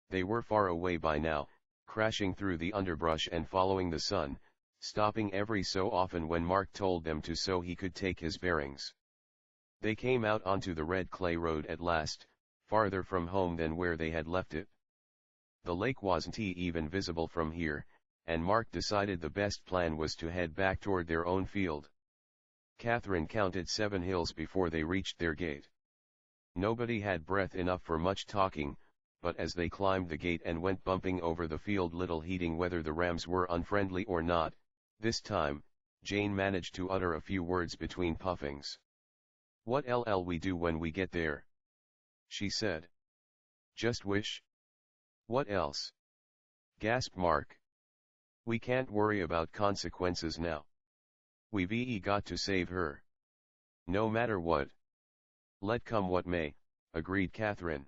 They were far away by now, crashing through the underbrush and following the sun, stopping every so often when Mark told them to so he could take his bearings. They came out onto the red clay road at last, farther from home than where they had left it. The lake wasn't even visible from here, and Mark decided the best plan was to head back toward their own field. Catherine counted 7 hills before they reached their gate. Nobody had breath enough for much talking, but as they climbed the gate and went bumping over the field, little heeding whether the rams were unfriendly or not, this time, Jane managed to utter a few words between puffings. "What'll we do when we get there?" she said. "Just wish." "What else?" gasped Mark. "We can't worry about consequences now. We've got to save her. No matter what." "Let come what may," agreed Catherine.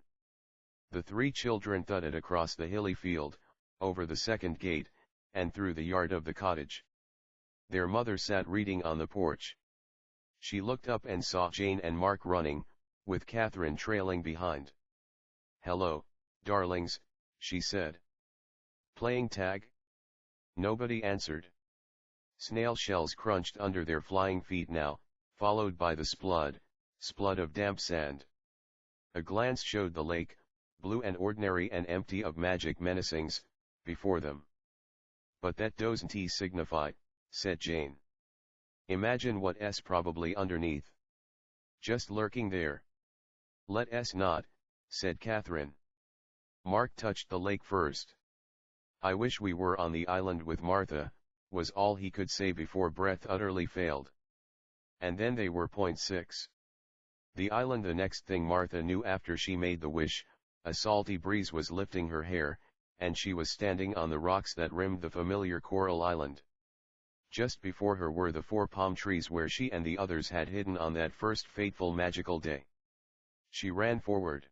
The 3 children thudded across the hilly field, over the second gate, and through the yard of the cottage. Their mother sat reading on the porch. She looked up and saw Jane and Mark running, with Catherine trailing behind. "Hello, darlings," she said. "Playing tag?" Nobody answered. Snail shells crunched under their flying feet now, followed by the splud of damp sand. A glance showed the lake, blue and ordinary and empty of magic menacings, before them. "But that doesn't signify," said Jane. "Imagine what's probably underneath. Just lurking there." "Let's not," said Catherine. Mark touched the lake first. "I wish we were on the island with Martha," was all he could say before breath utterly failed. And then they were. 6. The island. The next thing Martha knew after she made the wish, a salty breeze was lifting her hair, and she was standing on the rocks that rimmed the familiar coral island. Just before her were the 4 palm trees where she and the others had hidden on that first fateful magical day. She ran forward.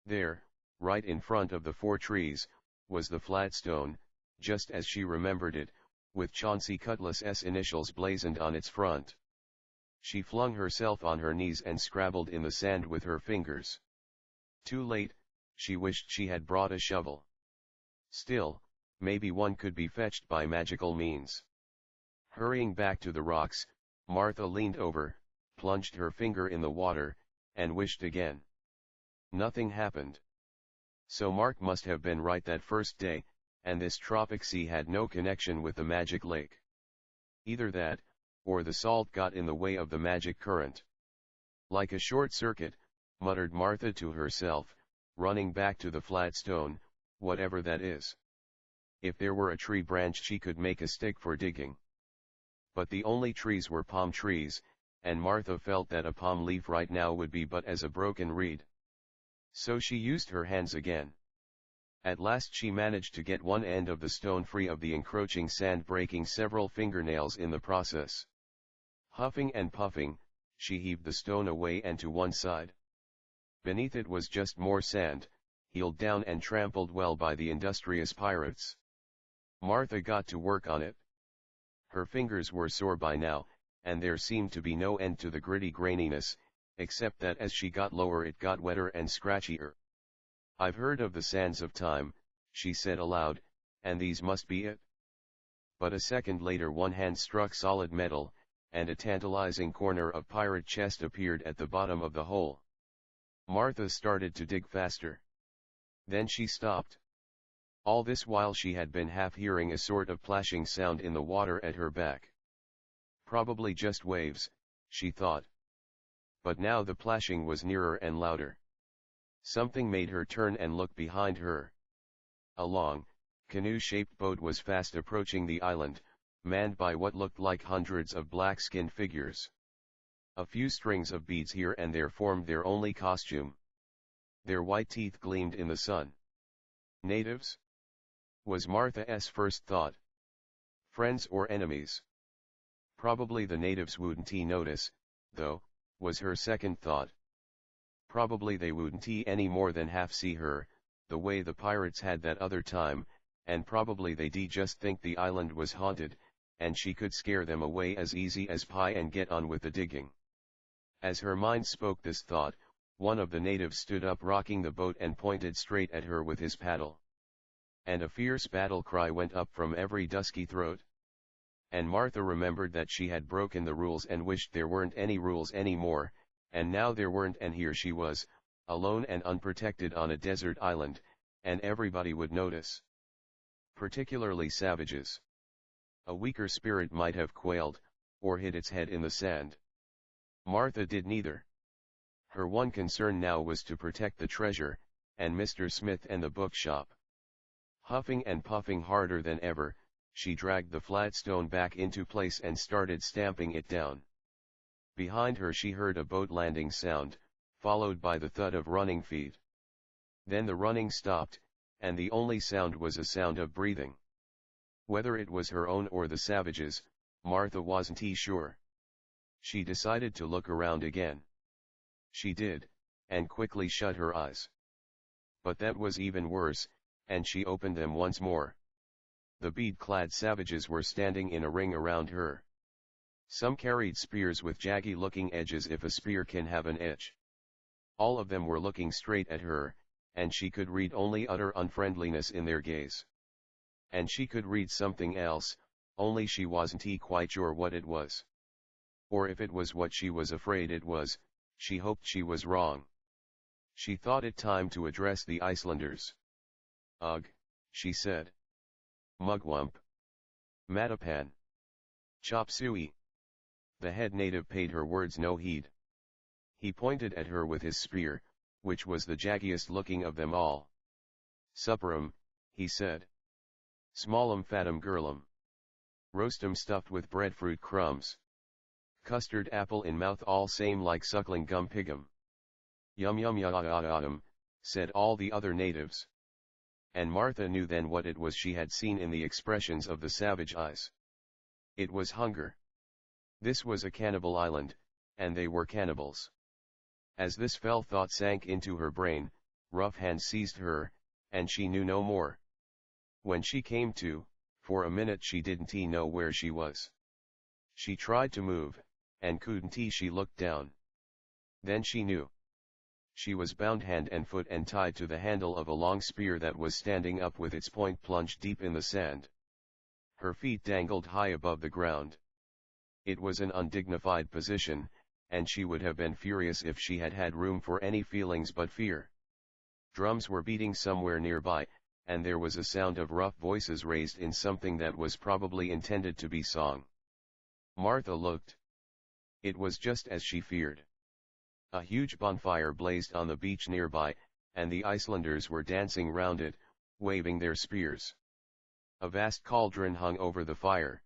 There, right in front of the 4 trees, was the flat stone, just as she remembered it, with Chauncey Cutlass's initials blazoned on its front. She flung herself on her knees and scrabbled in the sand with her fingers. Too late, she wished she had brought a shovel. Still, maybe one could be fetched by magical means. Hurrying back to the rocks, Martha leaned over, plunged her finger in the water, and wished again. Nothing happened. So Mark must have been right that first day, and this tropic sea had no connection with the magic lake. Either that, or the salt got in the way of the magic current. Like a short circuit, muttered Martha to herself, running back to the flat stone, whatever that is. If there were a tree branch she could make a stick for digging. But the only trees were palm trees, and Martha felt that a palm leaf right now would be but as a broken reed. So she used her hands again. At last she managed to get one end of the stone free of the encroaching sand, breaking several fingernails in the process. Huffing and puffing, she heaved the stone away and to one side. Beneath it was just more sand, heeled down and trampled well by the industrious pirates. Martha got to work on it. Her fingers were sore by now, and there seemed to be no end to the gritty graininess, except that as she got lower it got wetter and scratchier. "I've heard of the sands of time," she said aloud, "and these must be it." But a second later one hand struck solid metal, and a tantalizing corner of pirate chest appeared at the bottom of the hole. Martha started to dig faster. Then she stopped. All this while she had been half hearing a sort of plashing sound in the water at her back. Probably just waves, she thought. But now the plashing was nearer and louder. Something made her turn and look behind her. A long, canoe-shaped boat was fast approaching the island, manned by what looked like hundreds of black-skinned figures. A few strings of beads here and there formed their only costume. Their white teeth gleamed in the sun. Natives? Was Martha's first thought. Friends or enemies? Probably the natives wouldn't notice, though, was her second thought. Probably they wouldn't any more than half see her, the way the pirates had that other time, and probably they'd just think the island was haunted, and she could scare them away as easy as pie and get on with the digging. As her mind spoke this thought, one of the natives stood up rocking the boat and pointed straight at her with his paddle. And a fierce battle cry went up from every dusky throat. And Martha remembered that she had broken the rules and wished there weren't any rules anymore, and now there weren't, and here she was, alone and unprotected on a desert island, and everybody would notice. Particularly savages. A weaker spirit might have quailed, or hid its head in the sand. Martha did neither. Her one concern now was to protect the treasure, and Mr. Smith and the bookshop. Huffing and puffing harder than ever, she dragged the flat stone back into place and started stamping it down. Behind her she heard a boat landing sound, followed by the thud of running feet. Then the running stopped, and the only sound was a sound of breathing. Whether it was her own or the savages, Martha wasn't sure. She decided to look around again. She did, and quickly shut her eyes. But that was even worse, and she opened them once more. The bead-clad savages were standing in a ring around her. Some carried spears with jaggy-looking edges, if a spear can have an edge. All of them were looking straight at her, and she could read only utter unfriendliness in their gaze. And she could read something else, only she wasn't quite sure what it was. Or if it was what she was afraid it was, she hoped she was wrong. She thought it time to address the Icelanders. "Ugh," she said. "Mugwump. Matapan. Chop suey." The head native paid her words no heed. He pointed at her with his spear, which was the jaggiest looking of them all. "Supperum," he said. "Smallum fatum girlum. Roastum stuffed with breadfruit crumbs. Custard apple in mouth all same like suckling gum pigum." "Yum yum yum," said all the other natives. And Martha knew then what it was she had seen in the expressions of the savage eyes. It was hunger. This was a cannibal island, and they were cannibals. As this fell thought sank into her brain, rough hands seized her, and she knew no more. When she came to, for a minute she didn't know where she was. She tried to move, and couldn't. She looked down. Then she knew. She was bound hand and foot and tied to the handle of a long spear that was standing up with its point plunged deep in the sand. Her feet dangled high above the ground. It was an undignified position, and she would have been furious if she had had room for any feelings but fear. Drums were beating somewhere nearby, and there was a sound of rough voices raised in something that was probably intended to be song. Martha looked. It was just as she feared. A huge bonfire blazed on the beach nearby, and the Icelanders were dancing round it, waving their spears. A vast cauldron hung over the fire.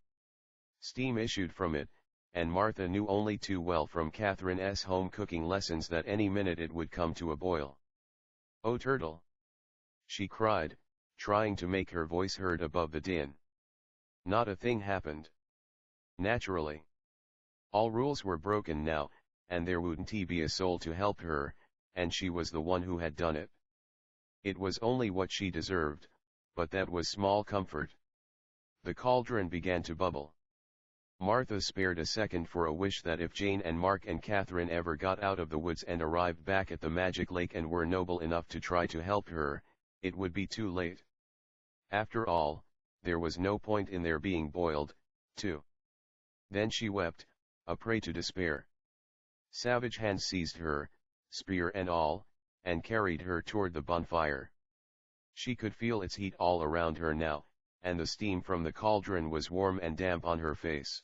Steam issued from it, and Martha knew only too well from Catherine's home cooking lessons that any minute it would come to a boil. "Oh, turtle!" she cried, trying to make her voice heard above the din. Not a thing happened. Naturally. All rules were broken now, and there wouldn't be a soul to help her, and she was the one who had done it. It was only what she deserved, but that was small comfort. The cauldron began to bubble. Martha spared a second for a wish that if Jane and Mark and Catherine ever got out of the woods and arrived back at the magic lake and were noble enough to try to help her, it would be too late. After all, there was no point in their being boiled, too. Then she wept, a prey to despair. Savage hands seized her, spear and all, and carried her toward the bonfire. She could feel its heat all around her now, and the steam from the cauldron was warm and damp on her face.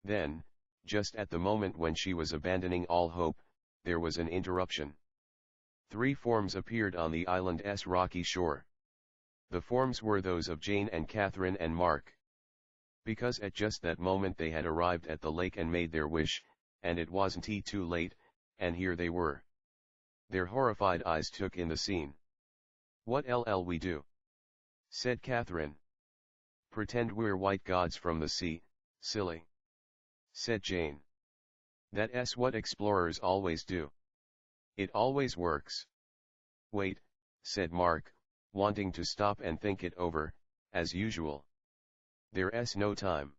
Then, just at the moment when she was abandoning all hope, there was an interruption. 3 forms appeared on the island's rocky shore. The forms were those of Jane and Catherine and Mark. Because at just that moment they had arrived at the lake and made their wish, and it wasn't too late, and here they were. Their horrified eyes took in the scene. "What'll we do?" said Catherine. "Pretend we're white gods from the sea, silly," said Jane. "That's what explorers always do. It always works." "Wait," said Mark, wanting to stop and think it over, as usual. "There's no time,"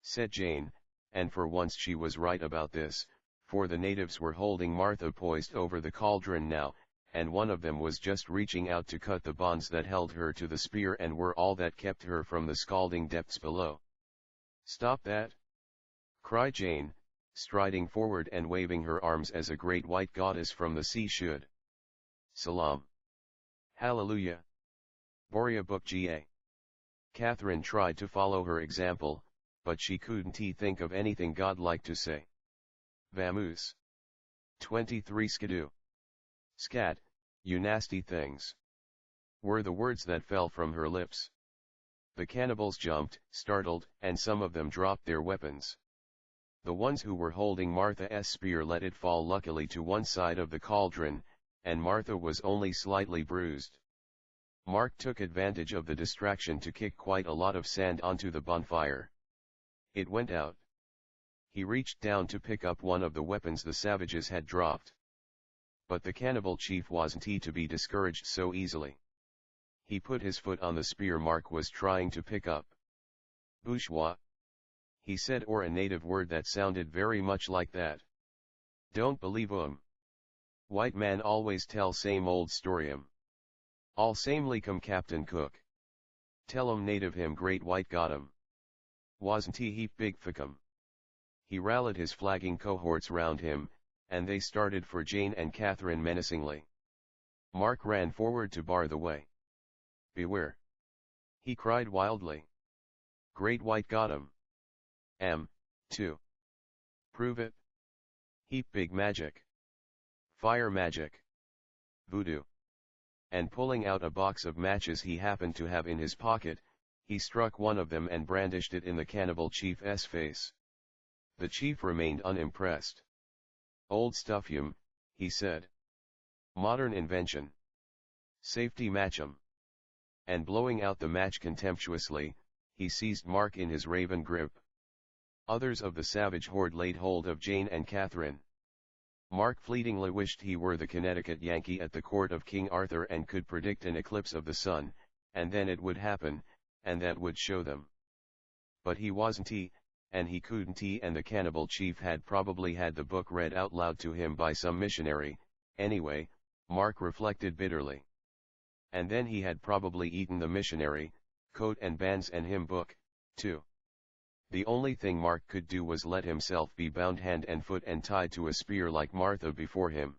said Jane, and for once she was right about this, for the natives were holding Martha poised over the cauldron now, and one of them was just reaching out to cut the bonds that held her to the spear and were all that kept her from the scalding depths below. "Stop that!" cried Jane, striding forward and waving her arms as a great white goddess from the sea should. "Salam! Hallelujah! Audiobook GA." Catherine tried to follow her example, but she couldn't think of anything godlike to say. "Vamoose. 23 skidoo. Scat, you nasty things," were the words that fell from her lips. The cannibals jumped, startled, and some of them dropped their weapons. The ones who were holding Martha's spear let it fall luckily to one side of the cauldron, and Martha was only slightly bruised. Mark took advantage of the distraction to kick quite a lot of sand onto the bonfire. It went out. He reached down to pick up one of the weapons the savages had dropped. But the cannibal chief wasn't to be discouraged so easily. He put his foot on the spear Mark was trying to pick up. "Bourgeois," he said, or a native word that sounded very much like that. "Don't believe White man always tell same old story All samely come Captain Cook. Tell native him great white got Wasn't he heap big fickum." He rallied his flagging cohorts round him, and they started for Jane and Catherine menacingly. Mark ran forward to bar the way. "Beware!" he cried wildly. "Great white got too. Prove it. Heap big magic. Fire magic. Voodoo." And pulling out a box of matches he happened to have in his pocket, he struck one of them and brandished it in the cannibal chief's face. The chief remained unimpressed. "Old stuff he said. "Modern invention. Safety match And blowing out the match contemptuously, he seized Mark in his raven grip. Others of the savage horde laid hold of Jane and Catherine. Mark fleetingly wished he were the Connecticut Yankee at the court of King Arthur and could predict an eclipse of the sun, and then it would happen, and that would show them. But he wasn't he, and he couldn't he, and the cannibal chief had probably had the book read out loud to him by some missionary. Anyway, Mark reflected bitterly. And then he had probably eaten the missionary, coat and bands and hymn book, too. The only thing Mark could do was let himself be bound hand and foot and tied to a spear like Martha before him.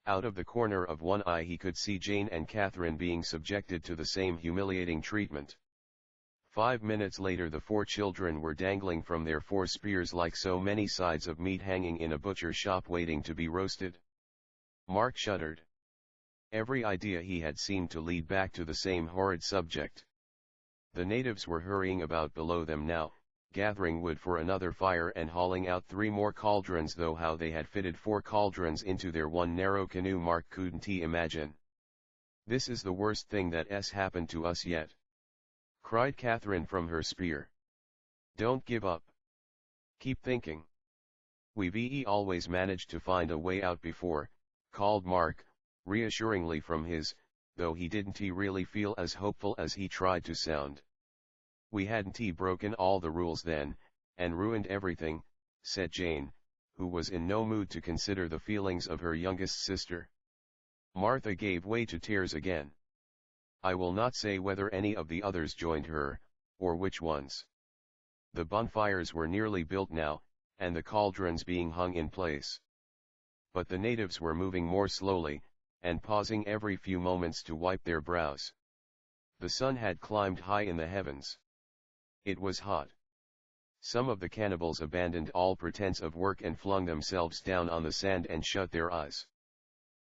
Out of the corner of one eye he could see Jane and Catherine being subjected to the same humiliating treatment. 5 minutes later the 4 children were dangling from their 4 spears like so many sides of meat hanging in a butcher shop waiting to be roasted. Mark shuddered. Every idea he had seemed to lead back to the same horrid subject. The natives were hurrying about below them now, gathering wood for another fire and hauling out 3 more cauldrons, though how they had fitted 4 cauldrons into their one narrow canoe Mark couldn't imagine. "This is the worst thing that's happened to us yet," cried Catherine from her spear. "Don't give up. Keep thinking. We've always managed to find a way out before," called Mark, reassuringly from his, though he didn't really feel as hopeful as he tried to sound. "We hadn't broken all the rules then, and ruined everything," said Jane, who was in no mood to consider the feelings of her youngest sister. Martha gave way to tears again. I will not say whether any of the others joined her, or which ones. The bonfires were nearly built now, and the cauldrons being hung in place. But the natives were moving more slowly, and pausing every few moments to wipe their brows. The sun had climbed high in the heavens. It was hot. Some of the cannibals abandoned all pretense of work and flung themselves down on the sand and shut their eyes.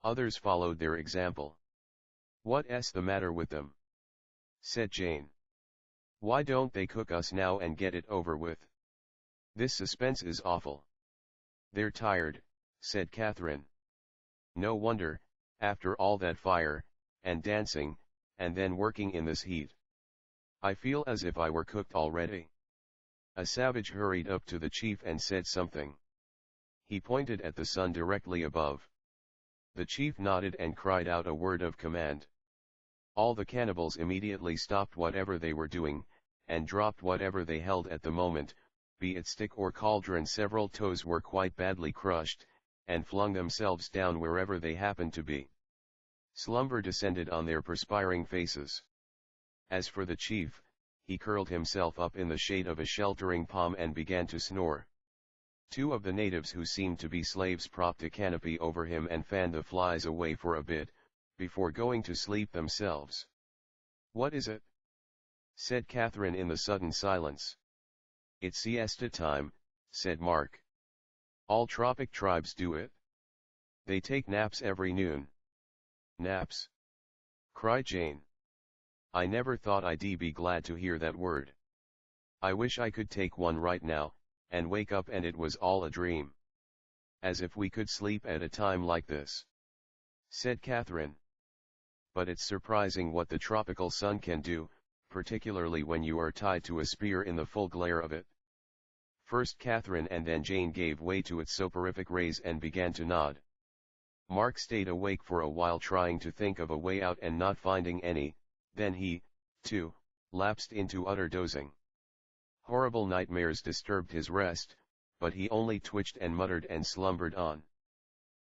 Others followed their example. "What's the matter with them?" said Jane. "Why don't they cook us now and get it over with? This suspense is awful." "They're tired," said Catherine. "No wonder, after all that fire, and dancing, and then working in this heat. I feel as if I were cooked already." A savage hurried up to the chief and said something. He pointed at the sun directly above. The chief nodded and cried out a word of command. All the cannibals immediately stopped whatever they were doing, and dropped whatever they held at the moment, be it stick or cauldron. Several toes were quite badly crushed, and flung themselves down wherever they happened to be. Slumber descended on their perspiring faces. As for the chief, he curled himself up in the shade of a sheltering palm and began to snore. 2 of the natives who seemed to be slaves propped a canopy over him and fanned the flies away for a bit, before going to sleep themselves. "What is it?" said Catherine in the sudden silence. "It's siesta time," said Mark. "All tropic tribes do it. They take naps every noon." "Naps?" cried Jane. "I never thought I'd be glad to hear that word. I wish I could take one right now, and wake up and it was all a dream. As if we could sleep at a time like this," said Catherine. "But it's surprising what the tropical sun can do, particularly when you are tied to a spear in the full glare of it." First Catherine and then Jane gave way to its soporific rays and began to nod. Mark stayed awake for a while trying to think of a way out and not finding any, then he, too, lapsed into utter dozing. Horrible nightmares disturbed his rest, but he only twitched and muttered and slumbered on.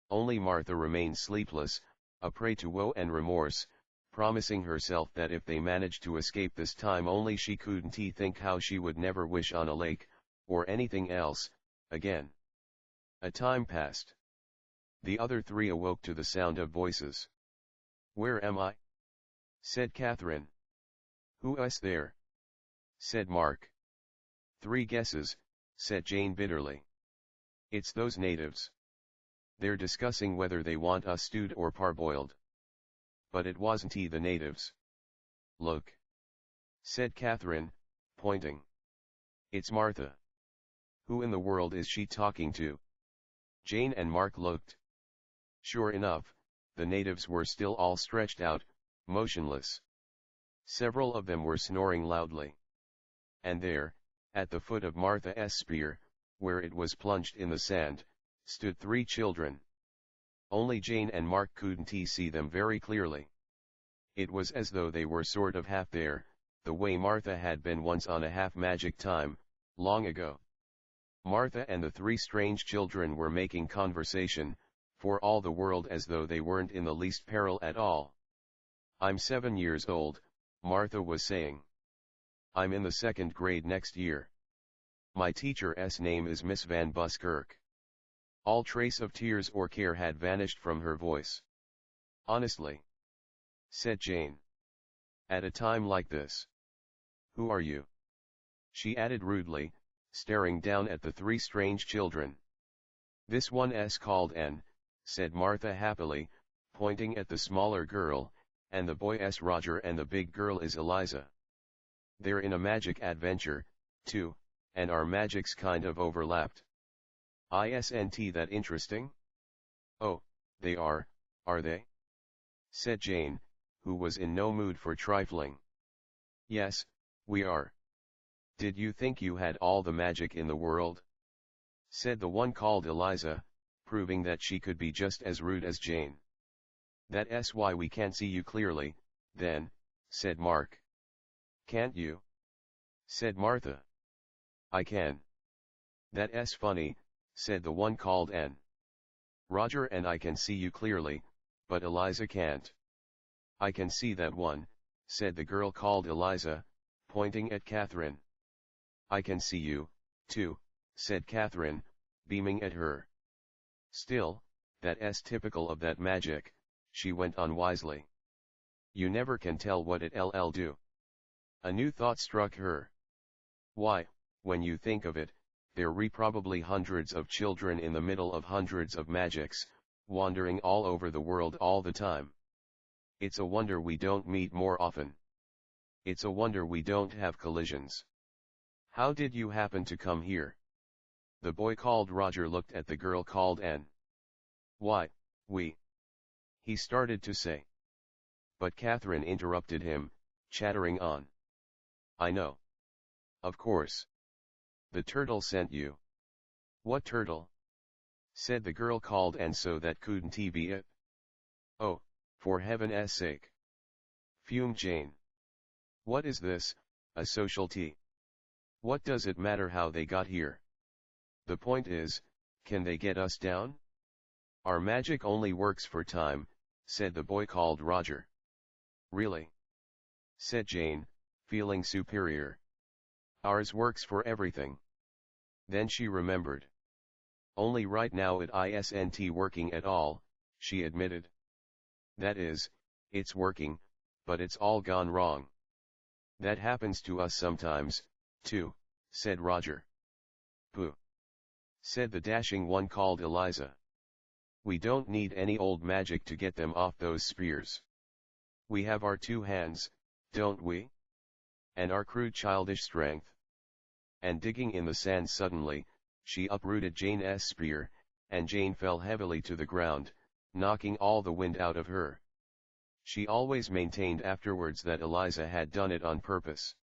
Only Martha remained sleepless, a prey to woe and remorse, promising herself that if they managed to escape this time only she couldn't think how she would never wish on a lake, or anything else, again. A time passed. The other 3 awoke to the sound of voices. "Where am I?" said Catherine. "Who's there?" said Mark. "3 guesses, said Jane bitterly. "It's those natives. They're discussing whether they want us stewed or parboiled." "But it wasn't the natives." "Look," said Catherine, pointing. "It's Martha. Who in the world is she talking to?" Jane and Mark looked. Sure enough, the natives were still all stretched out, motionless. Several of them were snoring loudly. and there, at the foot of Martha's spear, where it was plunged in the sand, stood 3 children. Only Jane and Mark couldn't see them very clearly. It was as though they were sort of half there, the way Martha had been once on a half magic time, long ago. Martha and the 3 strange children were making conversation, for all the world as though they weren't in the least peril at all. "I'm 7 years old," Martha was saying. "I'm in the 2nd grade next year. My teacher's name is Miss Van Buskirk." All trace of tears or care had vanished from her voice. "Honestly," said Jane. "At a time like this. Who are you?" she added rudely, staring down at the 3 strange children. "This one's called Anne," said Martha happily, pointing at the smaller girl, "and the boy's Roger and the big girl is Eliza. They're in a magic adventure, too, and our magics kind of overlapped." "Isn't that interesting?" "Oh, they are they?" said Jane, who was in no mood for trifling. "Yes, we are. Did you think you had all the magic in the world?" said the one called Eliza, proving that she could be just as rude as Jane. "That's why we can't see you clearly, then," said Mark. "Can't you?" said Martha. "I can." "That's funny," said the one called Anne. "Roger and I can see you clearly, but Eliza can't." "I can see that one," said the girl called Eliza, pointing at Catherine. "I can see you, too," said Catherine, beaming at her. "Still, that's typical of that magic," she went on wisely. "You never can tell what it'll do." A new thought struck her. "Why, when you think of it, there're probably hundreds of children in the middle of hundreds of magics, wandering all over the world all the time. It's a wonder we don't meet more often. It's a wonder we don't have collisions. How did you happen to come here?" The boy called Roger looked at the girl called Anne. "Why, he started to say. But Catherine interrupted him, chattering on. "I know. Of course. The turtle sent you." "What turtle?" said the girl called Anne. "So that couldn't be it?" "Oh, for heaven's sake!" fumed Jane. "What is this, a social tea? What does it matter how they got here? The point is, can they get us down?" "Our magic only works for time," said the boy called Roger. "Really?" said Jane, feeling superior. "Ours works for everything." Then she remembered. "Only right now it isn't working at all," she admitted. "That is, it's working, but it's all gone wrong." "That happens to us sometimes, too," said Roger. "Pooh," said the dashing one called Eliza. "We don't need any old magic to get them off those spears. We have our 2 hands, don't we? And our crude childish strength." And digging in the sand suddenly, she uprooted Jane's spear, and Jane fell heavily to the ground, knocking all the wind out of her. She always maintained afterwards that Eliza had done it on purpose.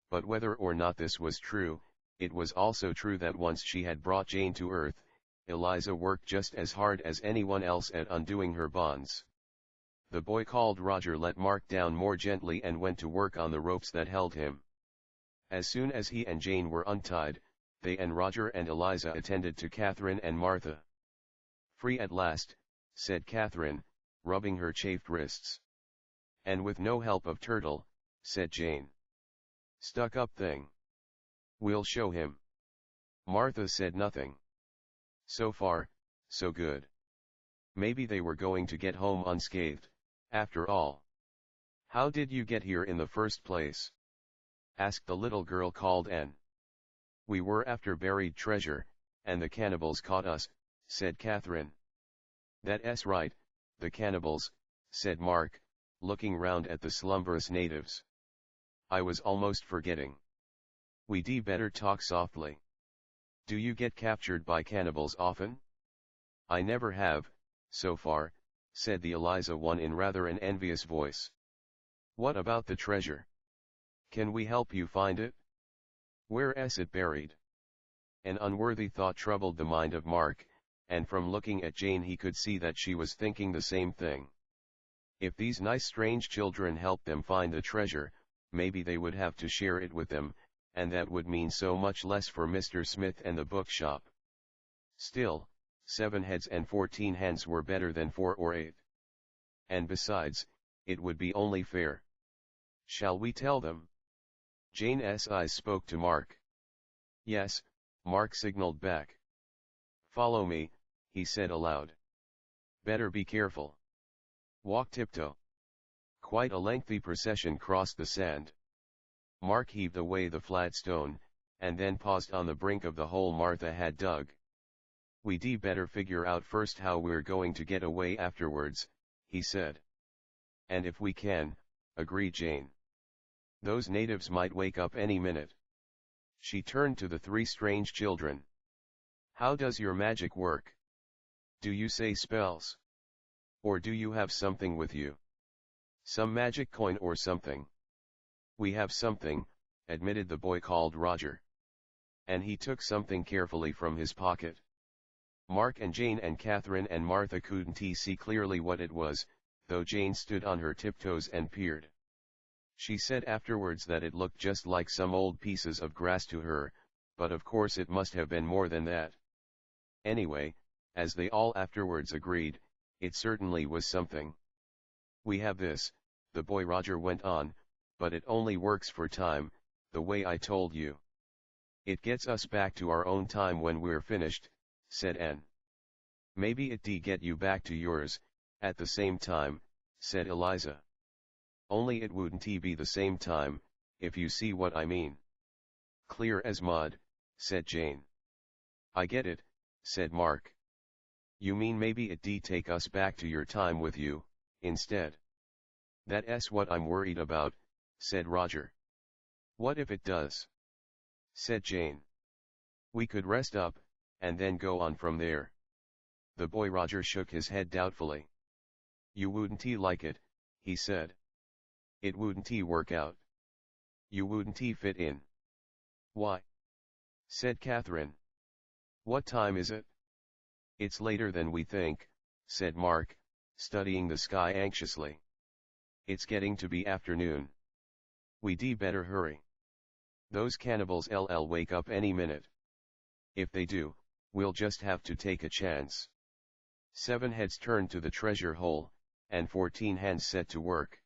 But whether or not this was true, it was also true that once she had brought Jane to earth, Eliza worked just as hard as anyone else at undoing her bonds. The boy called Roger let Mark down more gently and went to work on the ropes that held him. As soon as he and Jane were untied, they and Roger and Eliza attended to Catherine and Martha. "Free at last," said Catherine, rubbing her chafed wrists. "And with no help of Turtle," said Jane. "Stuck-up thing. We'll show him." Martha said nothing. So far, so good. Maybe they were going to get home unscathed, after all. "How did you get here in the first place?" asked the little girl called Anne. "We were after buried treasure, and the cannibals caught us," said Catherine. "That's right, the cannibals," said Mark, looking round at the slumberous natives. "I was almost forgetting. We'd better talk softly. Do you get captured by cannibals often?" "I never have, so far," said the Eliza one in rather an envious voice. "What about the treasure? Can we help you find it?" Where's it buried? An unworthy thought troubled the mind of Mark, and from looking at Jane he could see that she was thinking the same thing. If these nice strange children helped them find the treasure, maybe they would have to share it with them, and that would mean so much less for Mr. Smith and the bookshop. Still, 7 heads and 14 hands were better than 4 or 8. And besides, it would be only fair. Shall we tell them? Jane's eyes spoke to Mark. Yes, Mark signaled back. Follow me, he said aloud. Better be careful. Walk tiptoe. Quite a lengthy procession crossed the sand. Mark heaved away the flat stone, and then paused on the brink of the hole Martha had dug. We'd better figure out first how we're going to get away afterwards, he said. And if we can, agreed Jane. Those natives might wake up any minute. She turned to the 3 strange children. How does your magic work? Do you say spells? Or do you have something with you? Some magic coin or something? We have something, admitted the boy called Roger. And he took something carefully from his pocket. Mark and Jane and Catherine and Martha couldn't see clearly what it was, though Jane stood on her tiptoes and peered. She said afterwards that it looked just like some old pieces of grass to her, but of course it must have been more than that. Anyway, as they all afterwards agreed, it certainly was something. We have this, the boy Roger went on, but it only works for time, the way I told you. It gets us back to our own time when we're finished, said Anne. Maybe it'd get you back to yours, at the same time, said Eliza. Only it wouldn't be the same time, if you see what I mean. Clear as mud, said Jane. I get it, said Mark. You mean maybe it'd take us back to your time with you, instead. That's what I'm worried about, said Roger. What if it does? Said Jane. We could rest up, and then go on from there. The boy Roger shook his head doubtfully. You wouldn't like it, he said. It wouldn't work out. You wouldn't fit in. Why? Said Catherine. What time is it? It's later than we think, said Mark, studying the sky anxiously. It's getting to be afternoon. We'd better hurry. Those cannibals will wake up any minute. If they do, we'll just have to take a chance. 7 heads turned to the treasure hole, and 14 hands set to work.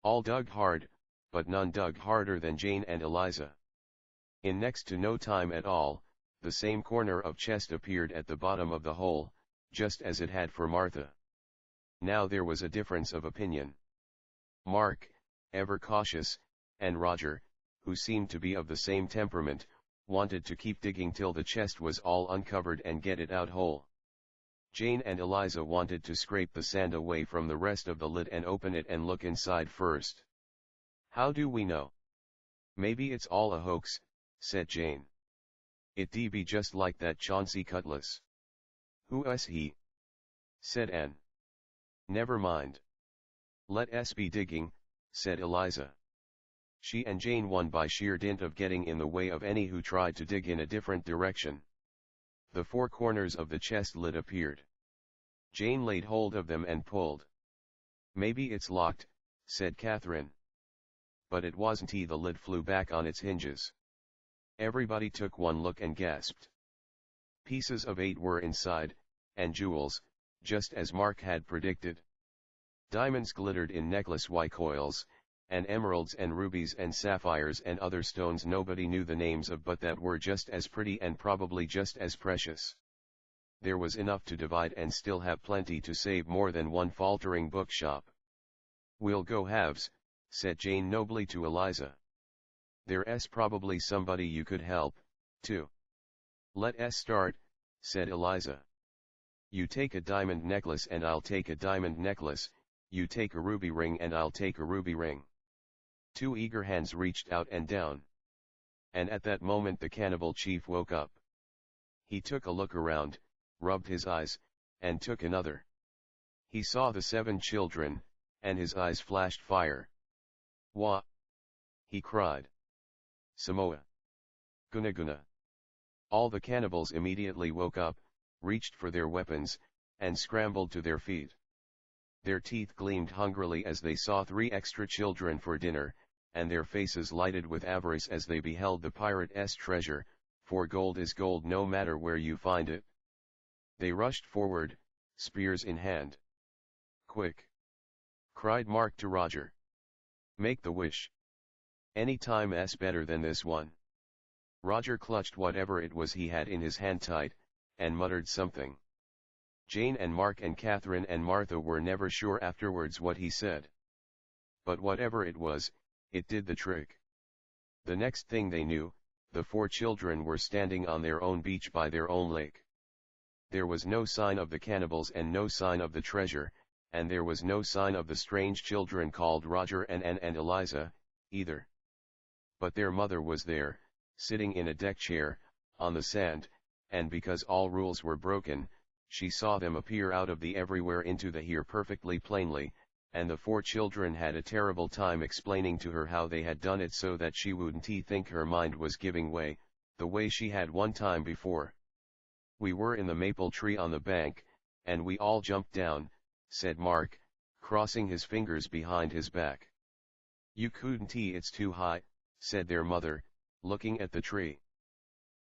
All dug hard, but none dug harder than Jane and Eliza. In next to no time at all, the same corner of chest appeared at the bottom of the hole, just as it had for Martha. Now there was a difference of opinion. Mark, ever cautious, and Roger, who seemed to be of the same temperament, wanted to keep digging till the chest was all uncovered and get it out whole. Jane and Eliza wanted to scrape the sand away from the rest of the lid and open it and look inside first. How do we know? Maybe it's all a hoax, said Jane. It'd be just like that Chauncey Cutlass. Who's he? Said Anne. Never mind. Let us be digging, said Eliza. She and Jane won by sheer dint of getting in the way of any who tried to dig in a different direction. The 4 corners of the chest lid appeared. Jane laid hold of them and pulled. Maybe it's locked, said Catherine. But it wasn't. The lid flew back on its hinges. Everybody took one look and gasped. Pieces of 8 were inside, and jewels, just as Mark had predicted. Diamonds glittered in necklace-like coils, and emeralds and rubies and sapphires and other stones nobody knew the names of but that were just as pretty and probably just as precious. There was enough to divide and still have plenty to save more than one faltering bookshop. We'll go halves, said Jane nobly to Eliza. There's probably somebody you could help, too. Let us start, said Eliza. You take a diamond necklace and I'll take a diamond necklace, you take a ruby ring and I'll take a ruby ring. 2 eager hands reached out and down. And at that moment the cannibal chief woke up. He took a look around, rubbed his eyes, and took another. He saw the 7 children, and his eyes flashed fire. Wah! He cried. Samoa! Guna guna. All the cannibals immediately woke up, reached for their weapons, and scrambled to their feet. Their teeth gleamed hungrily as they saw 3 extra children for dinner, and their faces lighted with avarice as they beheld the pirate's treasure, for gold is gold no matter where you find it. They rushed forward, spears in hand. "Quick!" cried Mark to Roger. "Make the wish. Any time's better than this one." Roger clutched whatever it was he had in his hand tight, and muttered something. Jane and Mark and Catherine and Martha were never sure afterwards what he said. But whatever it was, it did the trick. The next thing they knew, the 4 children were standing on their own beach by their own lake. There was no sign of the cannibals and no sign of the treasure, and there was no sign of the strange children called Roger and Anne and Eliza, either. But their mother was there, sitting in a deck chair, on the sand, and because all rules were broken, she saw them appear out of the everywhere into the here perfectly plainly, and the 4 children had a terrible time explaining to her how they had done it so that she wouldn't think her mind was giving way, the way she had one time before. "We were in the maple tree on the bank, and we all jumped down," said Mark, crossing his fingers behind his back. "You couldn't, it's too high," said their mother, looking at the tree.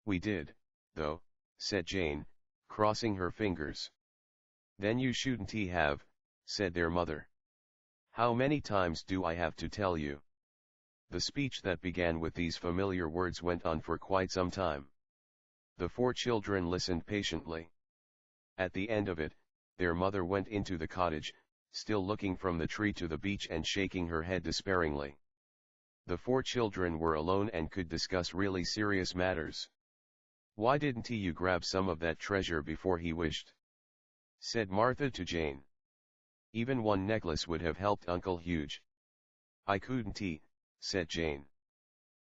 "We did, though," said Jane, crossing her fingers. "Then you shouldn't have," said their mother. "How many times do I have to tell you?" The speech that began with these familiar words went on for quite some time. The 4 children listened patiently. At the end of it, their mother went into the cottage, still looking from the tree to the beach and shaking her head despairingly. The 4 children were alone and could discuss really serious matters. "Why didn't you grab some of that treasure before he wished?" said Martha to Jane. "Even one necklace would have helped Uncle Huge." "I couldn't," said Jane.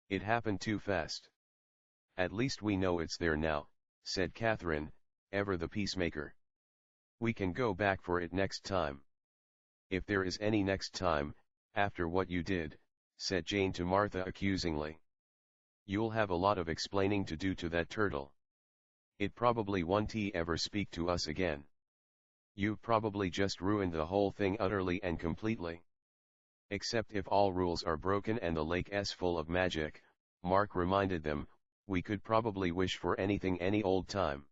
"It happened too fast." "At least we know it's there now," said Catherine, ever the peacemaker. "We can go back for it next time." "If there is any next time, after what you did," said Jane to Martha accusingly. "You'll have a lot of explaining to do to that turtle. It probably won't ever speak to us again. You've probably just ruined the whole thing utterly and completely." "Except if all rules are broken and the lake's full of magic," Mark reminded them, "we could probably wish for anything any old time."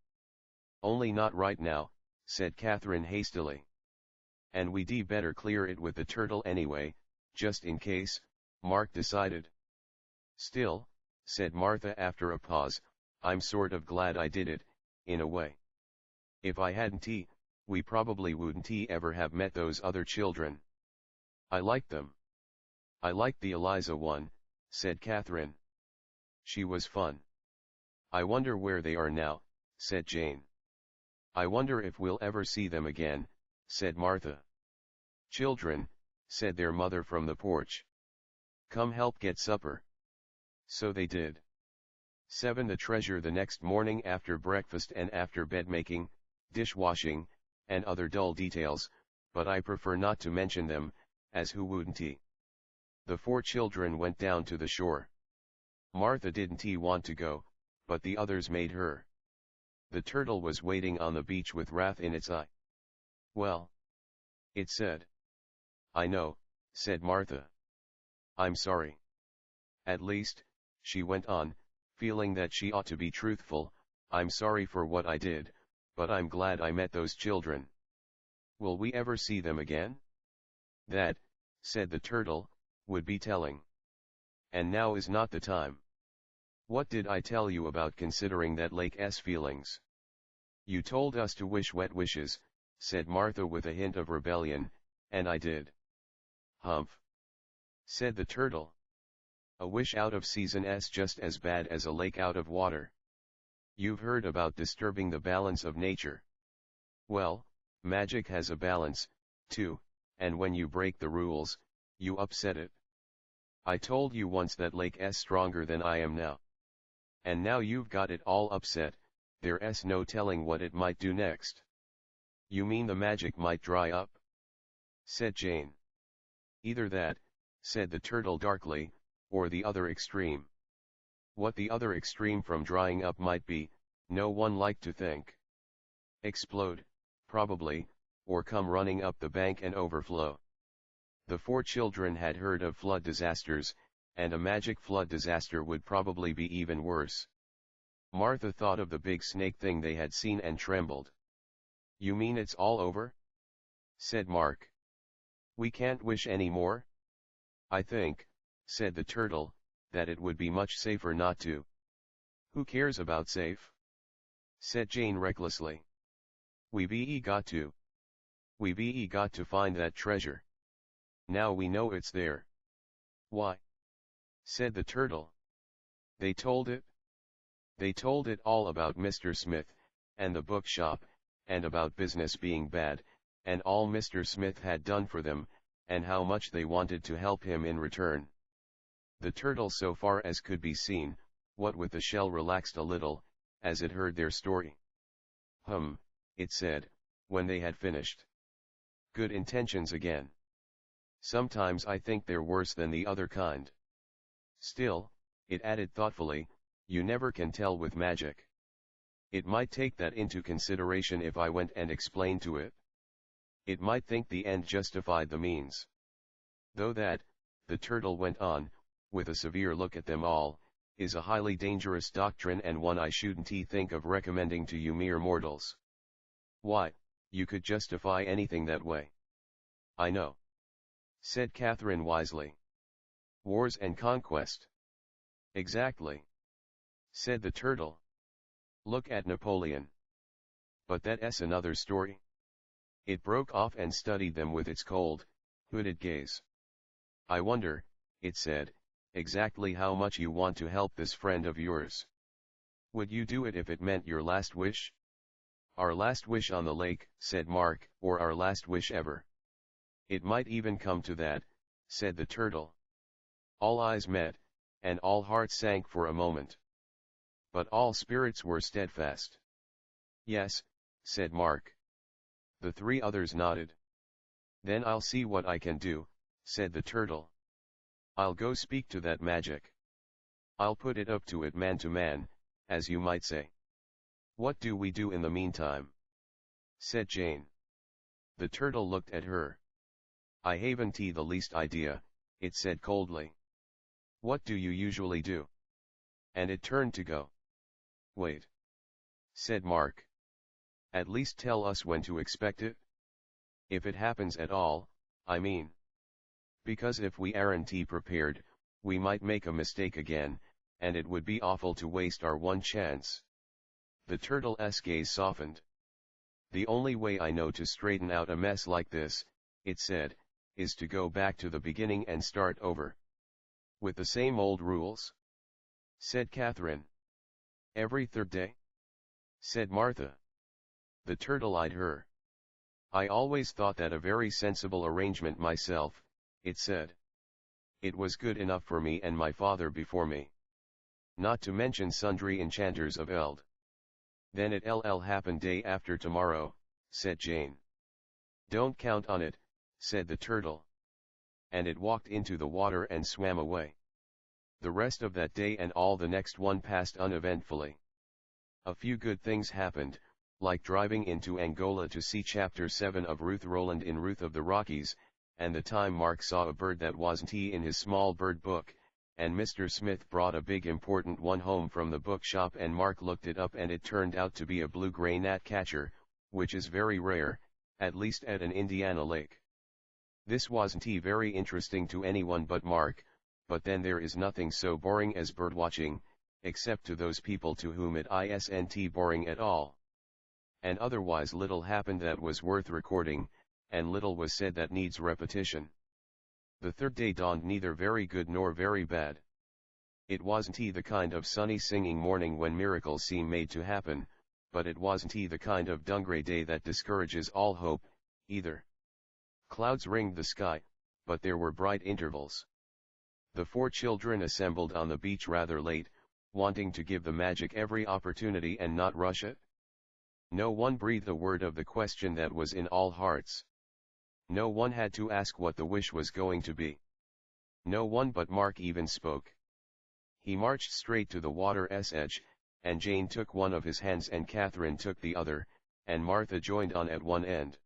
"Only not right now," said Catherine hastily. "And we'd better clear it with the turtle anyway, just in case," Mark decided. "Still," said Martha after a pause, "I'm sort of glad I did it, in a way. If I hadn't, we probably wouldn't ever have met those other children. I liked them." "I liked the Eliza one," said Catherine. "She was fun." "I wonder where they are now," said Jane. "I wonder if we'll ever see them again," said Martha. "Children," said their mother from the porch. "Come help get supper." So they did. 7. The treasure the next morning after breakfast and after bed-making, dishwashing, and other dull details, but I prefer not to mention them, as who wouldn't? The 4 children went down to the shore. Martha didn't want to go, but the others made her. The turtle was waiting on the beach with wrath in its eye. "Well," it said. "I know," said Martha. "I'm sorry. At least," she went on, feeling that she ought to be truthful, "I'm sorry for what I did, but I'm glad I met those children. Will we ever see them again?" "That," said the turtle, "would be telling. And now is not the time. What did I tell you about considering that lake's feelings?" "You told us to wish wet wishes," said Martha with a hint of rebellion, "and I did." "Humph," said the turtle. "A wish out of season's just as bad as a lake out of water. You've heard about disturbing the balance of nature. Well, magic has a balance, too, and when you break the rules, you upset it. I told you once that lake's stronger than I am now. And now you've got it all upset, there's no telling what it might do next." "You mean the magic might dry up?" said Jane. "Either that," said the turtle darkly, "or the other extreme." What the other extreme from drying up might be, no one liked to think. Explode, probably, or come running up the bank and overflow. The 4 children had heard of flood disasters, and a magic flood disaster would probably be even worse. Martha thought of the big snake thing they had seen and trembled. "You mean it's all over?" said Mark. "We can't wish any more?" "I think," said the turtle, "that it would be much safer not to." "Who cares about safe?" said Jane recklessly. "We got to. We got to find that treasure. Now we know it's there." "Why?" said the turtle. "They told it. They told it all about Mr. Smith, and the bookshop, and about business being bad, and all Mr. Smith had done for them, and how much they wanted to help him in return." The turtle, so far as could be seen, what with the shell, relaxed a little, as it heard their story. It said, when they had finished. "Good intentions again. Sometimes I think they're worse than the other kind. Still," it added thoughtfully, "you never can tell with magic. It might take that into consideration if I went and explained to it. It might think the end justified the means. Though that," the turtle went on, with a severe look at them all, "is a highly dangerous doctrine, and one I shouldn't think of recommending to you mere mortals." "Why, you could justify anything that way." "I know," said Catherine wisely. "Wars and conquest." "Exactly," said the turtle. "Look at Napoleon. But that's another story." It broke off and studied them with its cold, hooded gaze. "I wonder," it said, "exactly how much you want to help this friend of yours. Would you do it if it meant your last wish?" "Our last wish on the lake," said Mark, "or our last wish ever." "It might even come to that," said the turtle. All eyes met, and all hearts sank for a moment. But all spirits were steadfast. "Yes," said Mark. The 3 others nodded. "Then I'll see what I can do," said the turtle. "I'll go speak to that magic. I'll put it up to it man to man, as you might say." "What do we do in the meantime?" said Jane. The turtle looked at her. "I haven't the least idea," it said coldly. "What do you usually do?" And it turned to go. "Wait," said Mark. "At least tell us when to expect it. If it happens at all, I mean. Because if we aren't prepared, we might make a mistake again, and it would be awful to waste our one chance." The turtle's gaze softened. "The only way I know to straighten out a mess like this," it said, "is to go back to the beginning and start over." "With the same old rules?" said Catherine. "Every third day?" said Martha. The turtle eyed her. "I always thought that a very sensible arrangement myself," it said. "It was good enough for me and my father before me. Not to mention sundry enchanters of Eld." "Then it'll happen day after tomorrow," said Jane. "Don't count on it," said the turtle. And it walked into the water and swam away. The rest of that day and all the next one passed uneventfully. A few good things happened, like driving into Angola to see Chapter 7 of Ruth Roland in Ruth of the Rockies, and the time Mark saw a bird that wasn't in his small bird book, and Mr. Smith brought a big important one home from the bookshop and Mark looked it up and it turned out to be a blue-gray gnatcatcher, which is very rare, at least at an Indiana lake. This wasn't very interesting to anyone but Mark, but then there is nothing so boring as birdwatching, except to those people to whom it isn't boring at all. And otherwise little happened that was worth recording, and little was said that needs repetition. The third day dawned neither very good nor very bad. It wasn't the kind of sunny singing morning when miracles seem made to happen, but it wasn't the kind of dungray day that discourages all hope, either. Clouds ringed the sky, but there were bright intervals. The 4 children assembled on the beach rather late, wanting to give the magic every opportunity and not rush it. No one breathed a word of the question that was in all hearts. No one had to ask what the wish was going to be. No one but Mark even spoke. He marched straight to the water's edge, and Jane took one of his hands and Catherine took the other, and Martha joined on at one end.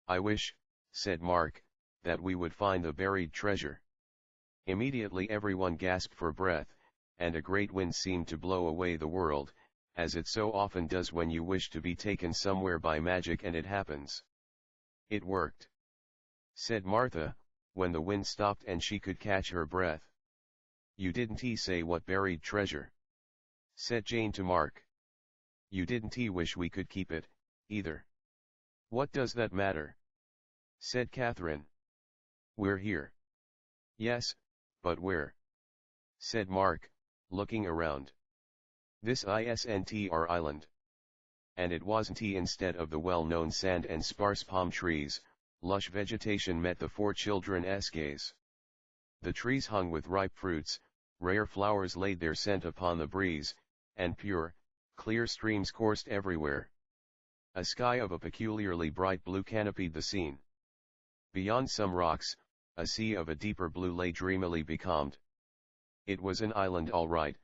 "I wish," said Mark, "that we would find the buried treasure." Immediately everyone gasped for breath, and a great wind seemed to blow away the world, as it so often does when you wish to be taken somewhere by magic and it happens. "It worked," said Martha, when the wind stopped and she could catch her breath. "You didn't say what buried treasure," said Jane to Mark. "You didn't wish we could keep it, either." "What does that matter?" said Catherine. "We're here." "Yes, but where?" said Mark, looking around. "This isn't our island." And it wasn't instead of the well-known sand and sparse palm trees, lush vegetation met the four children's gaze. The trees hung with ripe fruits, rare flowers laid their scent upon the breeze, and pure, clear streams coursed everywhere. A sky of a peculiarly bright blue canopied the scene. Beyond some rocks, a sea of a deeper blue lay dreamily becalmed. It was an island all right,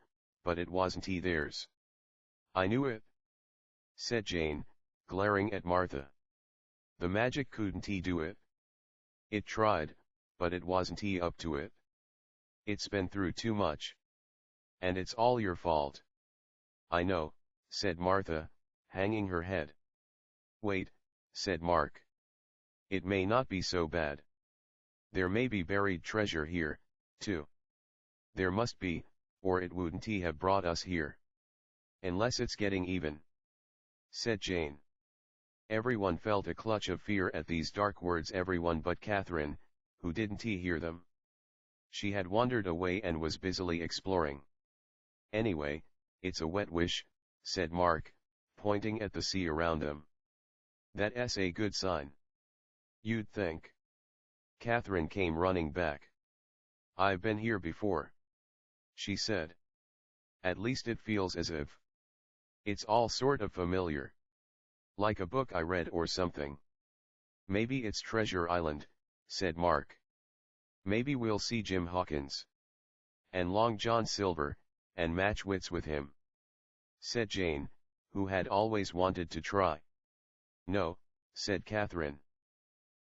but it wasn't theirs. "I knew it," said Jane, glaring at Martha. "The magic couldn't do it. It tried, but it wasn't up to it. It's been through too much. And it's all your fault." "I know," said Martha, hanging her head. "Wait," said Mark. "It may not be so bad. There may be buried treasure here, too." "There must be, or it wouldn't have brought us here. Unless it's getting even," said Jane. Everyone felt a clutch of fear at these dark words, everyone but Catherine, who didn't hear them. She had wandered away and was busily exploring. "Anyway, it's a wet wish," said Mark, pointing at the sea around them. "That's a good sign." "You'd think." Catherine came running back. "I've been here before," she said. "At least it feels as if it's all sort of familiar. Like a book I read or something." "Maybe it's Treasure Island," said Mark. "Maybe we'll see Jim Hawkins. And Long John Silver, and match wits with him," said Jane, who had always wanted to try. "No," said Catherine.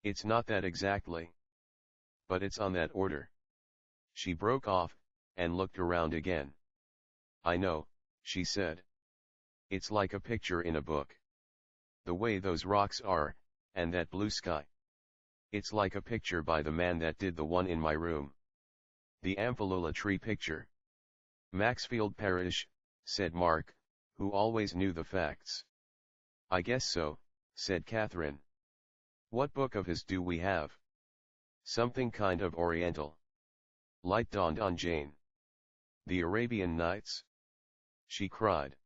"It's not that exactly. But it's on that order." She broke off, and looked around again. "I know," she said. "It's like a picture in a book. The way those rocks are, and that blue sky. It's like a picture by the man that did the one in my room. The Amphalula tree picture." "Maxfield Parrish," said Mark, who always knew the facts. "I guess so," said Catherine. "What book of his do we have?" "Something kind of oriental." Light dawned on Jane. "The Arabian Nights?" she cried.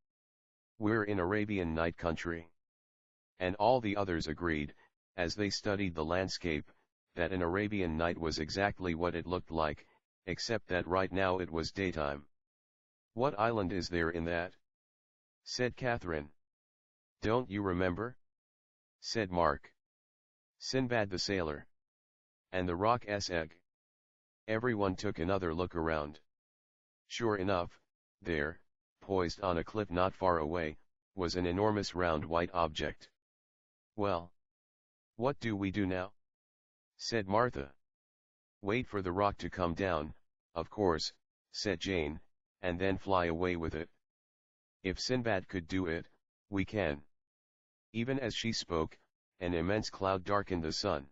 "We're in Arabian Night country." And all the others agreed, as they studied the landscape, that an Arabian night was exactly what it looked like, except that right now it was daytime. "What island is there in that?" said Catherine. "Don't you remember?" said Mark. "Sinbad the Sailor. And the Rock's Egg." Everyone took another look around. Sure enough, there, poised on a cliff not far away, was an enormous round white object. "Well, what do we do now?" said Martha. "Wait for the rock to come down, of course," said Jane, "and then fly away with it. If Sinbad could do it, we can." Even as she spoke, an immense cloud darkened the sun.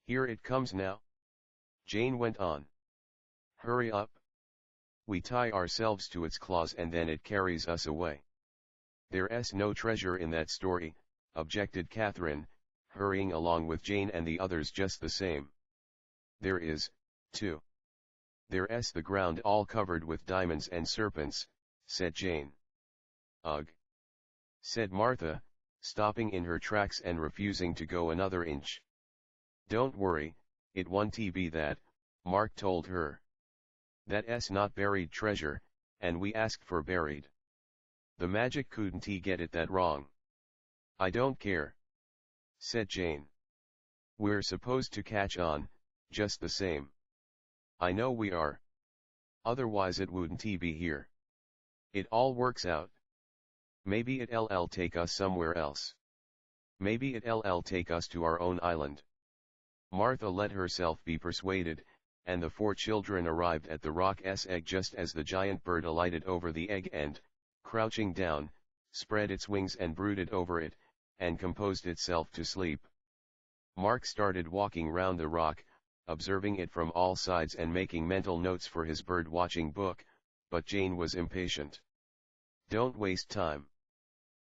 "Here it comes now," Jane went on. "Hurry up. We tie ourselves to its claws and then it carries us away." "There's no treasure in that story," objected Catherine, hurrying along with Jane and the others just the same. "There is, too. There's the ground all covered with diamonds and serpents," said Jane. "Ugh," said Martha, stopping in her tracks and refusing to go another inch. "Don't worry, it won't be that," Mark told her. "That's not buried treasure, and we asked for buried. The magic couldn't get it that wrong." "I don't care," said Jane. "We're supposed to catch on, just the same." "I know we are. Otherwise it wouldn't be here. It all works out. Maybe it'll take us somewhere else. Maybe it'll take us to our own island. Martha let herself be persuaded, and the 4 children arrived at the rock's egg just as the giant bird alighted over the egg and, crouching down, spread its wings and brooded over it, and composed itself to sleep. Mark started walking round the rock, observing it from all sides and making mental notes for his bird-watching book, but Jane was impatient. "Don't waste time,"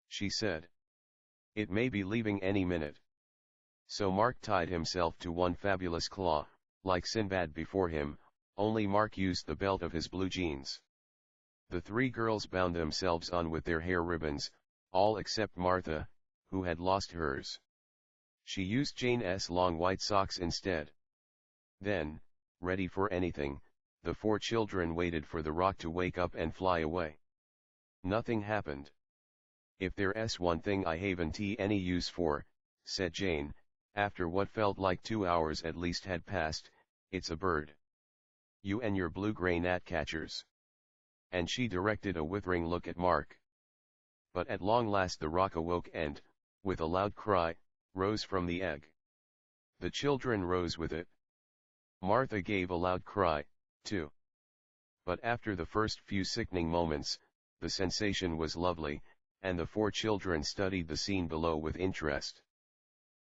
she said. "It may be leaving any minute." So Mark tied himself to one fabulous claw, like Sinbad before him, only Mark used the belt of his blue jeans. The 3 girls bound themselves on with their hair ribbons, all except Martha, who had lost hers. She used Jane's long white socks instead. Then, ready for anything, the 4 children waited for the rock to wake up and fly away. Nothing happened. "If there's one thing I haven't any use for," said Jane, after what felt like 2 hours at least had passed, "it's a bird. You and your blue-gray gnat-catchers." And she directed a withering look at Mark. But at long last the rock awoke and, with a loud cry, rose from the egg. The children rose with it. Martha gave a loud cry, too. But after the first few sickening moments, the sensation was lovely, and the 4 children studied the scene below with interest.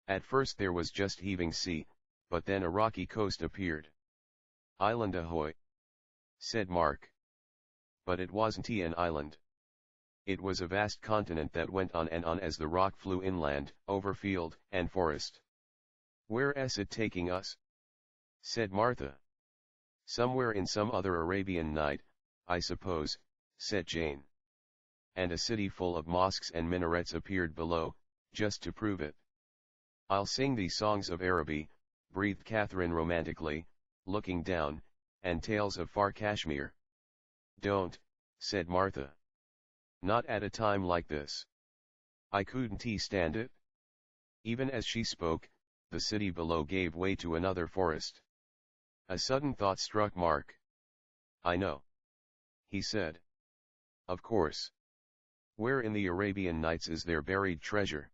At first there was just heaving sea, but then a rocky coast appeared. "Island ahoy!" said Mark. But it wasn't an island. It was a vast continent that went on and on as the rock flew inland, over field and forest. "Where's it taking us?" said Martha. "Somewhere in some other Arabian night, I suppose," said Jane. And a city full of mosques and minarets appeared below, just to prove it. "I'll sing these songs of Araby," breathed Catherine romantically, looking down, "and tales of far Kashmir." "Don't," said Martha. "Not at a time like this. I couldn't stand it." Even as she spoke, the city below gave way to another forest. A sudden thought struck Mark. "I know," he said. "Of course. Where in the Arabian Nights is there buried treasure?"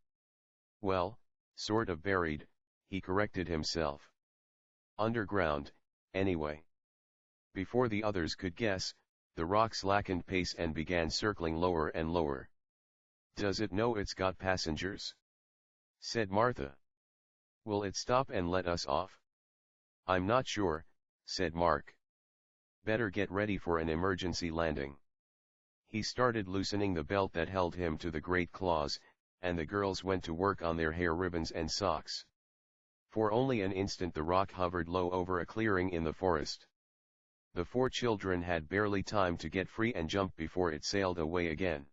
"Well, sort of buried," he corrected himself. "Underground, anyway." Before the others could guess, the rock slackened pace and began circling lower and lower. "Does it know it's got passengers?" said Martha. "Will it stop and let us off?" "I'm not sure," said Mark. "Better get ready for an emergency landing." He started loosening the belt that held him to the great claws, and the girls went to work on their hair ribbons and socks. For only an instant the rock hovered low over a clearing in the forest. The 4 children had barely time to get free and jump before it sailed away again.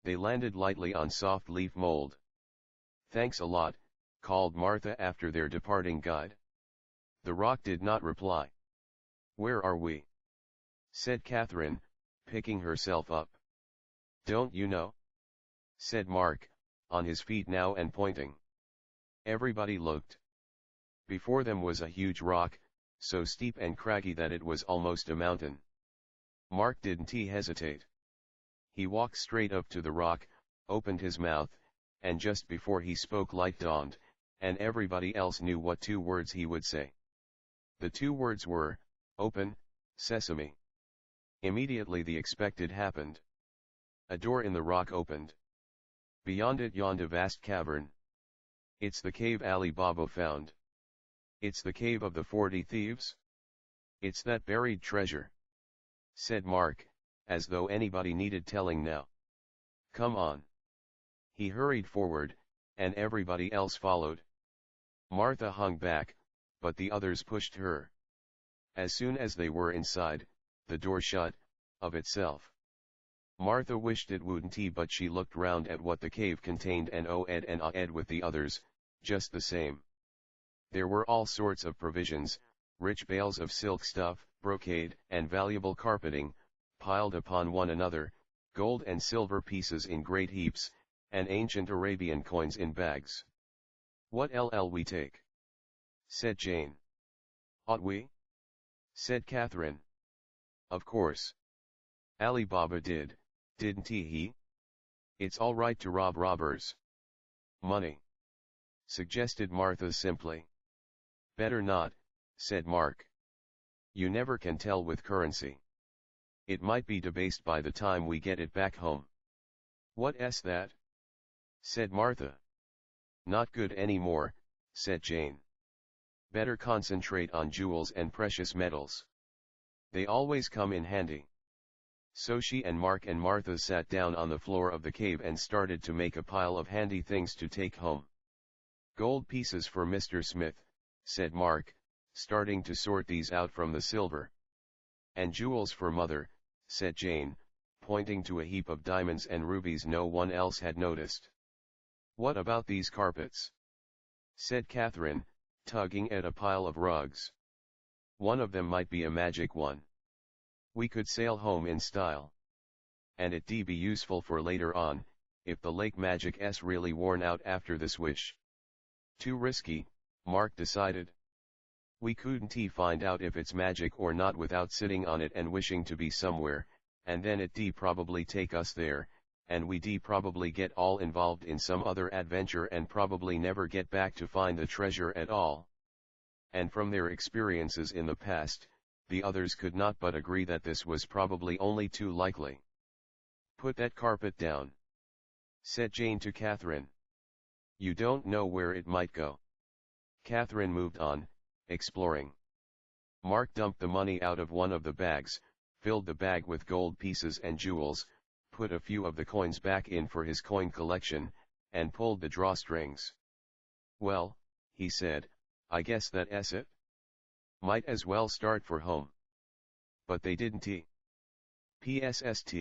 They landed lightly on soft leaf mold. "Thanks a lot," called Martha after their departing guide. The rock did not reply. "Where are we?" said Catherine, picking herself up. "Don't you know?" said Mark, on his feet now and pointing. Everybody looked. Before them was a huge rock, so steep and craggy that it was almost a mountain. Mark didn't hesitate. He walked straight up to the rock, opened his mouth, and just before he spoke light dawned, and everybody else knew what 2 words he would say. The 2 words were, "Open, Sesame." Immediately the expected happened. A door in the rock opened. Beyond it yawned a vast cavern. "It's the cave Ali Baba found. It's the cave of the 40 thieves. It's that buried treasure," said Mark, as though anybody needed telling now. "Come on." He hurried forward, and everybody else followed. Martha hung back, but the others pushed her. As soon as they were inside, the door shut, of itself. Martha wished it wouldn't, but she looked round at what the cave contained and oh-ed and ah-ed with the others, just the same. There were all sorts of provisions, rich bales of silk stuff, brocade, and valuable carpeting, piled upon one another, gold and silver pieces in great heaps, and ancient Arabian coins in bags. "What'll we take?" said Jane. "Ought we?" said Catherine. Of course. Ali Baba did, didn't he? It's all right to rob robbers. Money, suggested Martha simply. Better not, said Mark. You never can tell with currency. It might be debased by the time we get it back home. What's that? Said Martha. Not good anymore, said Jane. Better concentrate on jewels and precious metals. They always come in handy. So she and Mark and Martha sat down on the floor of the cave and started to make a pile of handy things to take home. Gold pieces for Mr. Smith, said Mark, starting to sort these out from the silver. And jewels for Mother, said Jane, pointing to a heap of diamonds and rubies no one else had noticed. What about these carpets? Said Catherine, tugging at a pile of rugs. One of them might be a magic one. We could sail home in style. And it'd be useful for later on, if the lake magic's really worn out after the swish. Too risky, Mark decided. We couldn't find out if it's magic or not without sitting on it and wishing to be somewhere, and then it'd probably take us there, and we'd probably get all involved in some other adventure and probably never get back to find the treasure at all. And from their experiences in the past, the others could not but agree that this was probably only too likely. Put that carpet down, said Jane to Catherine. You don't know where it might go. Catherine moved on, exploring. Mark dumped the money out of one of the bags, filled the bag with gold pieces and jewels, put a few of the coins back in for his coin collection, and pulled the drawstrings. Well, he said, I guess that's it. Might as well start for home. But they didn't. PSST.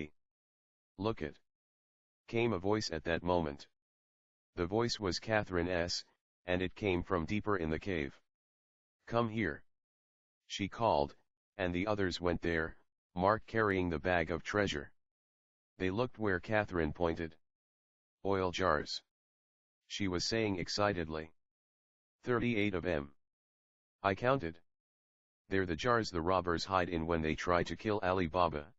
Look it. Came a voice at that moment. The voice was Catherine's, and it came from deeper in the cave. Come here. She called, and the others went there, Mark carrying the bag of treasure. They looked where Catherine pointed. Oil jars. She was saying excitedly. 38 of 'em. I counted. They're the jars the robbers hide in when they try to kill Ali Baba.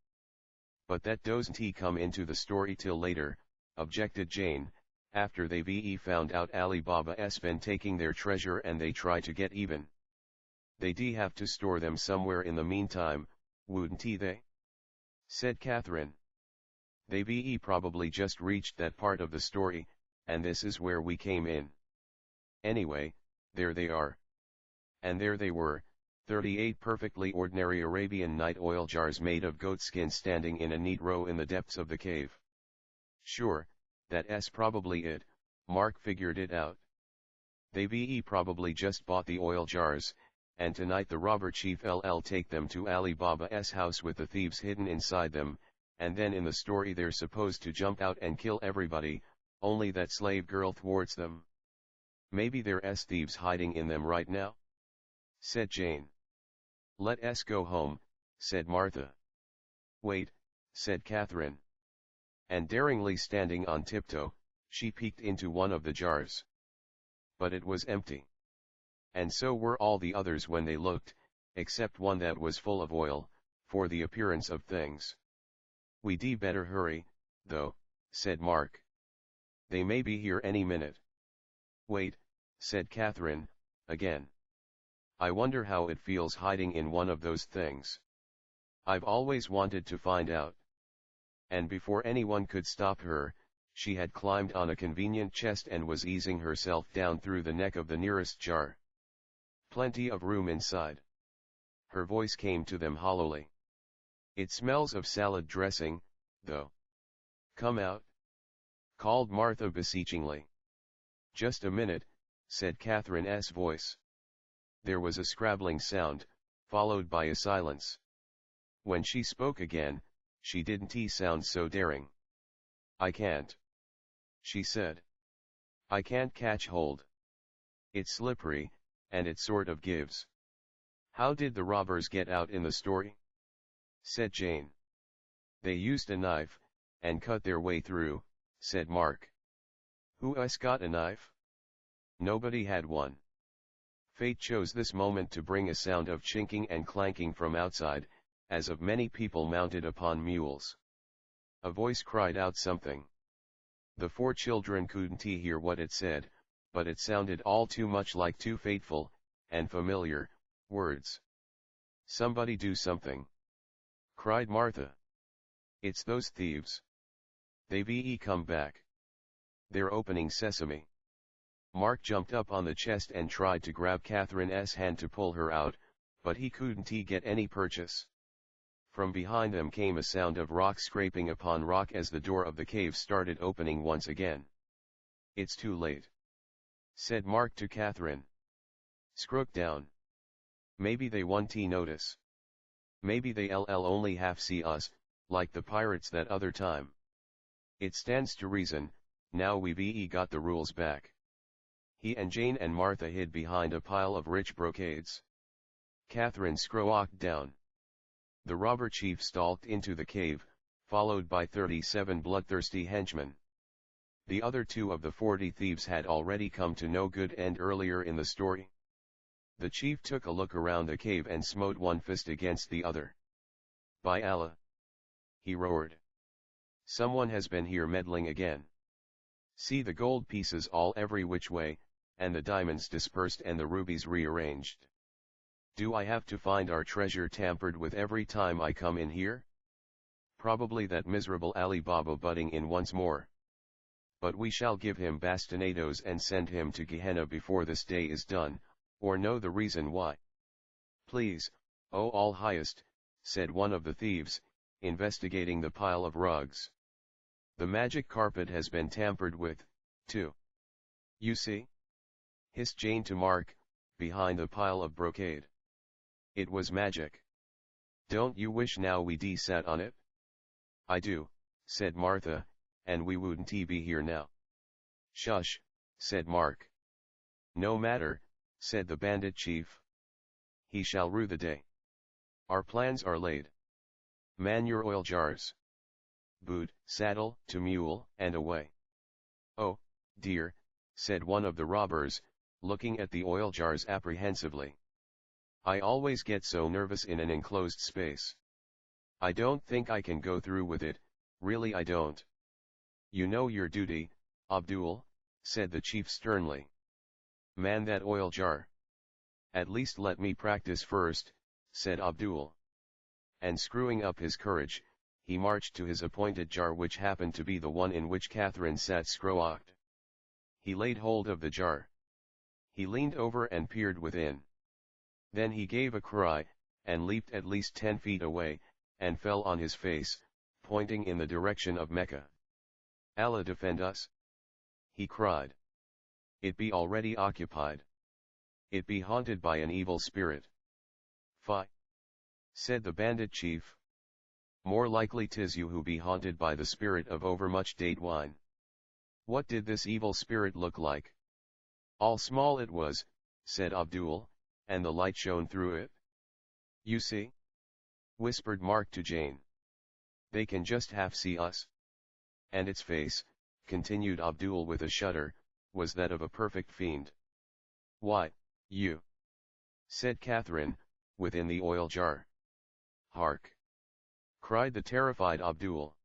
But that doesn't come into the story till later, objected Jane, after they've found out Ali Baba's been taking their treasure and they try to get even. They'd have to store them somewhere in the meantime, wouldn't they? Said Catherine. They've probably just reached that part of the story, and this is where we came in. Anyway, there they are. And there they were, 38 perfectly ordinary Arabian Night oil jars made of goatskin standing in a neat row in the depths of the cave. Sure, that's probably it, Mark figured it out. They've probably just bought the oil jars, and tonight the robber chief will take them to Ali Baba's house with the thieves hidden inside them, and then in the story they're supposed to jump out and kill everybody, only that slave girl thwarts them. Maybe there's thieves hiding in them right now? Said Jane. Let us go home, said Martha. Wait, said Catherine. And daringly standing on tiptoe, she peeked into one of the jars. But it was empty. And so were all the others when they looked, except one that was full of oil, for the appearance of things. We'd better hurry, though, said Mark. They may be here any minute. Wait, said Catherine, again. I wonder how it feels hiding in one of those things. I've always wanted to find out. And before anyone could stop her, she had climbed on a convenient chest and was easing herself down through the neck of the nearest jar. Plenty of room inside. Her voice came to them hollowly. It smells of salad dressing, though. Come out, called Martha beseechingly. Just a minute, said Catherine's voice. There was a scrabbling sound, followed by a silence. When she spoke again, she didn't sound so daring. I can't, she said. I can't catch hold. It's slippery, and it sort of gives. How did the robbers get out in the story? Said Jane. They used a knife, and cut their way through, said Mark. Who's got a knife? Nobody had one. Fate chose this moment to bring a sound of chinking and clanking from outside, as of many people mounted upon mules. A voice cried out something. The 4 children couldn't hear what it said, but it sounded all too much like 2 fateful, and familiar, words. "Somebody do something!" cried Martha. "It's those thieves. They've come back. They're opening sesame." Mark jumped up on the chest and tried to grab Catherine's hand to pull her out, but he couldn't get any purchase. From behind them came a sound of rock scraping upon rock as the door of the cave started opening once again. "It's too late," said Mark to Catherine. "Scrook down. Maybe they won't notice. Maybe they'll only half see us, like the pirates that other time. It stands to reason, now we've got the rules back." He and Jane and Martha hid behind a pile of rich brocades. Catherine scrowed down. The robber chief stalked into the cave, followed by 37 bloodthirsty henchmen. The other 2 of the 40 thieves had already come to no good end earlier in the story. The chief took a look around the cave and smote one fist against the other. "By Allah!" he roared. "Someone has been here meddling again. See the gold pieces all every which way, and the diamonds dispersed and the rubies rearranged. Do I have to find our treasure tampered with every time I come in here? Probably that miserable Ali Baba butting in once more. But we shall give him bastinadoes and send him to Gehenna before this day is done, or know the reason why." "Please, O All-Highest," said one of the thieves, investigating the pile of rugs. "The magic carpet has been tampered with, too. You see?" hissed Jane to Mark, behind the pile of brocade. "It was magic. Don't you wish now we sat on it?" "I do," said Martha, "and we wouldn't be here now." "Shush," said Mark. "No matter," said the bandit chief. "He shall rue the day. Our plans are laid. Man your oil jars. Boot, saddle, to mule, and away." "Oh, dear," said one of the robbers, looking at the oil jars apprehensively. "I always get so nervous in an enclosed space. I don't think I can go through with it, really I don't." "You know your duty, Abdul," said the chief sternly. "Man that oil jar." "At least let me practice first," said Abdul. And screwing up his courage, he marched to his appointed jar, which happened to be the one in which Catherine sat scrowed. He laid hold of the jar. He leaned over and peered within. Then he gave a cry, and leaped at least 10 feet away, and fell on his face, pointing in the direction of Mecca. "Allah defend us!" he cried. "It be already occupied. It be haunted by an evil spirit." "Fie!" said the bandit chief. "More likely 'tis you who be haunted by the spirit of overmuch date wine." "What did this evil spirit look like?" "All small it was," said Abdul, "and the light shone through it." "You see?" whispered Mark to Jane. "They can just half see us. And its face," continued Abdul with a shudder, "was that of a perfect fiend." "Why, you," said Catherine, within the oil jar. "Hark!" cried the terrified Abdul.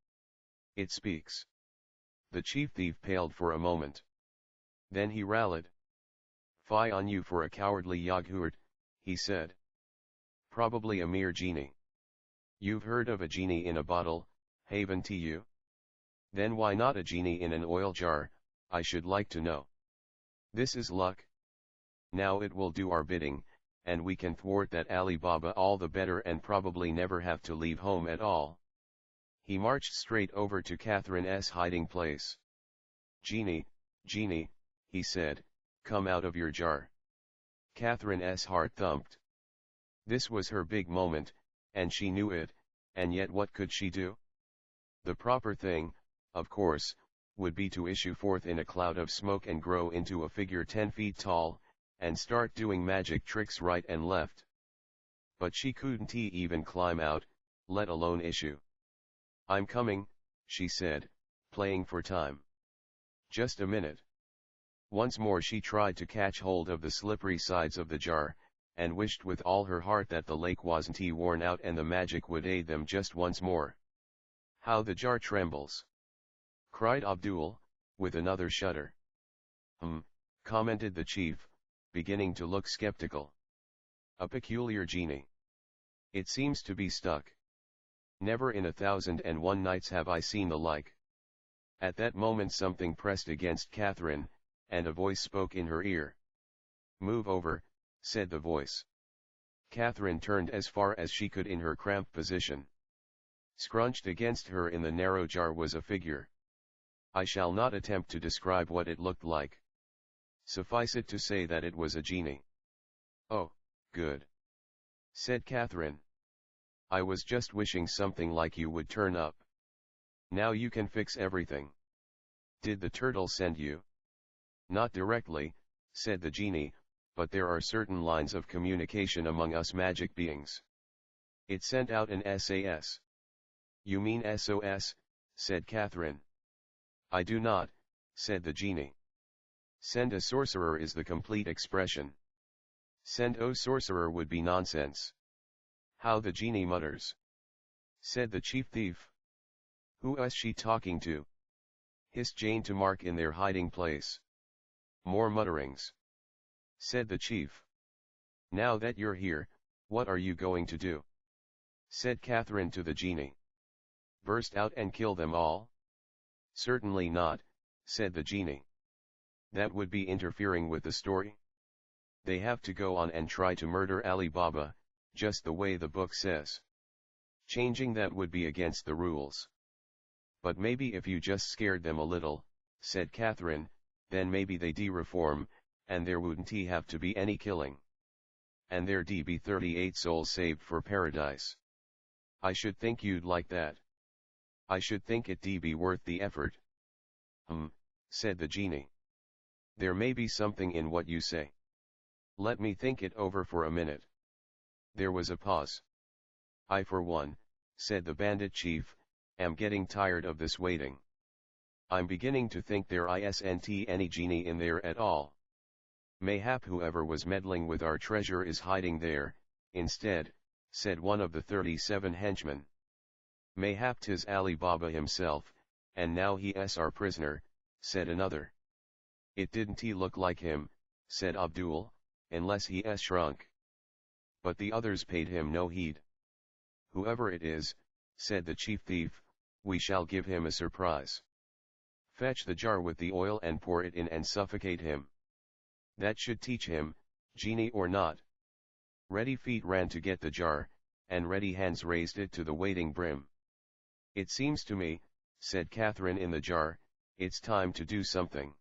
"It speaks." The chief thief paled for a moment. Then he rallied. "Fie on you for a cowardly Yogurt," he said. "Probably a mere genie. You've heard of a genie in a bottle, haven't you? Then why not a genie in an oil jar, I should like to know? This is luck. Now it will do our bidding, and we can thwart that Ali Baba all the better and probably never have to leave home at all." He marched straight over to Catherine's hiding place. "Genie, genie," he said, "come out of your jar." Catherine's heart thumped. This was her big moment, and she knew it, and yet what could she do? The proper thing, of course, would be to issue forth in a cloud of smoke and grow into a figure 10 feet tall, and start doing magic tricks right and left. But she couldn't even climb out, let alone issue. "I'm coming," she said, playing for time. "Just a minute." Once more she tried to catch hold of the slippery sides of the jar, and wished with all her heart that the lake wasn't worn out and the magic would aid them just once more. "How the jar trembles!" cried Abdul, with another shudder. Commented the chief, beginning to look skeptical. "A peculiar genie. It seems to be stuck. Never in 1,001 nights have I seen the like." At that moment something pressed against Catherine, and a voice spoke in her ear. "Move over," said the voice. Catherine turned as far as she could in her cramped position. Scrunched against her in the narrow jar was a figure. I shall not attempt to describe what it looked like. Suffice it to say that it was a genie. "Oh, good," said Catherine. "I was just wishing something like you would turn up. Now you can fix everything. Did the turtle send you?" "Not directly," said the genie, "but there are certain lines of communication among us magic beings. It sent out an SAS. "You mean SOS, said Catherine. "I do not," said the genie. "Send a sorcerer is the complete expression. Send o sorcerer would be nonsense." "How the genie mutters," said the chief thief. "Who is she talking to?" hissed Jane to Mark in their hiding place. "More mutterings," said the chief. "Now that you're here, what are you going to do?" said Catherine to the genie. "Burst out and kill them all?" "Certainly not," said the genie. "That would be interfering with the story. They have to go on and try to murder Ali Baba, just the way the book says. Changing that would be against the rules." "But maybe if you just scared them a little," said Catherine, "then maybe they de-reform, and there wouldn't have to be any killing. And there'd be 38 souls saved for paradise. I should think you'd like that. I should think it'd be worth the effort." Said the genie. "There may be something in what you say. Let me think it over for a minute." There was a pause. "I for one," said the bandit chief, "am getting tired of this waiting. I'm beginning to think there isn't any genie in there at all. Mayhap whoever was meddling with our treasure is hiding there, instead," said one of the 37 henchmen. "Mayhap 'tis Ali Baba himself, and now he's our prisoner," said another. "It didn't look like him," said Abdul, "unless he's shrunk." But the others paid him no heed. "Whoever it is," said the chief thief, "we shall give him a surprise. Fetch the jar with the oil and pour it in and suffocate him. That should teach him, genie or not." Ready feet ran to get the jar, and ready hands raised it to the waiting brim. "It seems to me," said Catherine in the jar, "it's time to do something."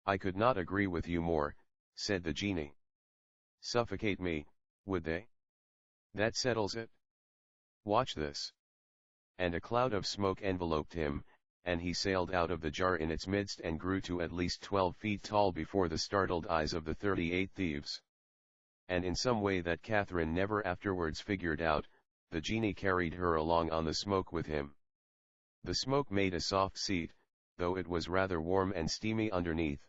"I could not agree with you more," said the genie. "Suffocate me, would they? That settles it. Watch this." And a cloud of smoke enveloped him, and he sailed out of the jar in its midst and grew to at least 12 feet tall before the startled eyes of the 38 thieves. And in some way that Catherine never afterwards figured out, the genie carried her along on the smoke with him. The smoke made a soft seat, though it was rather warm and steamy underneath.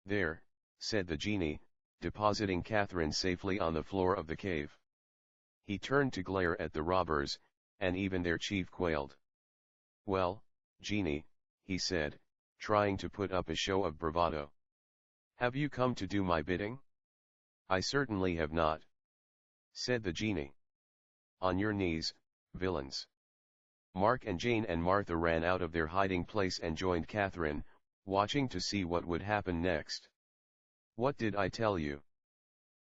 "There," said the genie, depositing Catherine safely on the floor of the cave. He turned to glare at the robbers, and even their chief quailed. "Well, genie," he said, trying to put up a show of bravado. "Have you come to do my bidding?" "I certainly have not," said the genie. "On your knees, villains." Mark and Jane and Martha ran out of their hiding place and joined Catherine, watching to see what would happen next. "What did I tell you?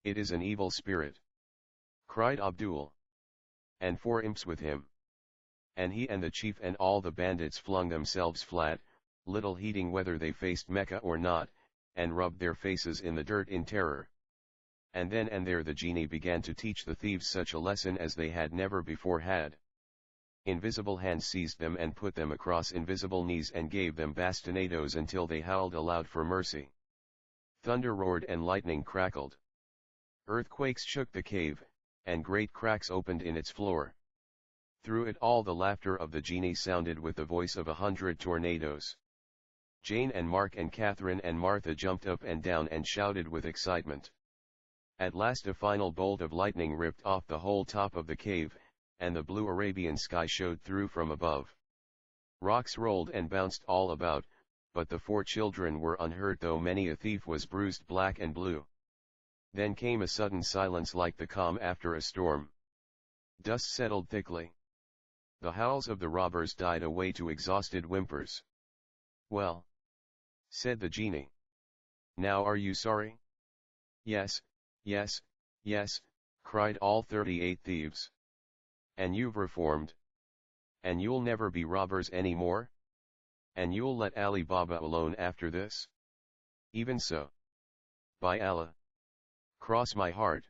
It is an evil spirit," cried Abdul. "And 4 imps with him." And he and the chief and all the bandits flung themselves flat, little heeding whether they faced Mecca or not, and rubbed their faces in the dirt in terror. And then and there the genie began to teach the thieves such a lesson as they had never before had. Invisible hands seized them and put them across invisible knees and gave them bastinadoes until they howled aloud for mercy. Thunder roared and lightning crackled. Earthquakes shook the cave, and great cracks opened in its floor. Through it all the laughter of the genie sounded with the voice of 100 tornadoes. Jane and Mark and Catherine and Martha jumped up and down and shouted with excitement. At last a final bolt of lightning ripped off the whole top of the cave, and the blue Arabian sky showed through from above. Rocks rolled and bounced all about, but the 4 children were unhurt, though many a thief was bruised black and blue. Then came a sudden silence like the calm after a storm. Dust settled thickly. The howls of the robbers died away to exhausted whimpers. "Well," said the genie. "Now are you sorry?" "Yes, yes, yes," cried all 38 thieves. "And you've reformed? And you'll never be robbers any more? And you'll let Ali Baba alone after this?" "Even so. By Allah! Cross my heart!"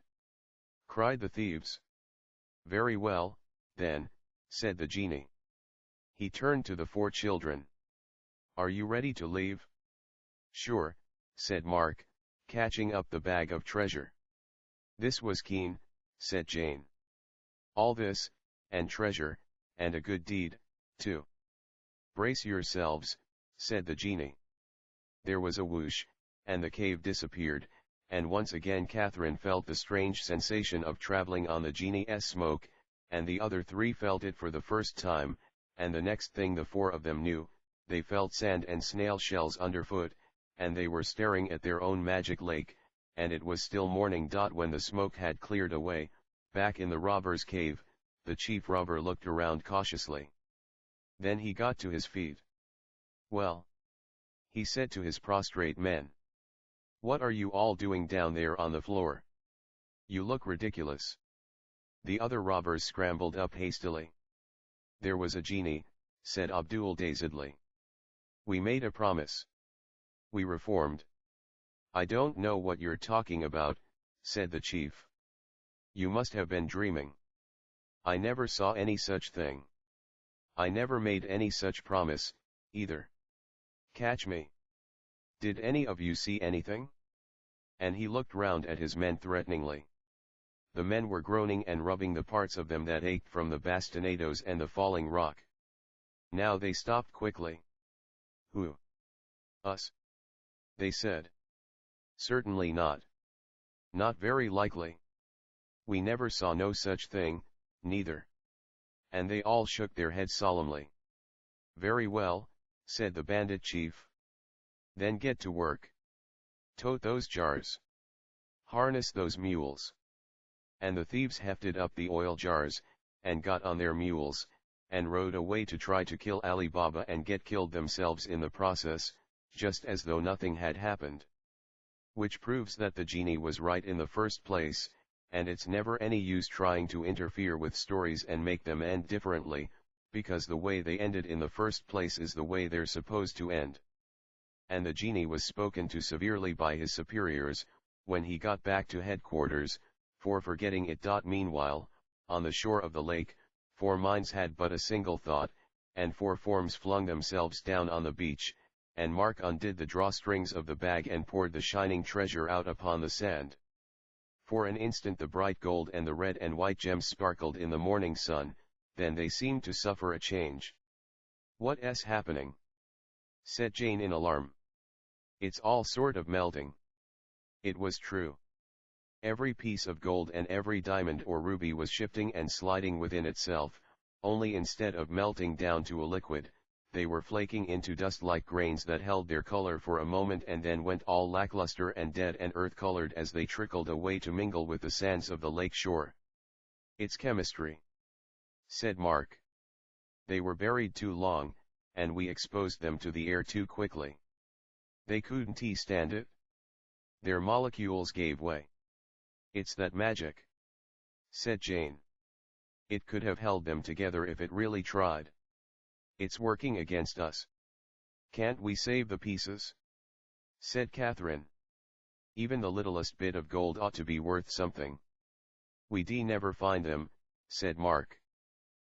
cried the thieves. "Very well, then," said the genie. He turned to the 4 children. "Are you ready to leave?" "Sure," said Mark, catching up the bag of treasure. "This was keen," said Jane. "All this, and treasure, and a good deed, too." "Brace yourselves," said the genie. There was a whoosh, and the cave disappeared, and once again Catherine felt the strange sensation of traveling on the genie's smoke, and the other 3 felt it for the first time, and the next thing the 4 of them knew, they felt sand and snail shells underfoot, and they were staring at their own magic lake, and it was still morning. When the smoke had cleared away, back in the robber's cave, the chief robber looked around cautiously. Then he got to his feet. "Well," he said to his prostrate men, "what are you all doing down there on the floor? You look ridiculous." The other robbers scrambled up hastily. "There was a genie," said Abdul dazedly. "We made a promise. We reformed." "I don't know what you're talking about," said the chief. "You must have been dreaming. I never saw any such thing. I never made any such promise, either. Catch me. Did any of you see anything?" And he looked round at his men threateningly. The men were groaning and rubbing the parts of them that ached from the bastinadoes and the falling rock. Now they stopped quickly. "Who? Us?" they said. "Certainly not. Not very likely. We never saw no such thing, neither." And they all shook their heads solemnly. "Very well," said the bandit chief. "Then get to work. Tote those jars. Harness those mules." And the thieves hefted up the oil jars, and got on their mules, and rode away to try to kill Ali Baba and get killed themselves in the process, just as though nothing had happened. Which proves that the genie was right in the first place, and it's never any use trying to interfere with stories and make them end differently, because the way they ended in the first place is the way they're supposed to end. And the genie was spoken to severely by his superiors, when he got back to headquarters, for forgetting it. Meanwhile, on the shore of the lake, 4 minds had but a single thought, and 4 forms flung themselves down on the beach, and Mark undid the drawstrings of the bag and poured the shining treasure out upon the sand. For an instant the bright gold and the red and white gems sparkled in the morning sun, then they seemed to suffer a change. "What's happening?" said Jane in alarm. "It's all sort of melting." It was true. Every piece of gold and every diamond or ruby was shifting and sliding within itself, only instead of melting down to a liquid, they were flaking into dust like grains that held their color for a moment and then went all lackluster and dead and earth-colored as they trickled away to mingle with the sands of the lake shore. "It's chemistry," said Mark. "They were buried too long, and we exposed them to the air too quickly. They couldn't stand it. Their molecules gave way. It's that magic," said Jane. "It could have held them together if it really tried. It's working against us. Can't we save the pieces?" said Catherine. "Even the littlest bit of gold ought to be worth something." "We'd never find them," said Mark.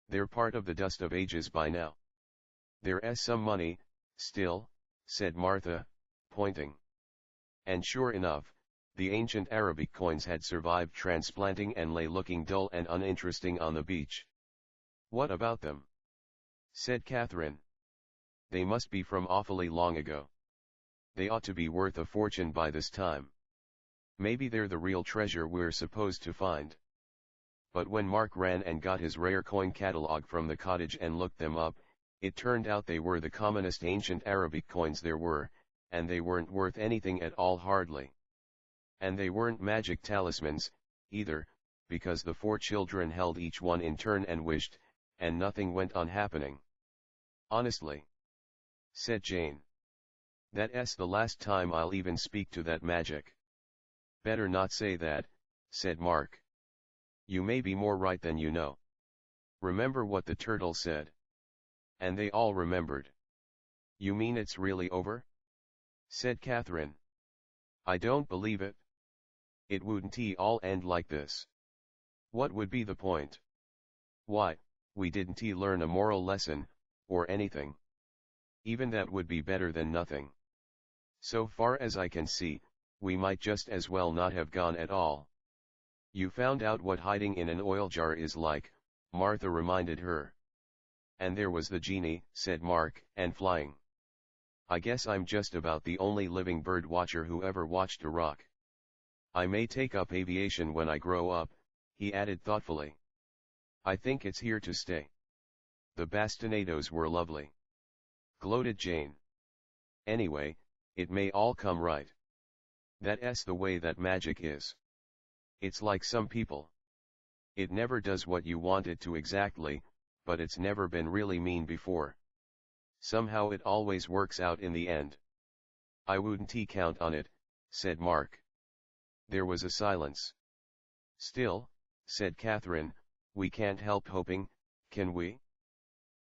"They're part of the dust of ages by now." "There's some money, still," said Martha, pointing. And sure enough, the ancient Arabic coins had survived transplanting and lay looking dull and uninteresting on the beach. "What about them?" said Catherine. "They must be from awfully long ago. They ought to be worth a fortune by this time." Maybe they're the real treasure we're supposed to find. But when Mark ran and got his rare coin catalog from the cottage and looked them up, it turned out they were the commonest ancient Arabic coins there were, and they weren't worth anything at all hardly. And they weren't magic talismans, either, because the 4 children held each one in turn and wished, and nothing went on happening. Honestly, said Jane. That's the last time I'll even speak to that magic. Better not say that, said Mark. You may be more right than you know. Remember what the turtle said. And they all remembered. You mean it's really over? Said Catherine. I don't believe it. It wouldn't all end like this. What would be the point? Why, we didn't learn a moral lesson, or anything. Even that would be better than nothing. So far as I can see, we might just as well not have gone at all. You found out what hiding in an oil jar is like, Martha reminded her. And there was the genie, said Mark, and flying. I guess I'm just about the only living bird watcher who ever watched a rock. I may take up aviation when I grow up, he added thoughtfully. I think it's here to stay. The bastinadoes were lovely. Gloated Jane. Anyway, it may all come right. That's the way that magic is. It's like some people. It never does what you want it to exactly, but it's never been really mean before. Somehow it always works out in the end. I wouldn't count on it, said Mark. There was a silence. Still, said Catherine, we can't help hoping, can we?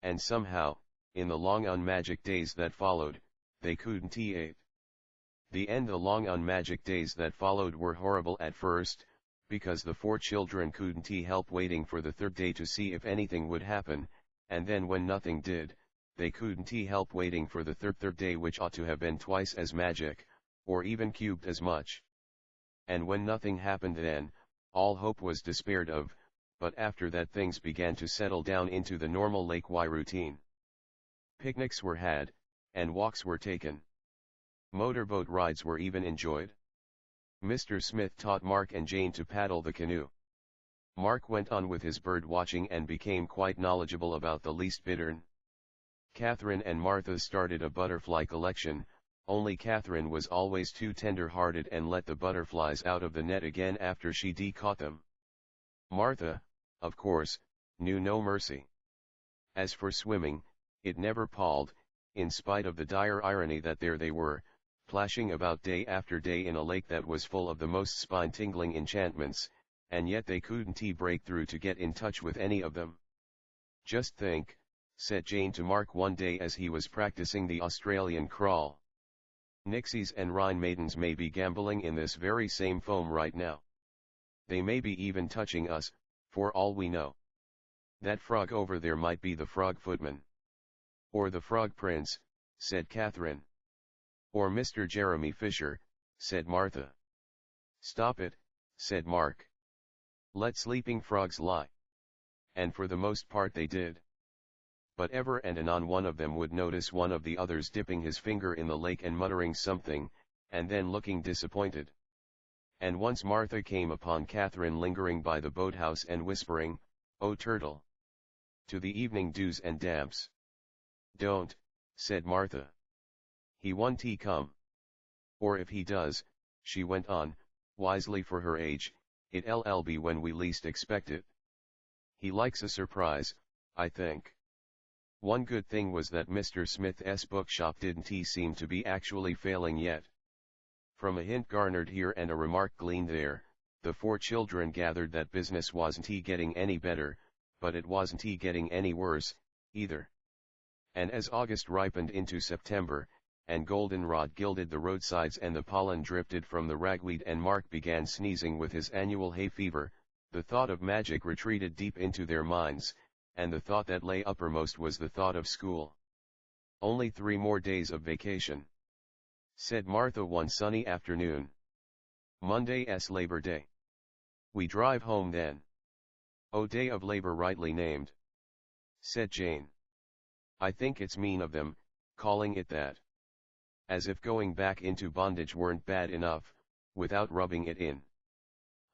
And somehow, in the long unmagic days that followed, they couldn't The long unmagic days that followed were horrible at first, because the 4 children couldn't help waiting for the 3rd day to see if anything would happen, and then when nothing did, they couldn't help waiting for the third day, which ought to have been twice as magic, or even cubed as much. And when nothing happened then, all hope was despaired of, but after that things began to settle down into the normal Lake Y routine. Picnics were had, and walks were taken. Motorboat rides were even enjoyed. Mr. Smith taught Mark and Jane to paddle the canoe. Mark went on with his bird watching and became quite knowledgeable about the least bittern. Catherine and Martha started a butterfly collection, only Catherine was always too tender-hearted and let the butterflies out of the net again after she caught them. Martha, of course, knew no mercy. As for swimming, it never palled, in spite of the dire irony that there they were, plashing about day after day in a lake that was full of the most spine-tingling enchantments, and yet they couldn't break through to get in touch with any of them. Just think, said Jane to Mark one day as he was practicing the Australian crawl. Nixies and Rhine maidens may be gambling in this very same foam right now. They may be even touching us, for all we know. That frog over there might be the frog footman. Or the frog prince, said Catherine. Or Mr. Jeremy Fisher, said Martha. Stop it, said Mark. Let sleeping frogs lie. And for the most part they did. But ever and anon one of them would notice one of the others dipping his finger in the lake and muttering something, and then looking disappointed. And once Martha came upon Catherine lingering by the boathouse and whispering, "Oh turtle! To the evening dews and damps." "Don't," said Martha. "He won't come. Or if he does," she went on, wisely for her age, "it'll be when we least expect it. He likes a surprise, I think." One good thing was that Mr. Smith's bookshop didn't seem to be actually failing yet. From a hint garnered here and a remark gleaned there, the 4 children gathered that business wasn't getting any better, but it wasn't getting any worse, either. And as August ripened into September, and goldenrod gilded the roadsides and the pollen drifted from the ragweed and Mark began sneezing with his annual hay fever, the thought of magic retreated deep into their minds, and the thought that lay uppermost was the thought of school. "Only 3 more days of vacation," said Martha one sunny afternoon. "Monday's Labor Day. We drive home then." "Oh, Day of Labor rightly named," said Jane. "I think it's mean of them, calling it that. As if going back into bondage weren't bad enough, without rubbing it in.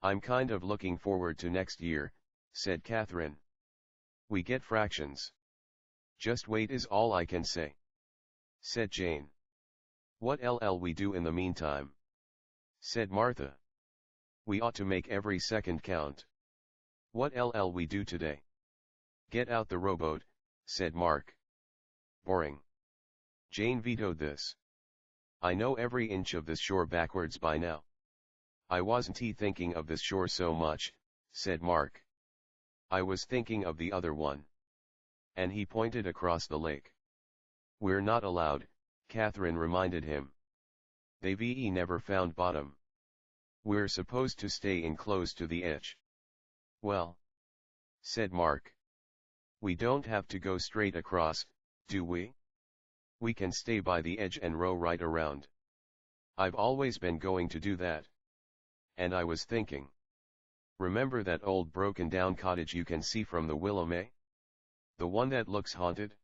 "I'm kind of looking forward to next year," said Catherine. "We get fractions." "Just wait is all I can say," said Jane. "What'll we do in the meantime?" said Martha. "We ought to make every second count." "What'll we do today?" "Get out the rowboat," said Mark. "Boring." Jane vetoed this. "I know every inch of this shore backwards by now." "I wasn't thinking of this shore so much," said Mark. "I was thinking of the other one." And he pointed across the lake. "We're not allowed," Catherine reminded him. "They've never found bottom. We're supposed to stay in close to the edge." "Well," said Mark, "we don't have to go straight across, do we? We can stay by the edge and row right around. I've always been going to do that. And I was thinking. Remember that old broken-down cottage you can see from the Willamette? The one that looks haunted?"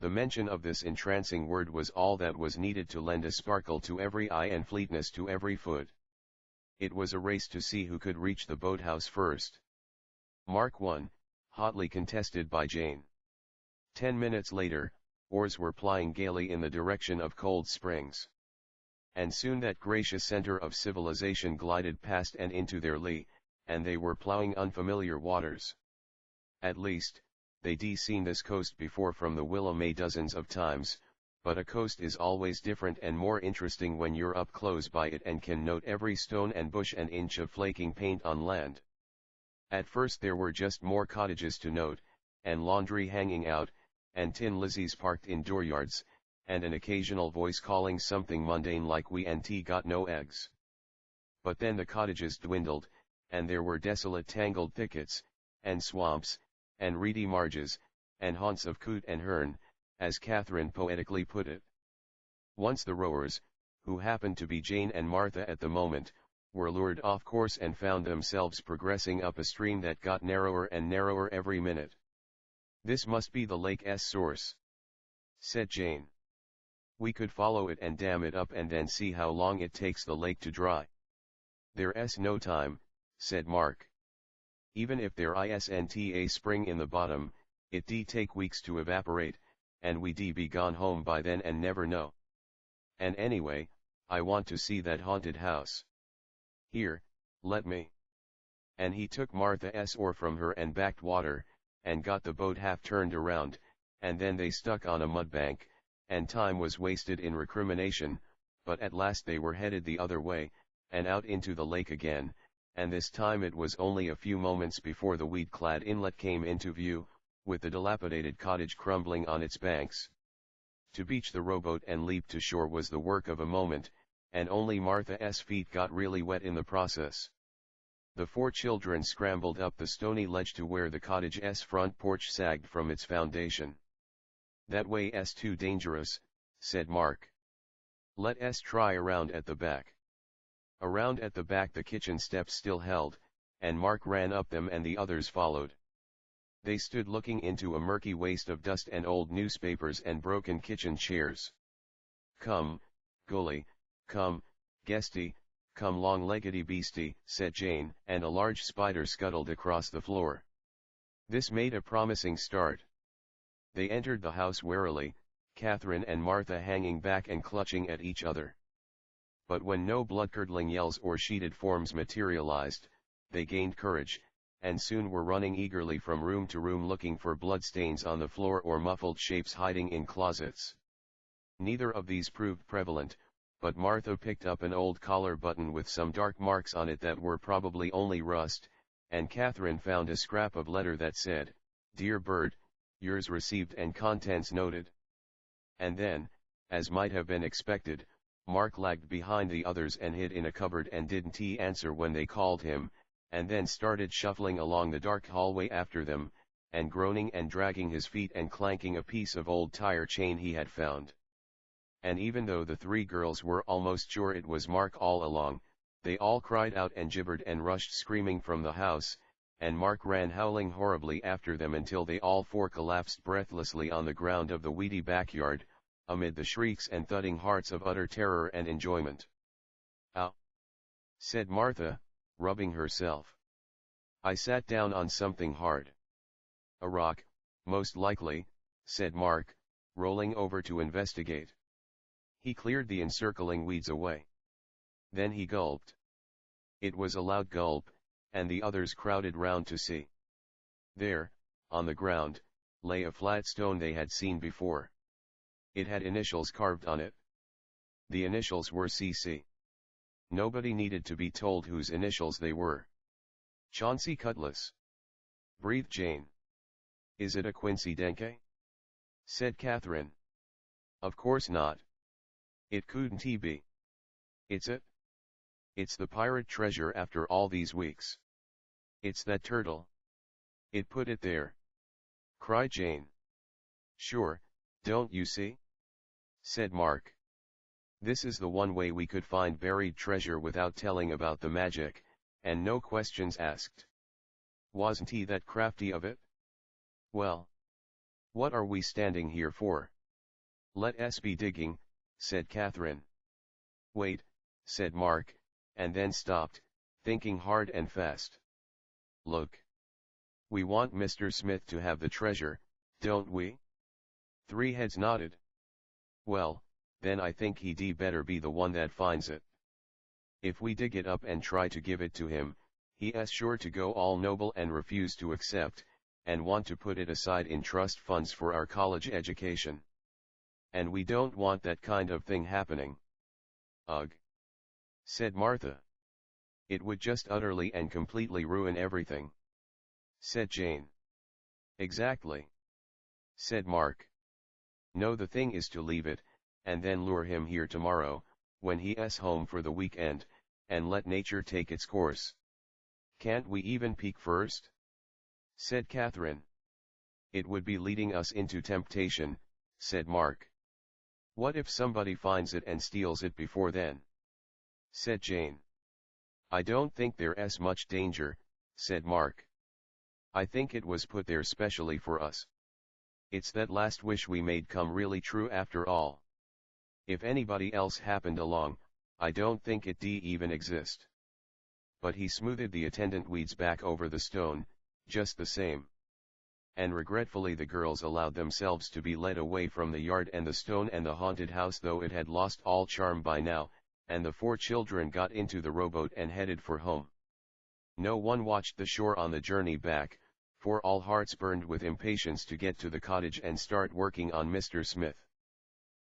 The mention of this entrancing word was all that was needed to lend a sparkle to every eye and fleetness to every foot. It was a race to see who could reach the boathouse first. Mark won, hotly contested by Jane. 10 minutes later, oars were plying gaily in the direction of Cold Springs. And soon that gracious center of civilization glided past and into their lee, and they were plowing unfamiliar waters. At least, they'd seen this coast before from the Willamette dozens of times, but a coast is always different and more interesting when you're up close by it and can note every stone and bush and inch of flaking paint on land. At first there were just more cottages to note, and laundry hanging out, and tin Lizzies parked in dooryards, and an occasional voice calling something mundane like "we and tea got no eggs." But then the cottages dwindled, and there were desolate tangled thickets, and swamps, and reedy marges, and haunts of coot and hern, as Catherine poetically put it. Once the rowers, who happened to be Jane and Martha at the moment, were lured off course and found themselves progressing up a stream that got narrower and narrower every minute. "This must be the lake's source," said Jane. "We could follow it and dam it up and then see how long it takes the lake to dry." "There's no time," said Mark. "Even if there isn't a spring in the bottom, it'd take weeks to evaporate, and we'd be gone home by then and never know. And anyway, I want to see that haunted house. Here, let me." And he took Martha's oar from her and backed water, and got the boat half turned around, and then they stuck on a mudbank, and time was wasted in recrimination, but at last they were headed the other way, and out into the lake again, and this time it was only a few moments before the weed-clad inlet came into view, with the dilapidated cottage crumbling on its banks. To beach the rowboat and leap to shore was the work of a moment, and only Martha's feet got really wet in the process. The 4 children scrambled up the stony ledge to where the cottage's front porch sagged from its foundation. "That way's too dangerous," said Mark. "Let's try around at the back." Around at the back the kitchen steps still held, and Mark ran up them and the others followed. They stood looking into a murky waste of dust and old newspapers and broken kitchen chairs. "Come, Gully, come, Guesty, come long-leggedy beastie," said Jane, and a large spider scuttled across the floor. This made a promising start. They entered the house warily, Catherine and Martha hanging back and clutching at each other. But when no blood-curdling yells or sheeted forms materialized, they gained courage, and soon were running eagerly from room to room looking for bloodstains on the floor or muffled shapes hiding in closets. Neither of these proved prevalent, but Martha picked up an old collar button with some dark marks on it that were probably only rust, and Catherine found a scrap of letter that said, "Dear Bird, yours received and contents noted." And then, as might have been expected, Mark lagged behind the others and hid in a cupboard and didn't answer when they called him, and then started shuffling along the dark hallway after them, and groaning and dragging his feet and clanking a piece of old tire chain he had found. And even though the 3 girls were almost sure it was Mark all along, they all cried out and gibbered and rushed screaming from the house, and Mark ran howling horribly after them until they all 4 collapsed breathlessly on the ground of the weedy backyard, amid the shrieks and thudding hearts of utter terror and enjoyment. "Ow! said Martha, rubbing herself. I sat down on something hard. A rock, most likely, said Mark, rolling over to investigate. He cleared the encircling weeds away. Then he gulped. It was a loud gulp, and the others crowded round to see. There, on the ground, lay a flat stone they had seen before. It had initials carved on it. The initials were CC. Nobody needed to be told whose initials they were. Chauncey Cutlass, breathed Jane. Is it a Quincy Denke? Said Catherine. Of course not. It couldn't be. It's it. It's the pirate treasure after all these weeks. It's that turtle. It put it there, cried Jane. Sure, don't you see? Said Mark. This is the one way we could find buried treasure without telling about the magic, and no questions asked. Wasn't he that crafty of it? Well, what are we standing here for? Let us be digging, said Catherine. Wait, said Mark, and then stopped, thinking hard and fast. Look. We want Mr. Smith to have the treasure, don't we? Three heads nodded. Well, then I think he'd better be the one that finds it. If we dig it up and try to give it to him, he's sure to go all noble and refuse to accept, and want to put it aside in trust funds for our college education. And we don't want that kind of thing happening. Ugh, said Martha. It would just utterly and completely ruin everything, said Jane. Exactly, said Mark. No, the thing is to leave it, and then lure him here tomorrow, when he's home for the weekend, and let nature take its course. Can't we even peek first? Said Catherine. It would be leading us into temptation, said Mark. What if somebody finds it and steals it before then? Said Jane. I don't think there's much danger, said Mark. I think it was put there specially for us. It's that last wish we made come really true after all. If anybody else happened along, I don't think it'd even exist. But he smoothed the attendant weeds back over the stone, just the same. And regretfully the girls allowed themselves to be led away from the yard and the stone and the haunted house, though it had lost all charm by now, and the four children got into the rowboat and headed for home. No one watched the shore on the journey back, for all hearts burned with impatience to get to the cottage and start working on Mr. Smith.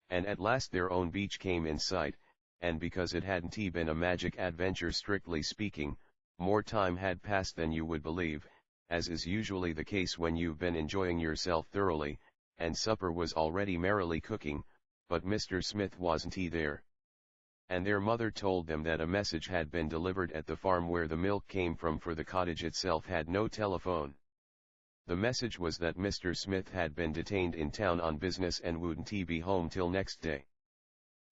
And at last their own beach came in sight, and because it hadn't been a magic adventure strictly speaking, more time had passed than you would believe, as is usually the case when you've been enjoying yourself thoroughly, and supper was already merrily cooking, but Mr. Smith wasn't there. And their mother told them that a message had been delivered at the farm where the milk came from, for the cottage itself had no telephone. The message was that Mr. Smith had been detained in town on business and wouldn't be home till next day.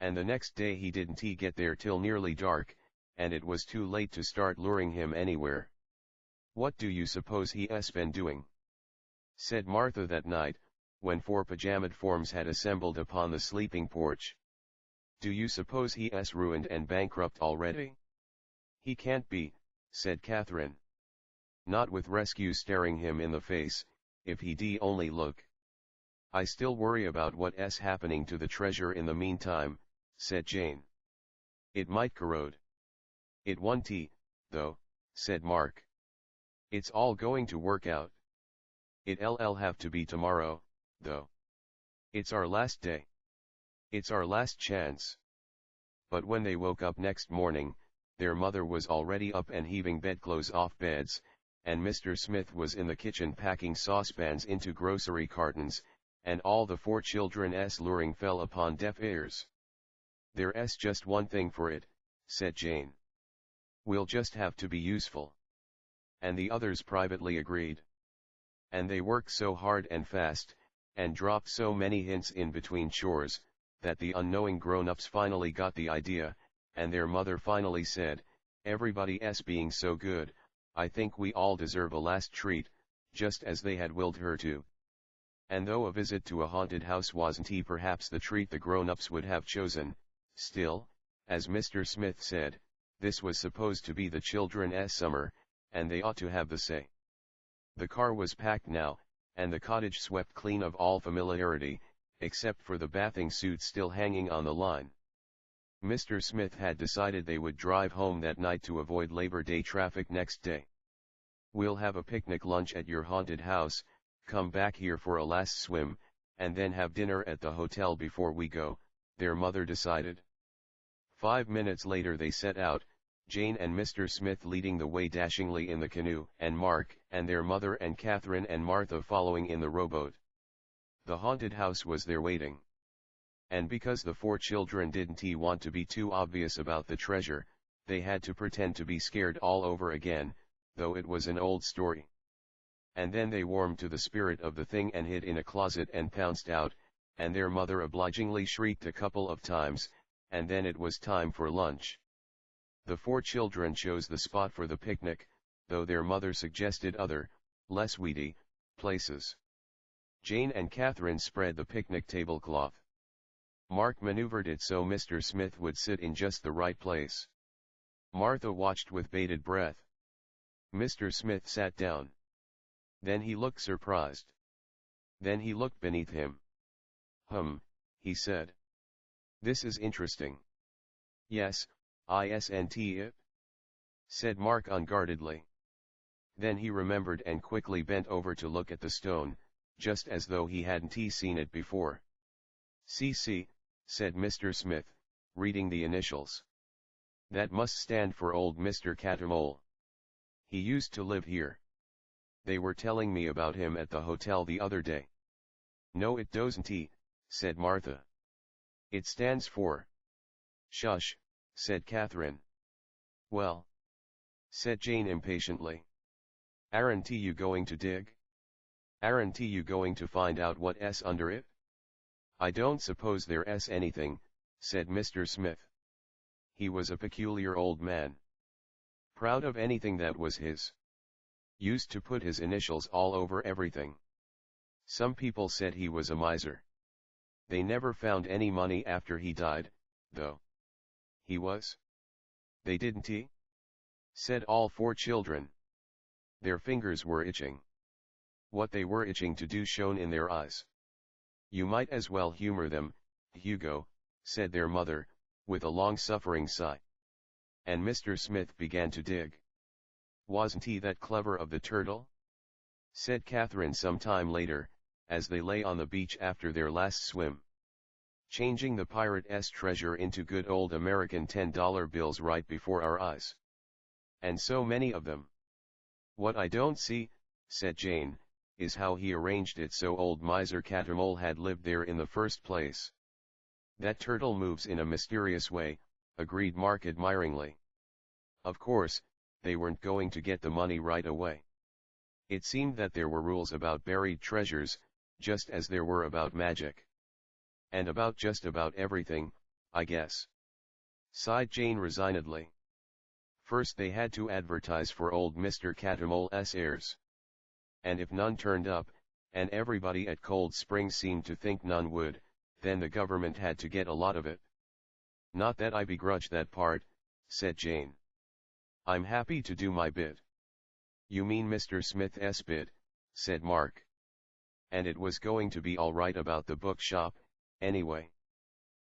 And the next day he didn't get there till nearly dark, and it was too late to start luring him anywhere. What do you suppose he's been doing? Said Martha that night, when four pajamaed forms had assembled upon the sleeping porch. Do you suppose he's ruined and bankrupt already? He can't be, said Catherine. Not with rescue staring him in the face, if he'd only look. I still worry about what's happening to the treasure in the meantime, said Jane. It might corrode. It won't, though, said Mark. It's all going to work out. It'll have to be tomorrow, though. It's our last day. It's our last chance. But when they woke up next morning, their mother was already up and heaving bedclothes off beds, and Mr. Smith was in the kitchen packing saucepans into grocery cartons, and all the four children's luring fell upon deaf ears. There's just one thing for it, said Jane. We'll just have to be useful. And the others privately agreed. And they worked so hard and fast, and dropped so many hints in between chores, that the unknowing grown-ups finally got the idea, and their mother finally said, everybody's being so good, I think we all deserve a last treat, just as they had willed her to. And though a visit to a haunted house wasn't perhaps the treat the grown-ups would have chosen, still, as Mr. Smith said, this was supposed to be the children's summer, and they ought to have the say. The car was packed now, and the cottage swept clean of all familiarity, except for the bathing suits still hanging on the line. Mr. Smith had decided they would drive home that night to avoid Labor Day traffic next day. "We'll have a picnic lunch at your haunted house, come back here for a last swim, and then have dinner at the hotel before we go," their mother decided. 5 minutes later they set out, Jane and Mr. Smith leading the way dashingly in the canoe, and Mark and their mother and Catherine and Martha following in the rowboat. The haunted house was there waiting. And because the 4 children didn't want to be too obvious about the treasure, they had to pretend to be scared all over again, though it was an old story. And then they warmed to the spirit of the thing and hid in a closet and pounced out, and their mother obligingly shrieked a couple of times, and then it was time for lunch. The 4 children chose the spot for the picnic, though their mother suggested other, less weedy, places. Jane and Catherine spread the picnic tablecloth. Mark maneuvered it so Mr. Smith would sit in just the right place. Martha watched with bated breath. Mr. Smith sat down. Then he looked surprised. Then he looked beneath him. He said. "This is interesting." "Yes, isn't it?" said Mark unguardedly. Then he remembered and quickly bent over to look at the stone, just as though he hadn't seen it before. "CC," said Mr. Smith, reading the initials. "That must stand for old Mr. Catamole. He used to live here. They were telling me about him at the hotel the other day." "No it doesn't," said Martha. "It stands for—" "Shush," said Catherine. "Well," said Jane impatiently. "Aren't you going to dig? Aren't you going to find out what's under it?" "I don't suppose there's anything," said Mr. Smith. He was a peculiar old man. Proud of anything that was his. Used to put his initials all over everything. Some people said he was a miser. They never found any money after he died, though. "He was?" "They didn't?" said all 4 children. Their fingers were itching. What they were itching to do shone in their eyes. "You might as well humor them, Hugo," said their mother, with a long-suffering sigh. And Mr. Smith began to dig. "Wasn't he that clever of the turtle?" said Catherine some time later, as they lay on the beach after their last swim. "Changing the pirate's treasure into good old American $10 bills right before our eyes. And so many of them." "What I don't see," said Jane, "is how he arranged it so old miser Catamole had lived there in the first place." "That turtle moves in a mysterious way," agreed Mark admiringly. Of course, they weren't going to get the money right away. It seemed that there were rules about buried treasures, just as there were about magic. "And about just about everything, I guess," sighed Jane resignedly. "First they had to advertise for old Mr. Catamole's heirs. And if none turned up, and everybody at Cold Spring seemed to think none would, then the government had to get a lot of it." "Not that I begrudge that part," said Jane. "I'm happy to do my bit." "You mean Mr. Smith's bit," said Mark. And it was going to be all right about the bookshop, anyway.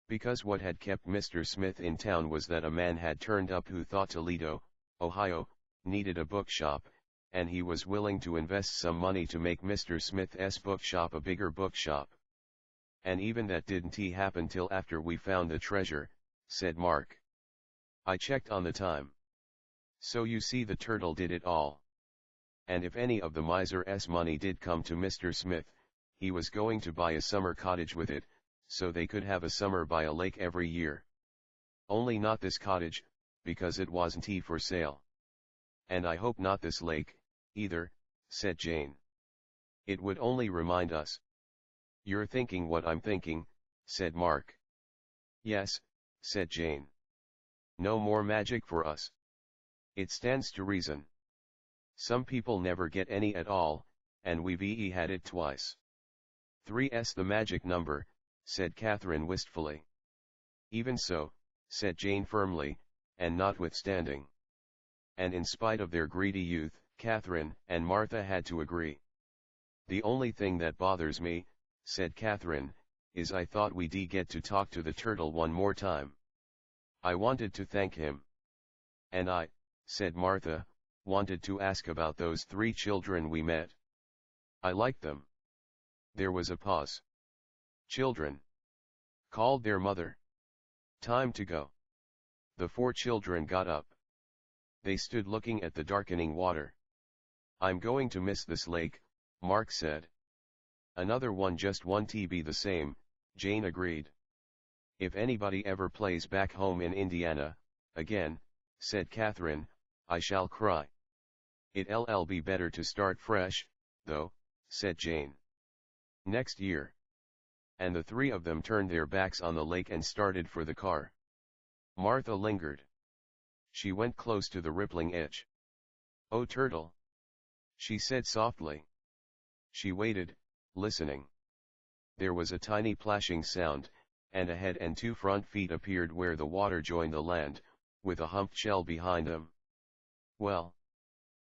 Because what had kept Mr. Smith in town was that a man had turned up who thought Toledo, Ohio, needed a bookshop, and he was willing to invest some money to make Mr. Smith's bookshop a bigger bookshop. "And even that didn't happen till after we found the treasure," said Mark. "I checked on the time. So you see the turtle did it all. And if any of the miser's money did come to Mr. Smith, he was going to buy a summer cottage with it, so they could have a summer by a lake every year. Only not this cottage, because it wasn't for sale. And I hope not this lake, either," said Jane. "It would only remind us." "You're thinking what I'm thinking," said Mark. "Yes," said Jane. "No more magic for us. It stands to reason. Some people never get any at all, and we've had it twice." "3's the magic number," said Catherine wistfully. "Even so," said Jane firmly, and notwithstanding. And in spite of their greedy youth, Catherine and Martha had to agree. "The only thing that bothers me," said Catherine, "is I thought we'd get to talk to the turtle one more time. I wanted to thank him." "And I," said Martha, "wanted to ask about those 3 children we met. I liked them." There was a pause. "Children," called their mother. "Time to go." The 4 children got up. They stood looking at the darkening water. "I'm going to miss this lake," Mark said. "Another one just won't be the same," Jane agreed. "If anybody ever plays back home in Indiana, again," said Catherine, "I shall cry." "It'll be better to start fresh, though," said Jane. "Next year." And the 3 of them turned their backs on the lake and started for the car. Martha lingered. She went close to the rippling edge. "Oh, turtle," she said softly. She waited, listening. There was a tiny plashing sound, and a head and 2 front feet appeared where the water joined the land, with a humped shell behind them. "Well,"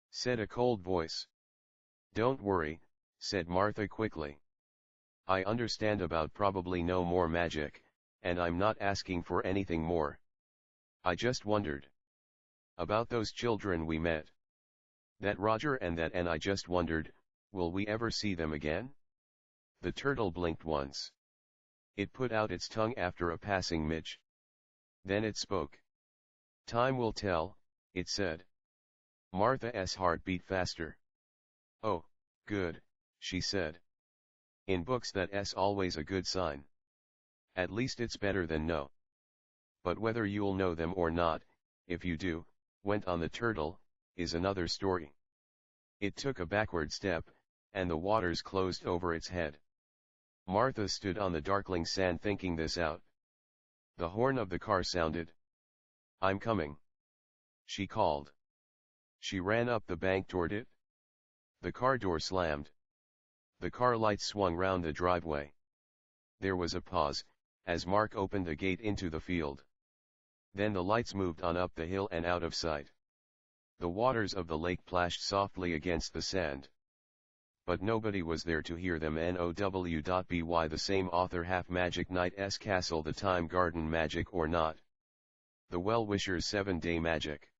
said a cold voice. "Don't worry," said Martha quickly. "I understand about probably no more magic, and I'm not asking for anything more. I just wondered about those children we met. That Roger and that, and I just wondered, will we ever see them again?" The turtle blinked once. It put out its tongue after a passing midge. Then it spoke. "Time will tell," it said. Martha's heart beat faster. "Oh, good," she said. "In books that's always a good sign. At least it's better than no. But whether you'll know them or not, if you do," went on the turtle, "is another story." It took a backward step, and the waters closed over its head. Martha stood on the darkling sand thinking this out. The horn of the car sounded. "I'm coming," she called. She ran up the bank toward it. The car door slammed. The car lights swung round the driveway. There was a pause, as Mark opened a gate into the field. Then the lights moved on up the hill and out of sight. The waters of the lake plashed softly against the sand. But nobody was there to hear them. Now. The same author. Half Magic Knight's Castle. The Time Garden Magic or Not. The Well-Wisher's 7-Day Magic.